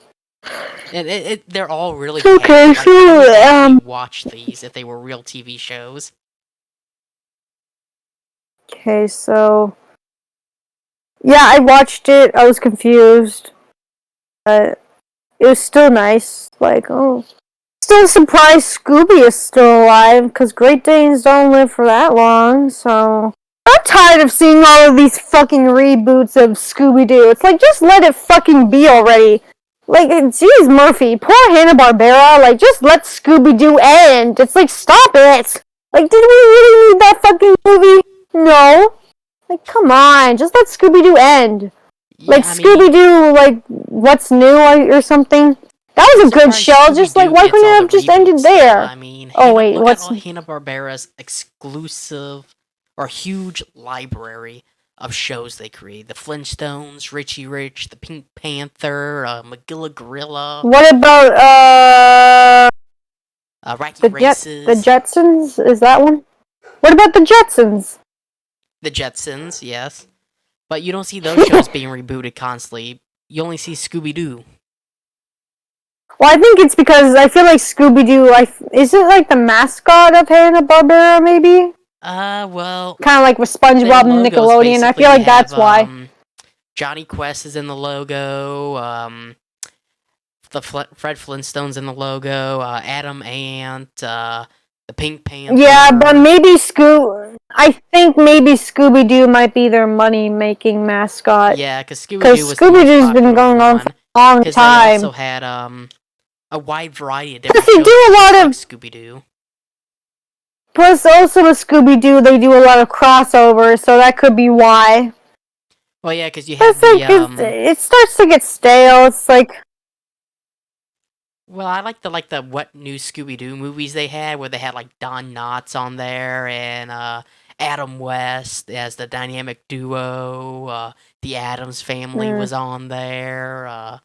S1: and they're all really catchy.
S2: Okay,
S1: Like I would
S2: so
S1: actually watch these if they were real TV shows.
S2: okay, so yeah, I watched it. I was confused. But it was still nice. Like, oh, still surprised Scooby is still alive because Great Danes don't live for that long. So I'm tired of seeing all of these fucking reboots of Scooby Doo. It's like just let it fucking be already. Like, geez, Murphy, poor Hanna Barbera. Like, just let Scooby Doo end. It's like, stop it. Like, did we really need that fucking movie? No. Like, come on, just let Scooby Doo end. Like
S1: Yeah, I
S2: Scooby
S1: mean,
S2: Doo, like What's New or something. That
S1: I'm
S2: was a good
S1: surprised
S2: show.
S1: Scooby
S2: Just like
S1: Doo
S2: why
S1: gets
S2: couldn't
S1: all
S2: it
S1: the
S2: have just ended
S1: reboots though.
S2: there?
S1: I mean,
S2: Oh
S1: Hanna,
S2: wait,
S1: look at
S2: what's
S1: all Hanna Barbera's exclusive or huge library of shows they create: the Flintstones, Richie Rich, the Pink Panther, Magilla Gorilla,
S2: what about
S1: Wacky
S2: the
S1: Races,
S2: Jetsons? Is that one? What about the Jetsons?
S1: the Jetsons. Yes, but you don't see those shows being rebooted constantly. You only see Scooby Doo.
S2: Well, I think it's because I feel like Scooby Doo. Is it like the mascot of Hanna Barbera? Maybe
S1: Well,
S2: kind of like with
S1: their
S2: SpongeBob and
S1: logos
S2: Nickelodeon. I feel
S1: basically
S2: like
S1: have
S2: that's why.
S1: Johnny Quest is in the logo. Fred Flintstone's in the logo. Adam Ant. The Pink
S2: Yeah, but
S1: Panther.
S2: maybe I think maybe Scooby Doo might be their money making mascot.
S1: Yeah, because Scooby
S2: Because
S1: Doo was the
S2: Scooby
S1: most
S2: Doo's been
S1: popular
S2: going on for
S1: one.
S2: a long
S1: Because they also
S2: time.
S1: had a wide variety of
S2: Plus,
S1: different
S2: they
S1: shows,
S2: do a
S1: just
S2: lot
S1: like
S2: of.
S1: Scooby Doo.
S2: Plus, also with Scooby Doo, they do a lot of crossovers, so that could be why.
S1: Well, yeah, because you
S2: But
S1: had
S2: it's
S1: the
S2: like it starts to get stale. It's like
S1: Well, I like the what new Scooby Doo movies they had, where they had like Don Knotts on there and Adam West as the dynamic duo. The Adams Family
S2: mm,
S1: was on there.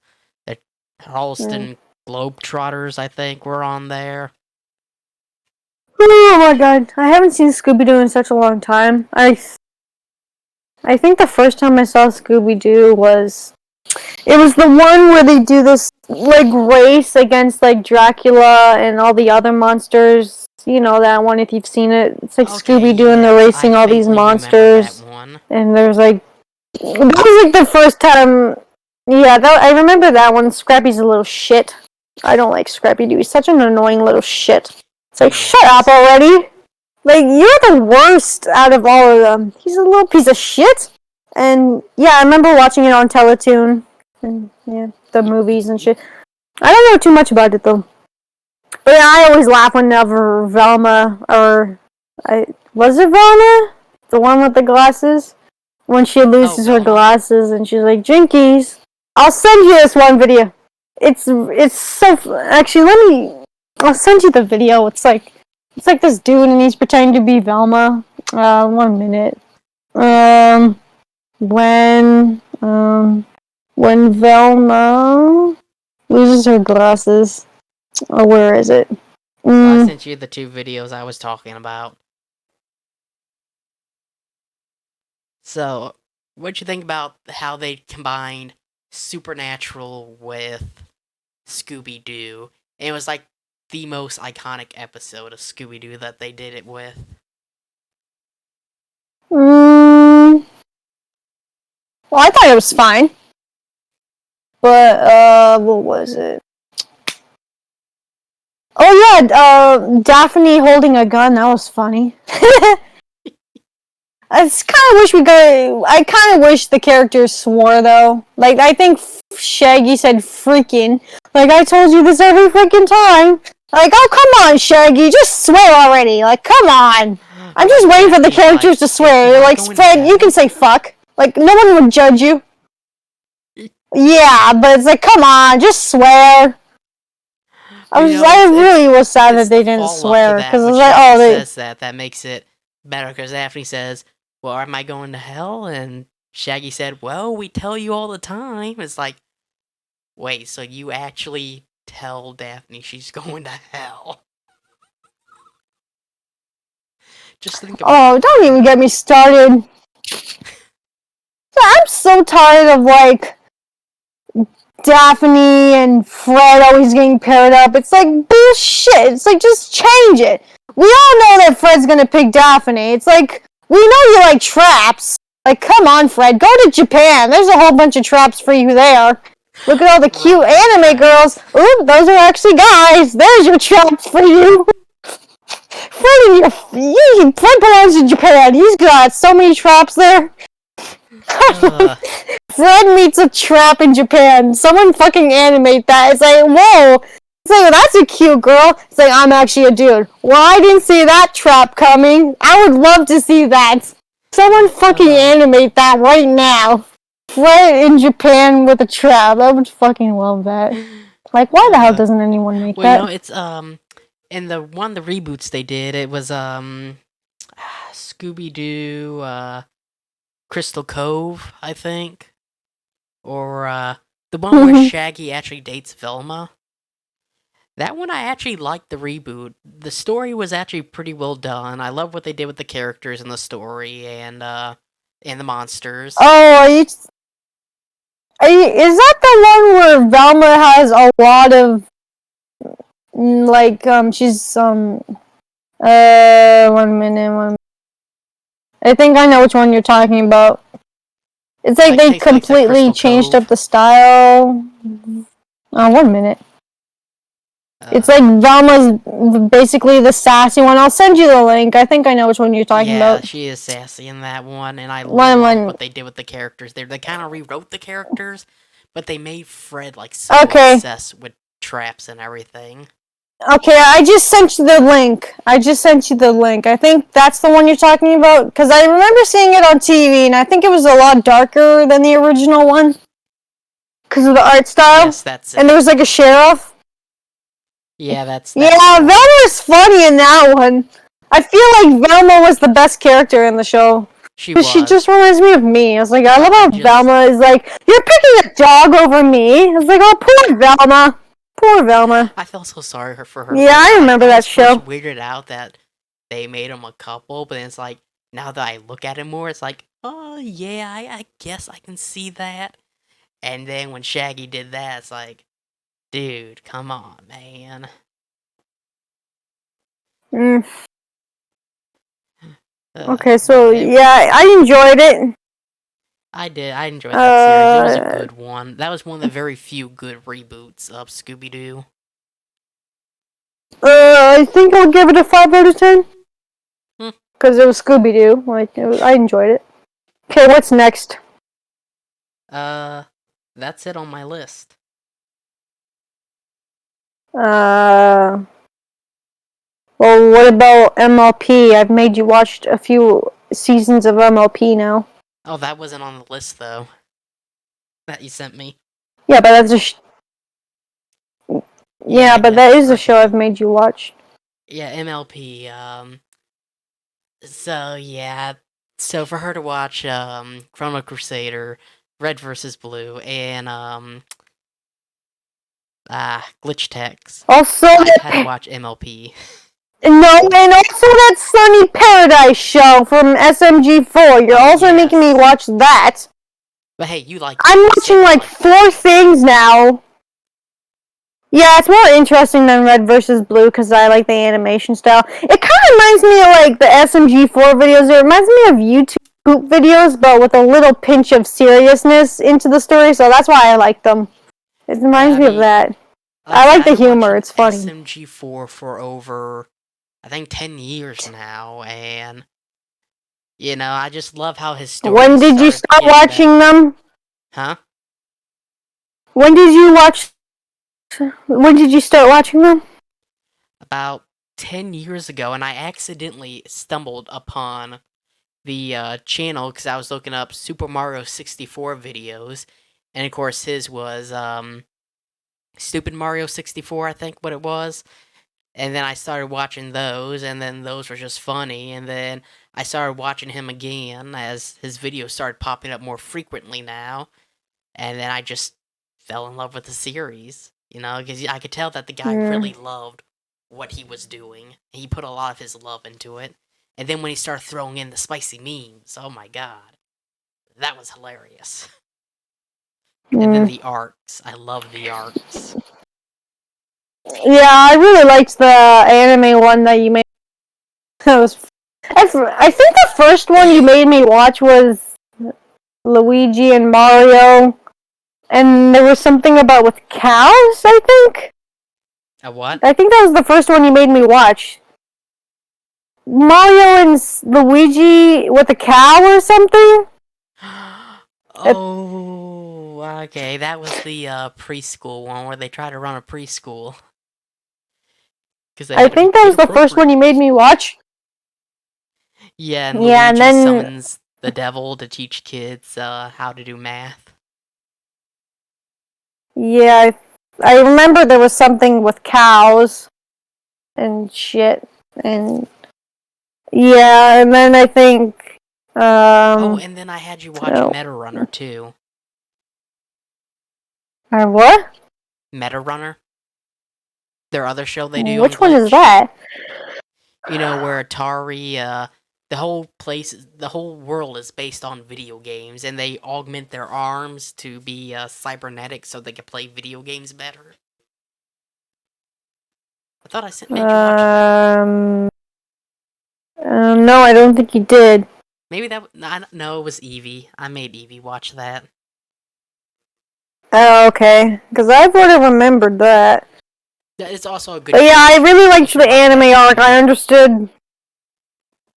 S1: The
S2: mm.
S1: Charleston Globetrotters, I think, were on there.
S2: Oh my god, I haven't seen Scooby Doo in such a long time. I think the first time I saw Scooby Doo was it was the one where they do this like race against like Dracula and all the other monsters. You know that one if you've seen it. It's like
S1: Okay,
S2: Scooby Doo and they're
S1: yes, I
S2: racing all these
S1: vaguely remember that
S2: monsters.
S1: one.
S2: And there's like that was like the first time. Yeah, I remember that one. Scrappy's a little shit. I don't like Scrappy Doo. He's such an annoying little shit. It's like
S1: He
S2: shut up
S1: was.
S2: already. Like you're the worst out of all of them. He's a little piece of shit. And yeah, I remember watching it on Teletoon and yeah, the movies and shit. I don't know too much about it though. But yeah, I always laugh whenever Velma or I was it Velma, the one with the glasses, when she
S1: Oh,
S2: loses her
S1: Velma.
S2: glasses and she's like Jinkies. I'll send you this one video. It's so actually let me. I'll send you the video. It's like this dude and he's pretending to be Velma. 1 minute. Um, when when Velma loses her glasses. Oh, where is it?
S1: So I
S2: Mm,
S1: sent you the two videos I was talking about. So, what'd you think about how they combined Supernatural with Scooby Doo? It was like the most iconic episode of Scooby Doo that they did it with.
S2: mm, well, I thought it was fine, but what was it? Oh yeah, Daphne holding a gun. That was funny. I kind of wish we could. I kind of wish the characters swore though. Like I think Shaggy said "freaking." Like I told you this every freaking time. Like oh come on Shaggy, just swear already. Like come on. I'm just
S1: Right,
S2: waiting for the
S1: Daphne's like,
S2: characters to
S1: am
S2: swear.
S1: I
S2: Like
S1: going to
S2: Fred, you can
S1: hell?
S2: say fuck. Like no one would judge you. Yeah, but it's like come on, just swear.
S1: You know,
S2: I really was sad
S1: it's
S2: that they
S1: the
S2: didn't
S1: follow up to
S2: swear because
S1: that
S2: it
S1: when
S2: was like
S1: Shaggy
S2: oh they.
S1: says that makes it better because Daphne says, "Well, am I going to hell?" And Shaggy said, "Well, we tell you all the time." It's like, wait, so you actually tell Daphne she's going to hell? Just think about
S2: Oh,
S1: it,
S2: don't
S1: man.
S2: even get me started. I'm so tired of like Daphne and Fred always getting paired up. It's like bullshit. It's like just change it. We all know that Fred's gonna pick Daphne. It's like we know you like traps. Like, come on, Fred, go to Japan. There's a whole bunch of traps for you there. Look at all the cute
S1: Right,
S2: anime girls.
S1: traps.
S2: Ooh, those are actually guys. There's your traps for you. Fred belongs in Japan. He's got so many traps there.
S1: Uh,
S2: Fred meets a trap in Japan. Someone fucking animate that. It's like, whoa. It's like, that's a cute girl. It's like, I'm actually a dude. Well, I didn't see that trap coming. I would love to see that. Someone fucking
S1: uh,
S2: animate that right now. Fred in Japan with a trap. I would fucking love that. Like, why the hell
S1: uh.
S2: doesn't anyone make
S1: Well, you know,
S2: that?
S1: it's in the reboots they did, it was Scooby Doo, Crystal Cove, I think, or the one where Shaggy actually dates Velma. That one I actually liked the reboot. The story was actually pretty well done. I love what they did with the characters in the story and the monsters.
S2: Oh, is that the one where Velma has a lot of like she's 1 minute. I think I know which one you're talking about. It's like
S1: Like
S2: they
S1: takes place at
S2: completely
S1: Crystal
S2: changed up
S1: Cove.
S2: the style. 1 minute. It's
S1: Uh,
S2: like Velma's basically the sassy one. I'll send you the link. I think I know which one you're talking
S1: yeah,
S2: about.
S1: she is sassy in that one, and I love
S2: One.
S1: what they did with the characters there. They kind of rewrote the characters, but they made Fred like so
S2: Okay.
S1: obsessed with traps and everything.
S2: Okay, I just sent you the link. I think that's the one you're talking about because I remember seeing it on TV, and I think it was a lot darker than the original one because of the art style.
S1: Yes, that's
S2: And there
S1: it.
S2: was like a sheriff.
S1: Yeah, that's the
S2: Yeah,
S1: one.
S2: Velma was funny in that one. I feel like Velma was the best character in the show.
S1: She
S2: Cause she just
S1: was.
S2: reminds me of me. I was like, I love
S1: I
S2: how
S1: just
S2: Velma is like, you're picking a dog over me. I was like, oh, poor Velma. Poor Velma.
S1: I felt so sorry for her
S2: Yeah,
S1: for
S2: I
S1: that. Like
S2: remember
S1: I
S2: that
S1: was first
S2: show.
S1: weirded out that they made them a couple, but then it's like now that I look at it more, it's like, oh yeah, I guess I can see that. And then when Shaggy did that, it's like, dude, come on, man.
S2: Mm, okay,
S1: But
S2: so yeah, I enjoyed it.
S1: I did. I enjoyed that series. It was a
S2: Uh,
S1: good one. That was one of the very few good reboots of Scooby Doo.
S2: I think I'll give it a 5 out of 10
S1: Hmm.
S2: because it was Scooby Doo. Like, I enjoyed it. Okay, what's next?
S1: Uh, that's it on my list.
S2: Uh, well, what about MLP? I've made you watch a few seasons of MLP now.
S1: Oh, that wasn't on the list though. That you sent me.
S2: Yeah, but that's a
S1: Yeah,
S2: yeah,
S1: I
S2: but that
S1: guess.
S2: is a show
S1: Okay.
S2: I've made you watch.
S1: Yeah, MLP. So yeah. So for her to watch Chrono Crusader, Red versus Blue, and Glitch Text,
S2: Also,
S1: I had to watch MLP.
S2: no, and also that Sunny Paradise show from SMG4. You're
S1: Oh
S2: also making me
S1: yes.
S2: watch that.
S1: But hey, you liked it.
S2: I'm
S1: You said
S2: watching
S1: you
S2: like
S1: liked it.
S2: 4 things now. Yeah, it's more interesting than Red versus Blue because I like the animation style. It kind of reminds me of like the SMG4 videos. It reminds me of YouTube poop videos, but with a little pinch of seriousness into the story. So that's why I like them. It
S1: Yeah,
S2: reminds
S1: I
S2: me of
S1: mean,
S2: that.
S1: like I
S2: I
S1: said,
S2: like
S1: I've
S2: the
S1: been
S2: humor.
S1: watching
S2: It's funny.
S1: SMG4 for over, I think, 10 years now, and I just love how his
S2: When
S1: stories
S2: did you
S1: start
S2: start
S1: getting
S2: watching
S1: better.
S2: them?
S1: Huh?
S2: When did you watch? When did you start watching them?
S1: About 10 years ago, and I accidentally stumbled upon the channel because I was looking up Super Mario 64 videos, and of course his was Stupid Mario 64, I think what it was. And then I started watching those, and then those were just funny. And then I started watching him again as his videos started popping up more frequently now. And then I just fell in love with the series, because I could tell that the guy
S2: Hmm.
S1: really loved what he was doing. He put a lot of his love into it. And then when he started throwing in the spicy memes, oh my god, that was hilarious. And then the arcs, I love the arcs.
S2: Yeah, I really liked the anime one that you made. That was. I think the first one you made me watch was Luigi and Mario, and there was something about with cows. I think.
S1: A what?
S2: I think that was the first one you made me watch. Mario and Luigi with a cow or something.
S1: Oh, okay. That was the preschool one where they try to run a preschool.
S2: I think that was the first one you made me watch.
S1: Yeah, and
S2: Yeah,
S1: Luigi
S2: and then
S1: summons the devil to teach kids how to do math.
S2: yeah, I remember there was something with cows and shit, and yeah, and then I think.
S1: Oh, and then I had you watch Meta Runner too.
S2: What?
S1: Meta Runner. Their other show they do.
S2: Which one is that?
S1: You know, where Atari, the whole world is based on video games, and they augment their arms to be cybernetic so they can play video games better. I thought I made you watch that.
S2: No, I don't think you did.
S1: Maybe that. No, it was Evie. I made Evie watch that.
S2: Oh, okay. Because I would have remembered that.
S1: It's also a good.
S2: But yeah, I really liked the anime arc. I understood.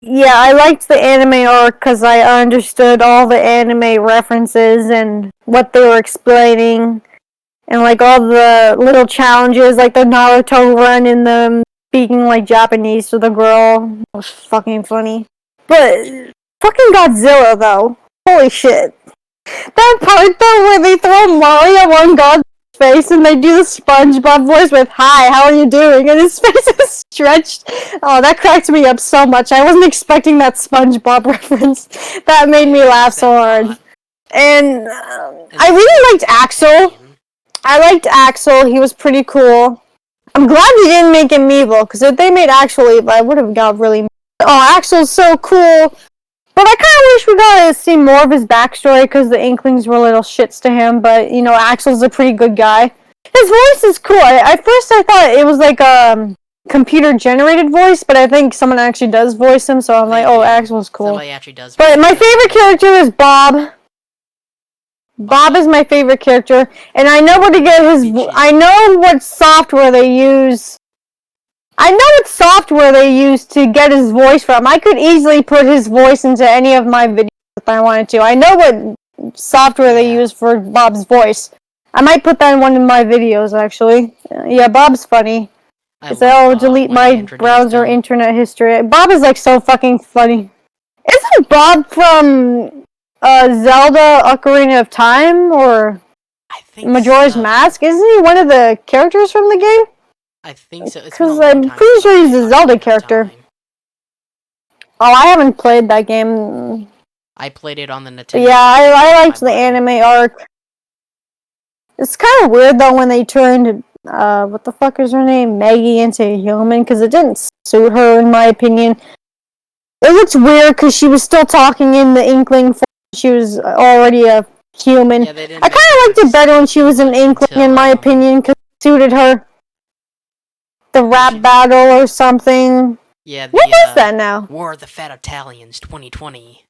S2: Yeah, I liked the anime arc because I understood all the anime references and what they were explaining. And like all the little challenges, like the Naruto run and them speaking like Japanese to the girl. It was fucking funny. But fucking Godzilla though. Holy shit. That part though where they throw Mario on God's face and they do the SpongeBob voice with "Hi, how are you doing?" and his face is stretched. Oh, that cracked me up so much. I wasn't expecting that SpongeBob reference. That made me laugh so hard. And I really liked Axel. I liked Axel. He was pretty cool. I'm glad they didn't make him evil, because if they made Axel evil, I would have got really. Oh, Axel's so cool. But I kind of wish we got to see more of his backstory, because the Inklings were little shits to him. But you know, Axel's a pretty good guy. His voice is cool. At first, I thought it was like a computer-generated voice, but I think someone actually does voice him. So I'm like, oh, Axel's cool.
S1: Somebody actually does.
S2: But my favorite character is Bob. Bob is my favorite character, and I know where to get his. I know what software they use. I know what software they use to get his voice from. I could easily put his voice into any of my videos if I wanted to. I know what software they use for Bob's voice. I might put that in one of my videos, actually. Yeah, Bob's funny. So delete my browser internet history. Bob is like so fucking funny. Isn't Bob from Zelda Ocarina of Time or Majora's Mask? Isn't he one of the characters from the game?
S1: I think so.
S2: Because I'm pretty sure he's a Zelda character. Oh, I haven't played that game.
S1: I played it on the Nintendo.
S2: Yeah, I liked the anime arc. It's kind of weird though when they turned what the fuck is her name, Maggie, into a human, because it didn't suit her in my opinion. It looks weird because she was still talking in the Inkling form. She was already a human. Yeah, I kind of liked it better when she was an Inkling, in my opinion, because it suited her. The rap battle or something.
S1: Yeah,
S2: what is that now?
S1: War of the Fat Italians 2020.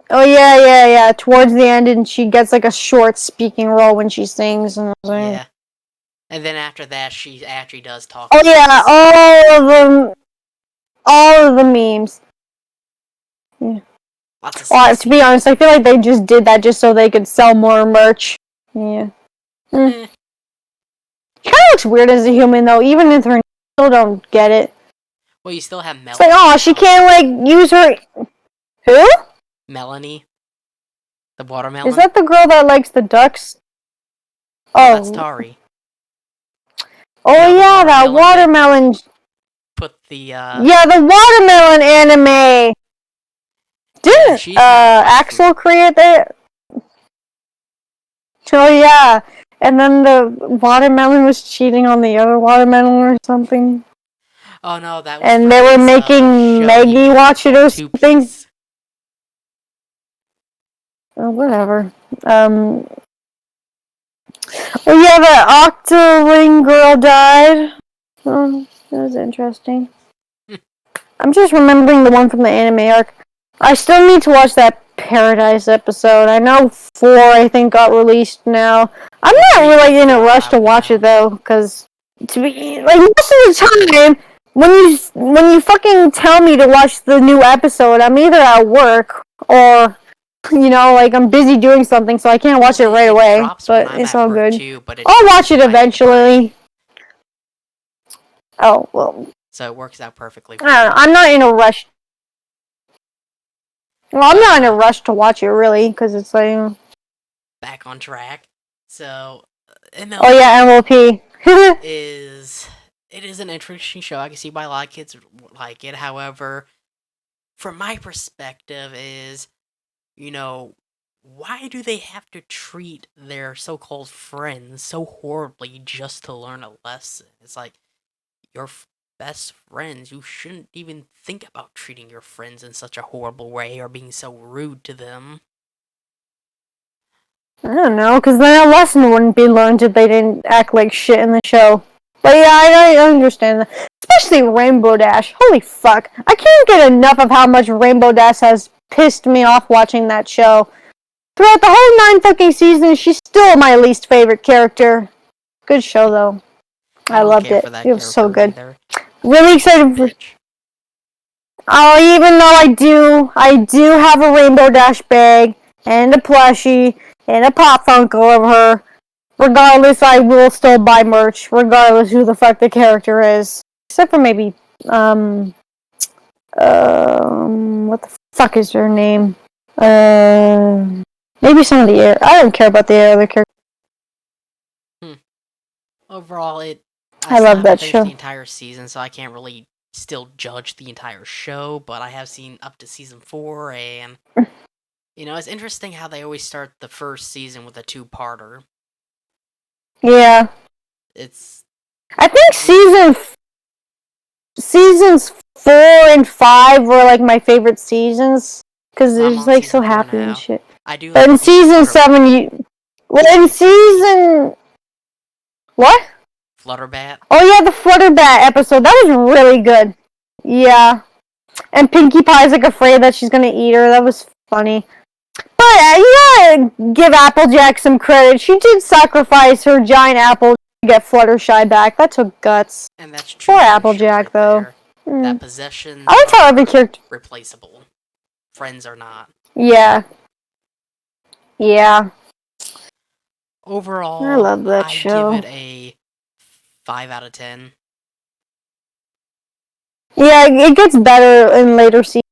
S2: Oh, yeah. Towards the end, and she gets like a short speaking role when she sings. And
S1: yeah. And then after that, she actually does talk.
S2: Oh, yeah, all of them. All of the memes. Yeah. To be honest, I feel like they just did that just so they could sell more merch. Yeah. She kind of looks weird as a human, though. Even if her still don't get it.
S1: Well, you still have Melanie.
S2: It's like, oh, she can't, like, use her... Who?
S1: Melanie. The watermelon.
S2: Is that the girl that likes the ducks?
S1: Oh, that's Tari.
S2: Oh, yeah, that watermelon...
S1: Put the,
S2: Yeah, the watermelon anime! Didn't, Axel create that? Oh, yeah. And then the watermelon was cheating on the other watermelon or something.
S1: Oh no, that was
S2: and
S1: for
S2: they were
S1: his
S2: making
S1: show he
S2: Maggie
S1: made
S2: watch it
S1: called
S2: or
S1: Two
S2: something.
S1: Piece.
S2: Oh, whatever. Oh yeah, the Octoling girl died. Oh, that was interesting. I'm just remembering the one from the anime arc. I still need to watch that Paradise episode. I know 4, I think, got released now. I'm
S1: Yeah,
S2: not
S1: 3 and
S2: really in a
S1: 4 are
S2: rush to
S1: out
S2: watch it
S1: now.
S2: though, because to be like most of the time, when you fucking tell me to watch the new episode, I'm either at work or like I'm busy doing something, so I can't
S1: Well,
S2: watch it right
S1: it
S2: away.
S1: drops when
S2: But
S1: I'm
S2: it's
S1: at
S2: all
S1: work
S2: good.
S1: too, but it's
S2: I'll watch
S1: released
S2: it
S1: when I take a break.
S2: eventually. Oh well,
S1: So it works out perfectly
S2: I
S1: for
S2: don't know.
S1: me.
S2: I'm not in a rush. Well, I'm
S1: But
S2: not in a rush to watch it really, because it's like,
S1: back on track. So
S2: oh yeah,
S1: MLP
S2: MLP.
S1: is it is an interesting show. I can see why a lot of kids like it. However, from my perspective is, you know, why do they have to treat their so-called friends so horribly just to learn a lesson? It's like your best friends. You shouldn't even think about treating your friends in such a horrible way or being so rude to them.
S2: I don't know, because then a lesson wouldn't be learned if they didn't act like shit in the show. But yeah, I understand that. Especially Rainbow Dash. Holy fuck. I can't get enough of how much Rainbow Dash has pissed me off watching that show. Throughout the whole 9 fucking seasons, she's still my least favorite character. Good show, though.
S1: I
S2: I
S1: don't
S2: loved
S1: care for
S2: it.
S1: that
S2: It was so
S1: character
S2: good.
S1: either.
S2: Really
S1: She's a
S2: excited for...
S1: bitch.
S2: Oh, even though I do have a Rainbow Dash bag, and a plushie, and a Pop Funko of her. Regardless, I will still buy merch, regardless who the fuck the character is. Except for maybe, what the fuck is her name? Maybe some of the air. I don't care about the other characters.
S1: Overall, I
S2: I
S1: still
S2: love
S1: haven't
S2: that
S1: finished the
S2: show.
S1: entire season, so I can't really still judge the entire show, but I have seen up to season 4, and, it's interesting how they always start the first season with a two-parter.
S2: Yeah.
S1: It's
S2: I think seasons 4 and 5 were like my favorite seasons. Because
S1: I'm
S2: it's
S1: on
S2: like so
S1: season 4
S2: happy and
S1: now.
S2: shit.
S1: I do
S2: But
S1: like
S2: in
S1: the
S2: season
S1: Flutterbat.
S2: 7, well, in
S1: It's creepy.
S2: season... What?
S1: Flutterbat.
S2: Oh yeah, the Flutterbat episode. That was really good. Yeah. And Pinkie Pie's like afraid that she's gonna eat her. That was funny. But you gotta give Applejack some credit. She did sacrifice her giant apple to get Fluttershy back. That took guts.
S1: And that's true
S2: Poor
S1: friendship
S2: Applejack,
S1: right
S2: though.
S1: there. That
S2: Mm.
S1: possessions
S2: I like how every
S1: are
S2: character...
S1: replaceable. Friends are not.
S2: Yeah. Yeah. I
S1: Overall,
S2: love that
S1: I give
S2: show.
S1: it a 5 out of 10.
S2: Yeah, it gets better in later seasons.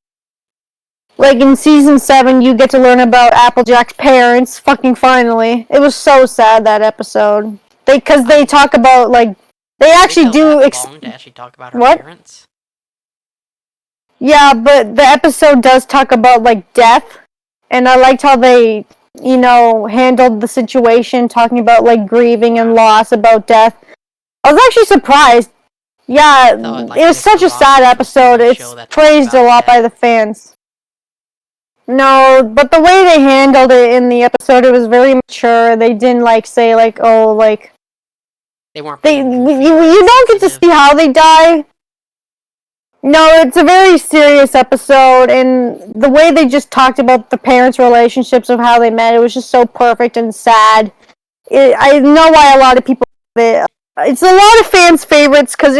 S2: Like in season 7, you get to learn about Applejack's parents. Fucking finally, it was so sad that episode. Because they talk about like they
S1: Did it
S2: actually
S1: go
S2: do.
S1: that long to actually talk about her
S2: What?
S1: parents?
S2: Yeah, but the episode does talk about like death, and I liked how they handled the situation, talking about like grieving and
S1: Wow.
S2: loss, about death. I was actually surprised. Yeah,
S1: I thought,
S2: it was such a sad
S1: Desperado was the
S2: episode.
S1: only
S2: It's
S1: show that talked
S2: praised a
S1: about
S2: lot by
S1: death.
S2: the fans. No, but the way they handled it in the episode, it was very mature. They didn't say oh
S1: They weren't
S2: they
S1: being goofy
S2: you,
S1: or
S2: you don't get to
S1: insensitive.
S2: see how they die. No, it's a very serious episode, and the way they just talked about the parents' relationships of how they met, it was just so perfect and sad. I know why a lot of people love it. It's a lot of fans' favorites because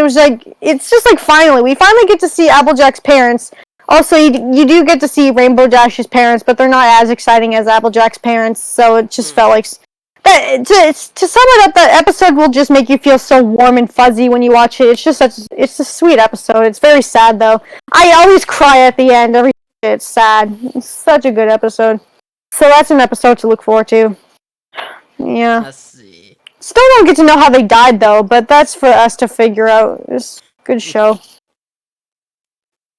S2: it's just like we finally get to see Applejack's parents. Also, you do get to see Rainbow Dash's parents, but they're not as exciting as Applejack's parents, so it just felt like... To sum it up, that episode will just make you feel so warm and fuzzy when you watch it. It's a sweet episode. It's very sad, though. I always cry at the end. It's sad. It's such a good episode. So that's an episode to look forward to. Yeah.
S1: Let's see.
S2: Still don't get to know how they died, though, but that's for us to figure out. It's a good show.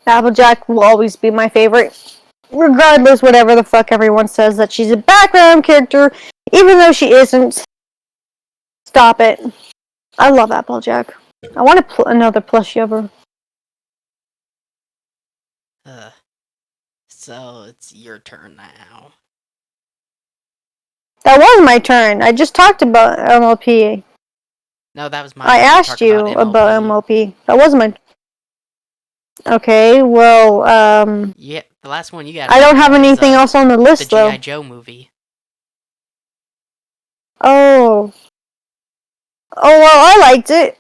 S2: Applejack will always be my favorite. Regardless, whatever the fuck everyone says, that she's a background character, even though she isn't. Stop it. I love Applejack. I want another plushie of her.
S1: Uh, so it's your turn now.
S2: That was my turn. I just talked about MLP.
S1: No, that was my
S2: I
S1: turn to
S2: asked
S1: talk about
S2: you about
S1: MLP.
S2: MLP. That was my. Okay, well,
S1: Yeah, the last one you gotta
S2: I
S1: think
S2: don't have
S1: of is
S2: anything else on the
S1: the
S2: list
S1: G.I.
S2: though.
S1: Joe movie.
S2: Oh, well, I liked it.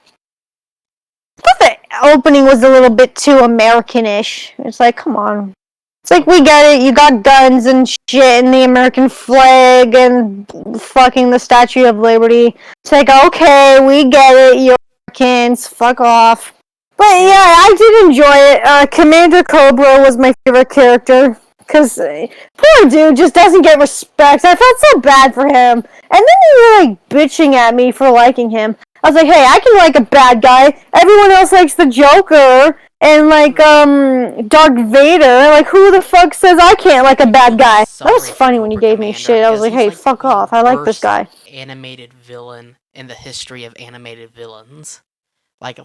S2: I thought the opening was a little bit too Americanish. It's like, come on. It's like, we
S1: Okay.
S2: get it. You got guns and shit and the American flag and fucking the Statue of Liberty. It's like, okay, we get it. You're Americans. Fuck off. But yeah, I did enjoy it. Commander Cobra was my favorite character. Because poor dude just doesn't get respect. I felt so bad for him. And then you were like bitching at me for liking him. I was like, hey, I can like a bad guy. Everyone else likes the Joker and like Darth Vader. Like, who the fuck says I can't like a
S1: I
S2: bad
S1: feel
S2: guy? That was
S1: sorry for
S2: funny when you
S1: Cobra
S2: gave me
S1: Commander
S2: shit. I was
S1: because
S2: like,
S1: he's
S2: hey,
S1: like
S2: fuck
S1: the
S2: off. I like this
S1: worst
S2: guy.
S1: animated villain in the history of animated villains. Like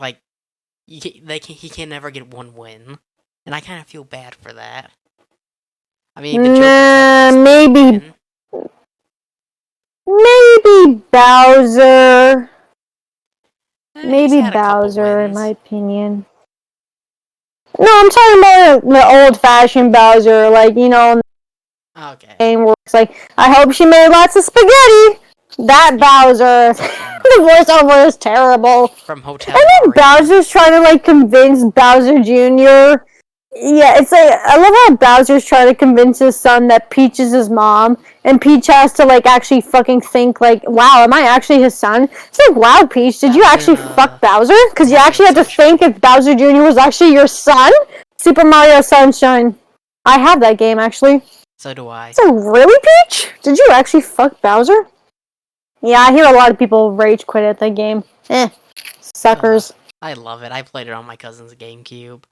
S1: he can never get one win, and I kind of feel bad for that. I mean, the Joker technically still might
S2: Maybe
S1: win.
S2: Bowser.
S1: He's
S2: Maybe
S1: had a couple
S2: Bowser, in my
S1: wins.
S2: opinion. No, I'm talking about the old-fashioned Bowser, like, you know, in
S1: Okay.
S2: the game where it's like, I hope she made lots of spaghetti. That
S1: Yeah.
S2: Bowser. The voiceover is terrible.
S1: From
S2: And
S1: Hotel
S2: then
S1: Mario.
S2: Bowser's trying to like convince Bowser Jr. Yeah, it's like I love how Bowser's trying to convince his son that Peach is his mom, and Peach has to like actually fucking think like, "Wow, am I actually his son?" It's like, "Wow, Peach, did
S1: That
S2: you
S1: was in
S2: actually fuck Bowser? Because you
S1: Mario
S2: actually had to think
S1: Sunshine.
S2: if Bowser Jr. was actually your son." Super Mario Sunshine. I have that game actually.
S1: So do I.
S2: So really, Peach? Did you actually fuck Bowser? Yeah, I hear a lot of people rage quit at that game. Suckers.
S1: I love it. I played it on my cousin's GameCube.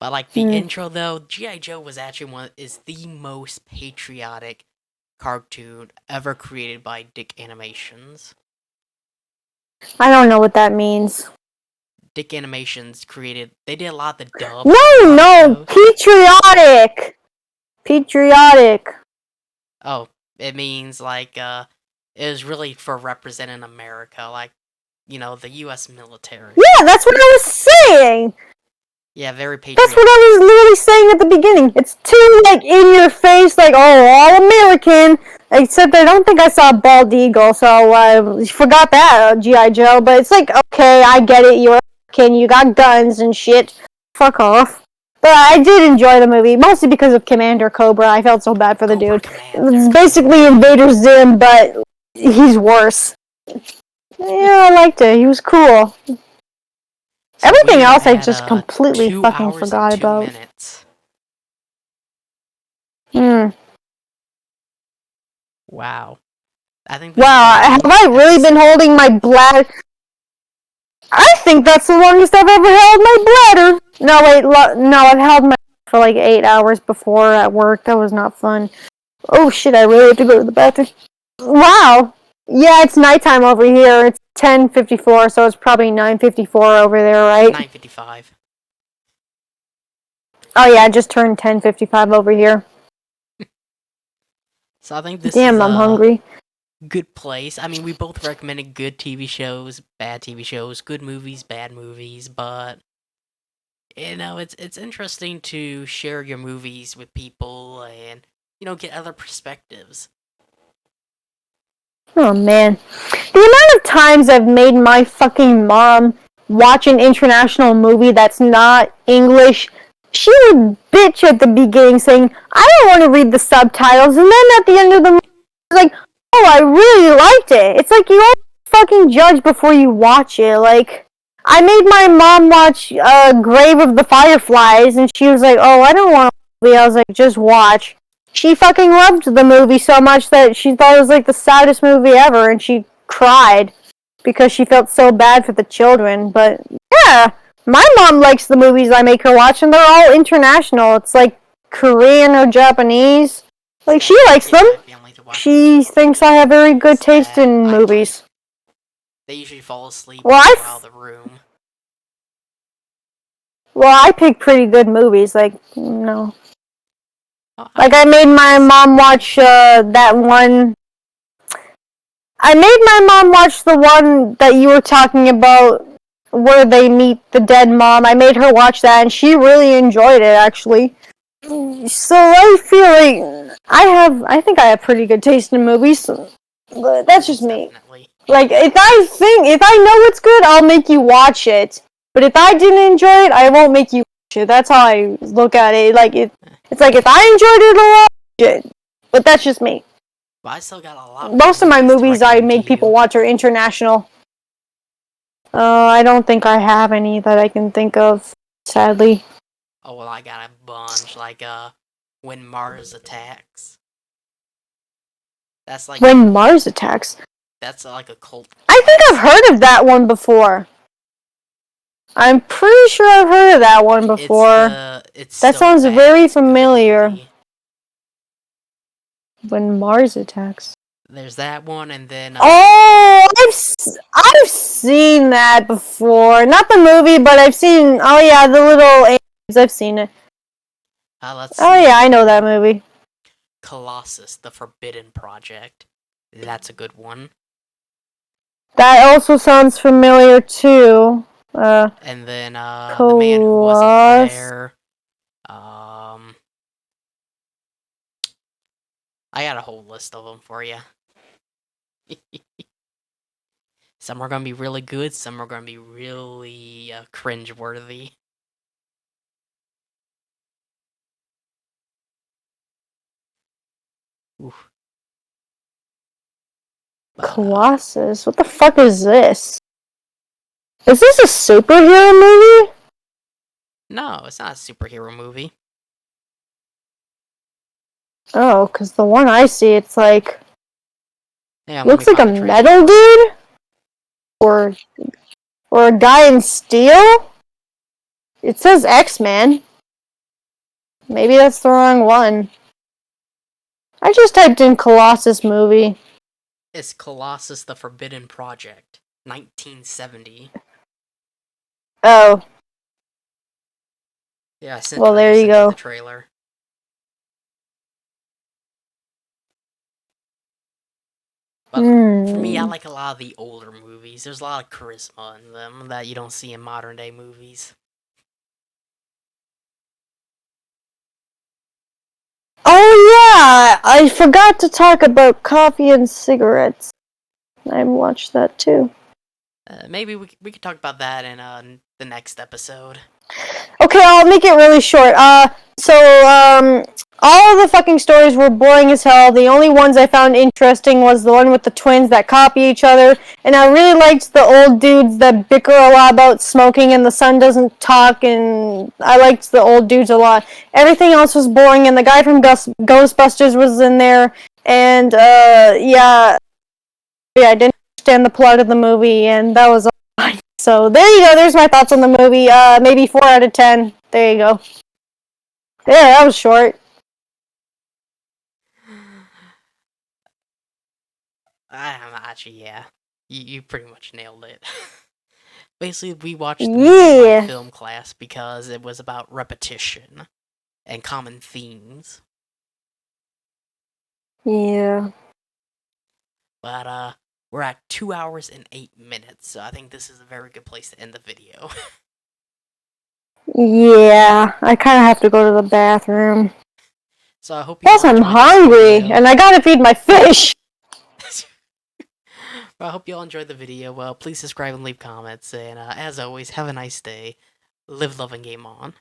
S1: But like the
S2: Hmm.
S1: intro though, G.I. Joe was actually is the most patriotic cartoon ever created by Dick Animations.
S2: I don't know what that means.
S1: Dick Animations they did a lot of the dubs for a
S2: No,
S1: lot of
S2: no,
S1: shows.
S2: patriotic. Patriotic.
S1: Oh, it means like it was really for representing America, like, the US military.
S2: Yeah, that's what I was saying.
S1: Yeah, very
S2: That's what
S1: patriotic.
S2: I was literally saying at the beginning. It's too like in your face, like, oh, all American. Except I don't think I saw a bald eagle, so I forgot that GI Joe. But it's like, okay, I get it. You're American. You got guns and shit. Fuck off. But I did enjoy the movie, mostly because of Commander Cobra. I felt so bad for the
S1: Cobra
S2: dude.
S1: Commander.
S2: It's basically Invader Zim, but he's worse. Yeah, I liked it. He was cool.
S1: So
S2: Everything
S1: we are
S2: else I
S1: at
S2: just completely
S1: 2
S2: fucking
S1: hours and
S2: forgot
S1: two
S2: about.
S1: minutes.
S2: Hmm.
S1: Wow. I think this is the
S2: Wow, have I
S1: longest
S2: really been
S1: episode.
S2: holding my bladder? I think that's the longest I've ever held my bladder. No, wait, no, I've held my for like 8 hours before at work. That was not fun. Oh shit, I really have to go to the bathroom. Wow. Yeah, it's nighttime over here. It's 10:54, so it's probably 9:54 over there, right?
S1: 9:55.
S2: Oh yeah, I just turned 10:55 over here.
S1: So I think this is
S2: Damn, I'm
S1: a
S2: hungry.
S1: good place. I mean, we both recommended good TV shows, bad TV shows, good movies, bad movies, but it's interesting to share your movies with people and get other perspectives.
S2: Oh man. The amount of times I've made my fucking mom watch an international movie that's not English, she would bitch at the beginning saying, I don't want to read the subtitles, and then at the end of the movie, it's like, oh, I really liked it. It's like you always fucking judge before you watch it. Like, I made my mom watch Grave of the Fireflies, and she was like, oh, I don't want to movie. I was like, just watch. She fucking loved the movie so much that she thought it was like the saddest movie ever, and she cried because she felt so bad for the children. But yeah, my mom likes the movies I make her watch, and they're all international. It's like Korean or Japanese. Like,
S1: See, I
S2: she
S1: can't
S2: likes
S1: get
S2: them.
S1: my family to watch
S2: She thinks I have very good
S1: movies
S2: taste
S1: that
S2: in
S1: I like.
S2: movies.
S1: They usually fall asleep
S2: Well,
S1: or
S2: I
S1: go out of the room.
S2: Well, I pick pretty good movies. Like, no.
S1: Oh,
S2: Like, I made my mom watch that one. I made my mom watch the one that you were talking about where they meet the dead mom. I made her watch that, and she really enjoyed it, actually. So I feel like I think I have pretty good taste in movies, but that's just
S1: most
S2: me.
S1: definitely.
S2: Like, if I know it's good, I'll make you watch it. But if I didn't enjoy it, I won't make you watch it. That's how I look at it. Like, it's like if I enjoyed it, I'll watch it. But that's just me.
S1: But I still got a lot more
S2: Most of my
S1: movies to
S2: movies I
S1: recommend to
S2: make people
S1: you.
S2: watch are international. I don't think I have any that I can think of, sadly.
S1: Oh well, I got a bunch. Like When Mars Attacks. That's like
S2: When Mars Attacks.
S1: that's like a cult
S2: I think I've
S1: classic.
S2: heard of that one before. I'm pretty sure I've heard of that one before.
S1: It's
S2: That
S1: so
S2: sounds
S1: bad.
S2: very
S1: It's a good
S2: familiar.
S1: movie.
S2: When Mars Attacks.
S1: There's that one, and then
S2: Oh, I've seen that before. Not the movie, but I've seen. Oh yeah, the little aliens. I've seen it.
S1: let's
S2: Oh
S1: see.
S2: yeah, I know that movie.
S1: Colossus, the Forbidden Project. That's a good one.
S2: That also sounds familiar too.
S1: And then The Man Who Wasn't There. I got a whole list of them for you. Some are gonna be really good. Some are gonna be really cringe-worthy. Oof. But,
S2: Colossus. What the fuck is this? Is this a superhero movie?
S1: no, it's not a superhero movie.
S2: Oh, because the one I see, it's like
S1: Yeah, let me
S2: looks like a
S1: find the trailer.
S2: metal dude, or a guy in steel. It says X-Man. Maybe that's the wrong one. I just typed in Colossus movie.
S1: It's Colossus, the Forbidden Project, 1970.
S2: Oh,
S1: Yeah,
S2: well,
S1: I
S2: there
S1: just
S2: you
S1: sent you
S2: go.
S1: the trailer. But for me, I like a lot of the older movies. There's a lot of charisma in them that you don't see in modern day movies.
S2: Oh yeah, I forgot to talk about coffee and cigarettes. I watched that too.
S1: Maybe we could talk about that in the next episode.
S2: Okay, I'll make it really short. All of the fucking stories were boring as hell. The only ones I found interesting was the one with the twins that copy each other, and I really liked the old dudes that bicker a lot about smoking and the son doesn't talk, and I liked the old dudes a lot. Everything else was boring, and the guy from Ghostbusters was in there, and yeah, I didn't understand the plot of the movie, and that was all. So there you go. There's my thoughts on the movie. Maybe 4 out of 10. There you go. There, that was short.
S1: Actually, yeah, you pretty much nailed it. Basically, we watched the movie in my
S2: Yeah.
S1: film class because it was about repetition and common themes.
S2: Yeah.
S1: But we're at 2 hours and 8 minutes, so I think this is a very good place to end the video.
S2: Yeah. I kind of have to go to the bathroom.
S1: So I hope you
S2: Plus,
S1: all
S2: I'm
S1: enjoyed this
S2: hungry,
S1: video.
S2: and I gotta feed my fish.
S1: Well, I hope you all enjoyed the video. Well, please subscribe and leave comments. And as always, have a nice day. Live, love, and game on.